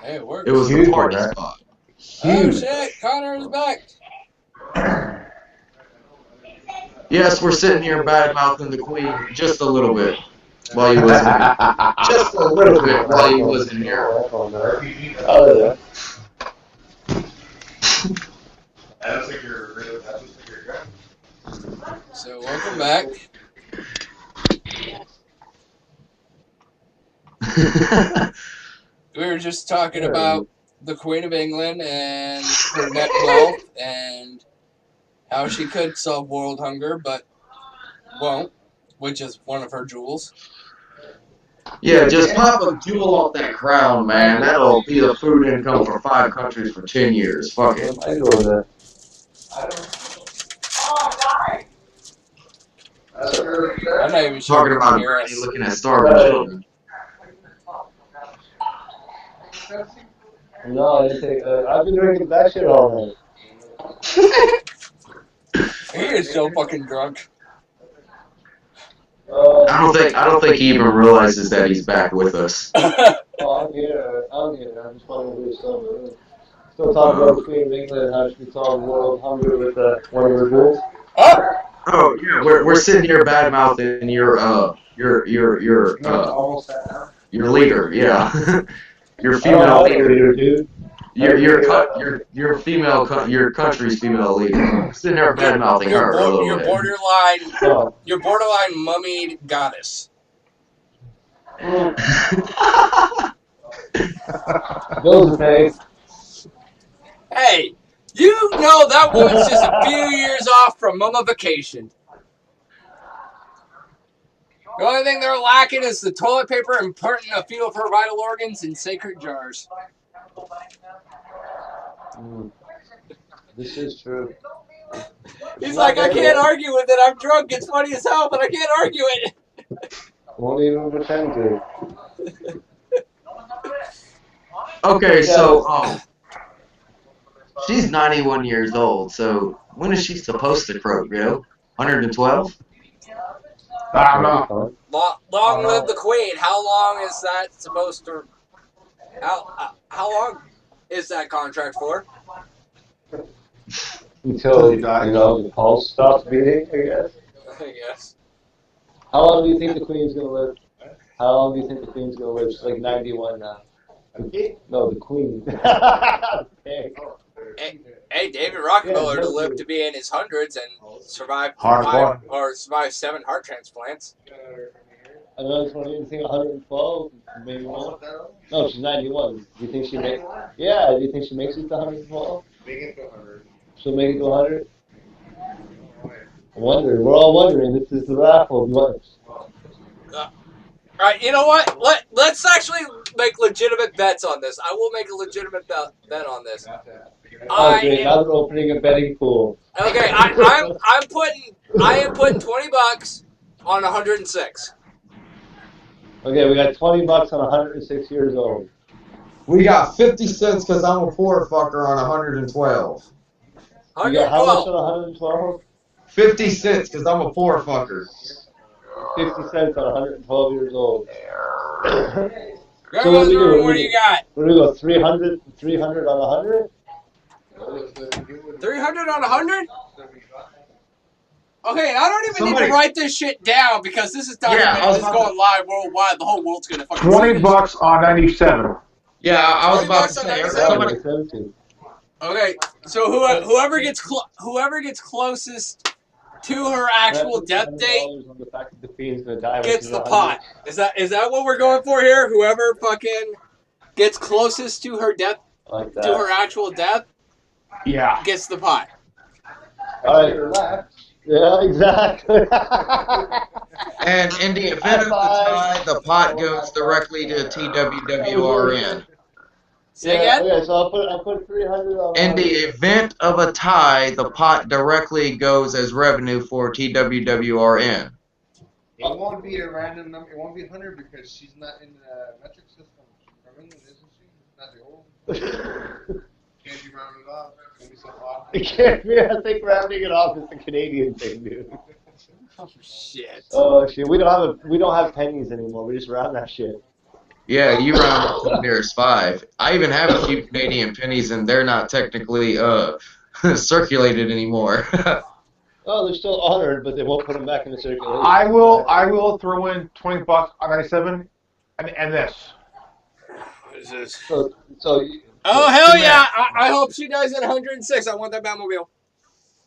Hey, it works. It was the Huge, party man. spot. Oh Huge. shit, Connor is back. Yes, we're sitting here bad mouthing the Queen just a little bit while you wasn't here. Just a little bit while you wasn't here. Oh, yeah. I don't think you're really. I don't think you're good. So welcome back. We were just talking about the Queen of England and her net wealth and how she could solve world hunger, but won't, which is one of her jewels. Yeah, just pop a jewel off that crown, man. That'll be the food income for 5 countries for 10 years. Fuck it. I go with that. I'm not even sure Talking if you about can hear Granny us. looking at starving children. No, I didn't think. I've been drinking that shit all night. He is so fucking drunk. I don't think he even realizes that he's back with us. Oh, I'm here. I'm just following who's still talking about the Queen of England and how she could solve world hunger with one of her jewels. Oh yeah, we're sitting here bad mouthing your leader, yeah. Your female leader, dude. your female your country's female leader. Sitting there bad mouthing her a little bit. You're borderline mummied goddess. Bills are paid. Hey, you know that woman's just a few years off from mummification. The only thing they're lacking is the toilet paper and putting a few of her vital organs in sacred jars. This is true. He's like, I can't argue with it. I'm drunk. It's funny as hell, but I can't argue it. Won't even pretend to. Okay, so she's 91 years old. So when is she supposed to croak, yo? 112? I don't know. Long live the Queen. How long is that supposed to? How long is that contract for? Until the pulse stops beating, I guess. I guess. How long do you think the Queen's gonna live? How long do you think the Queen's gonna live? She's like 91 now. No, the Queen. Hey, David Rockefeller to live to be in his hundreds and survive 7 heart transplants. I know it's funny. You think 112, maybe more. No, she's 91. Do you think she makes? Yeah. Do you think she makes it to 112? Make it to 100. She'll make it to 100. We're all wondering. This is the raffle. Alright, you know what? Let's actually make legitimate bets on this. I will make a legitimate bet on this. Okay, now we're opening a betting pool. Okay, I am putting $20 on 106. Okay, we got $20 on 106 years old. We got 50 cents because I'm a poor fucker on 112. You got how much on 112? 50 cents because I'm a poor fucker. 50 cents on 112 years old. So what do you got? What do we go? 300 on 100? 300 on 100? Okay, I don't even need to write this shit down because this is documented. This is going live worldwide. The whole world's gonna fucking $20 on 97. Yeah, I was about to say. Somebody... Okay, so whoever gets closest to her actual death date gets the pot. Is that what we're going for here? Whoever fucking gets closest to her death, to her actual death, gets the pot. All right. Yeah, exactly. And in the event of the tie, the pot goes directly to TWWRN. Say again? Okay, so I'll put 300 on. In the event of a tie, the pot directly goes as revenue for TWWRN. It won't be a random number. It won't be 100 because she's not in the metric system. From England, isn't she? Not the old. Can't be rounded off. It can't be. I think rounding it off is the Canadian thing, dude. Oh shit. Oh shit. We don't have pennies anymore. We just round that shit. Yeah, you round up to the nearest 5. I even have a few Canadian pennies, and they're not technically circulated anymore. Oh, they're still honored, but they won't put them back in the circulation. I will throw in $20 on 97 and this. What is this? So Oh, hell yeah! I hope she dies at 106. I want that Batmobile.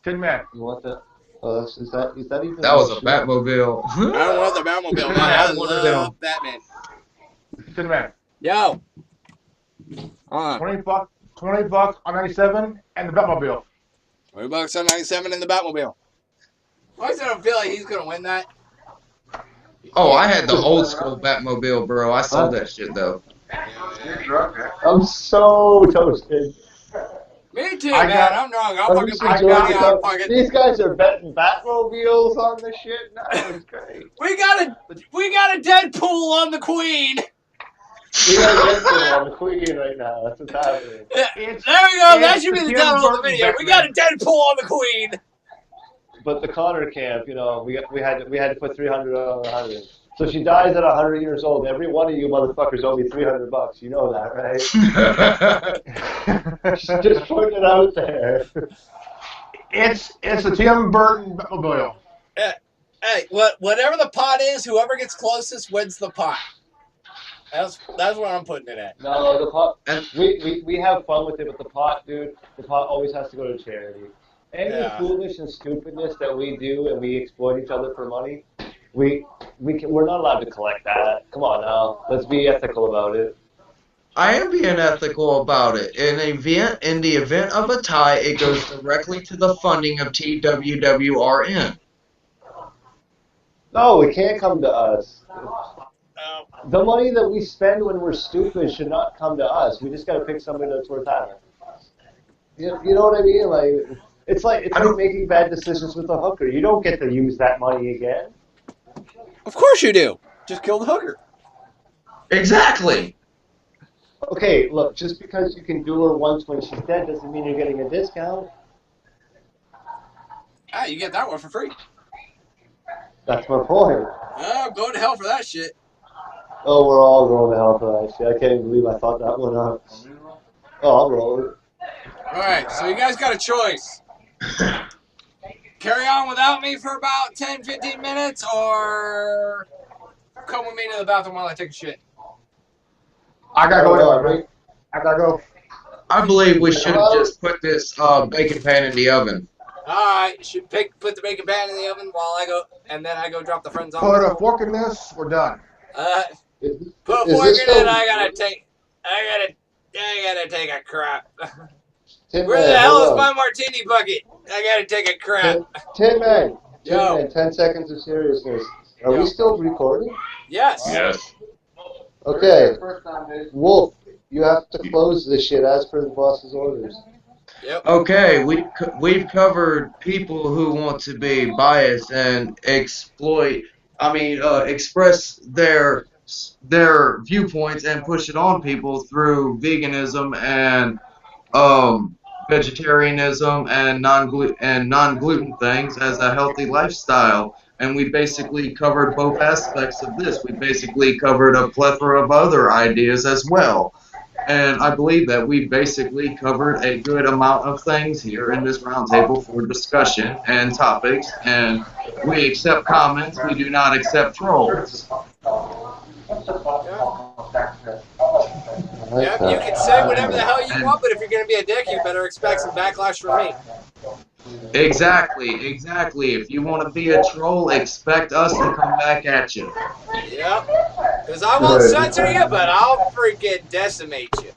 Tin Man. You want that? Oh, is that even? That was a Batmobile. I don't want the Batmobile, man. I love Batman. Tin Man. Yo. $20 on 97 and the Batmobile. $20 on 97 in the Batmobile. Why does it feel like he's gonna win that? Oh, I had the old school Batmobile, bro. I sold that shit though. I'm so toasted. Me too, man. I'm drunk. I'll fucking put you out of pocket. These guys are betting Batmobiles on this shit. No, it's great. We got a Deadpool on the Queen. We got a Deadpool on the Queen right now. That's what's happening. Yeah, there we go. That should be the title of the video. We got a Deadpool on the Queen. But the Connor camp, you know, we had to put 300 on 100. So she dies at 100 years old. Every one of you motherfuckers owe me $300. You know that, right? Just putting it out there. It's a Tim Burton Batmobile. Hey, whatever the pot is, whoever gets closest wins the pot. That's where I'm putting it at. No, the pot. We have fun with it, but the pot, dude, the pot always has to go to charity. Any foolish and stupidness that we do and we exploit each other for money, we're not allowed to collect that. Come on now, let's be ethical about it. I am being ethical about it. In the event of a tie, it goes directly to the funding of TWWRN. No, it can't come to us. The money that we spend when we're stupid should not come to us. We just got to pick somebody that's worth having. You know what I mean? Like it's like making bad decisions with a hooker. You don't get to use that money again. Of course you do. Just kill the hooker. Exactly. Okay, look, just because you can do her once when she's dead doesn't mean you're getting a discount. Ah, you get that one for free. That's my point. Oh, go to hell for that shit. Oh, we're all going to hell for that shit. I can't even believe I thought that one up. Oh, I'll roll it. Alright, so you guys got a choice. Carry on without me for about 10-15 minutes, or come with me to the bathroom while I take a shit. I gotta go. I believe we should just put this bacon pan in the oven. Alright, should put the bacon pan in the oven while I go, and then I go drop the friends off. Put a fork in this, we're done. Put a fork in it, I gotta take a crap. Where the hell is my martini bucket? I gotta take a crap. Tin Man, 10 seconds of seriousness. Are we still recording? Yes. Yes. Okay. Wolf, you have to close this shit as per the boss's orders. Yep. Okay, we've covered people who want to be biased and express their viewpoints and push it on people through veganism and vegetarianism and non-gluten things as a healthy lifestyle. And we basically covered both aspects of this. We basically covered a plethora of other ideas as well. And I believe that we basically covered a good amount of things here in this roundtable for discussion and topics. And we accept comments. We do not accept trolls. Yep, you can say whatever the hell you want, but if you're going to be a dick, you better expect some backlash from me. Exactly. If you want to be a troll, expect us to come back at you. Yep. Because I won't censor you, but I'll freaking decimate you.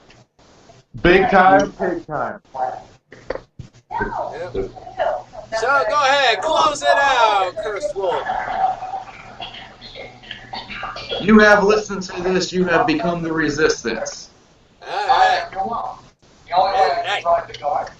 Big time, big time. Yep. So go ahead, close it out, Cursed Wolf. You have listened to this, you have become the resistance.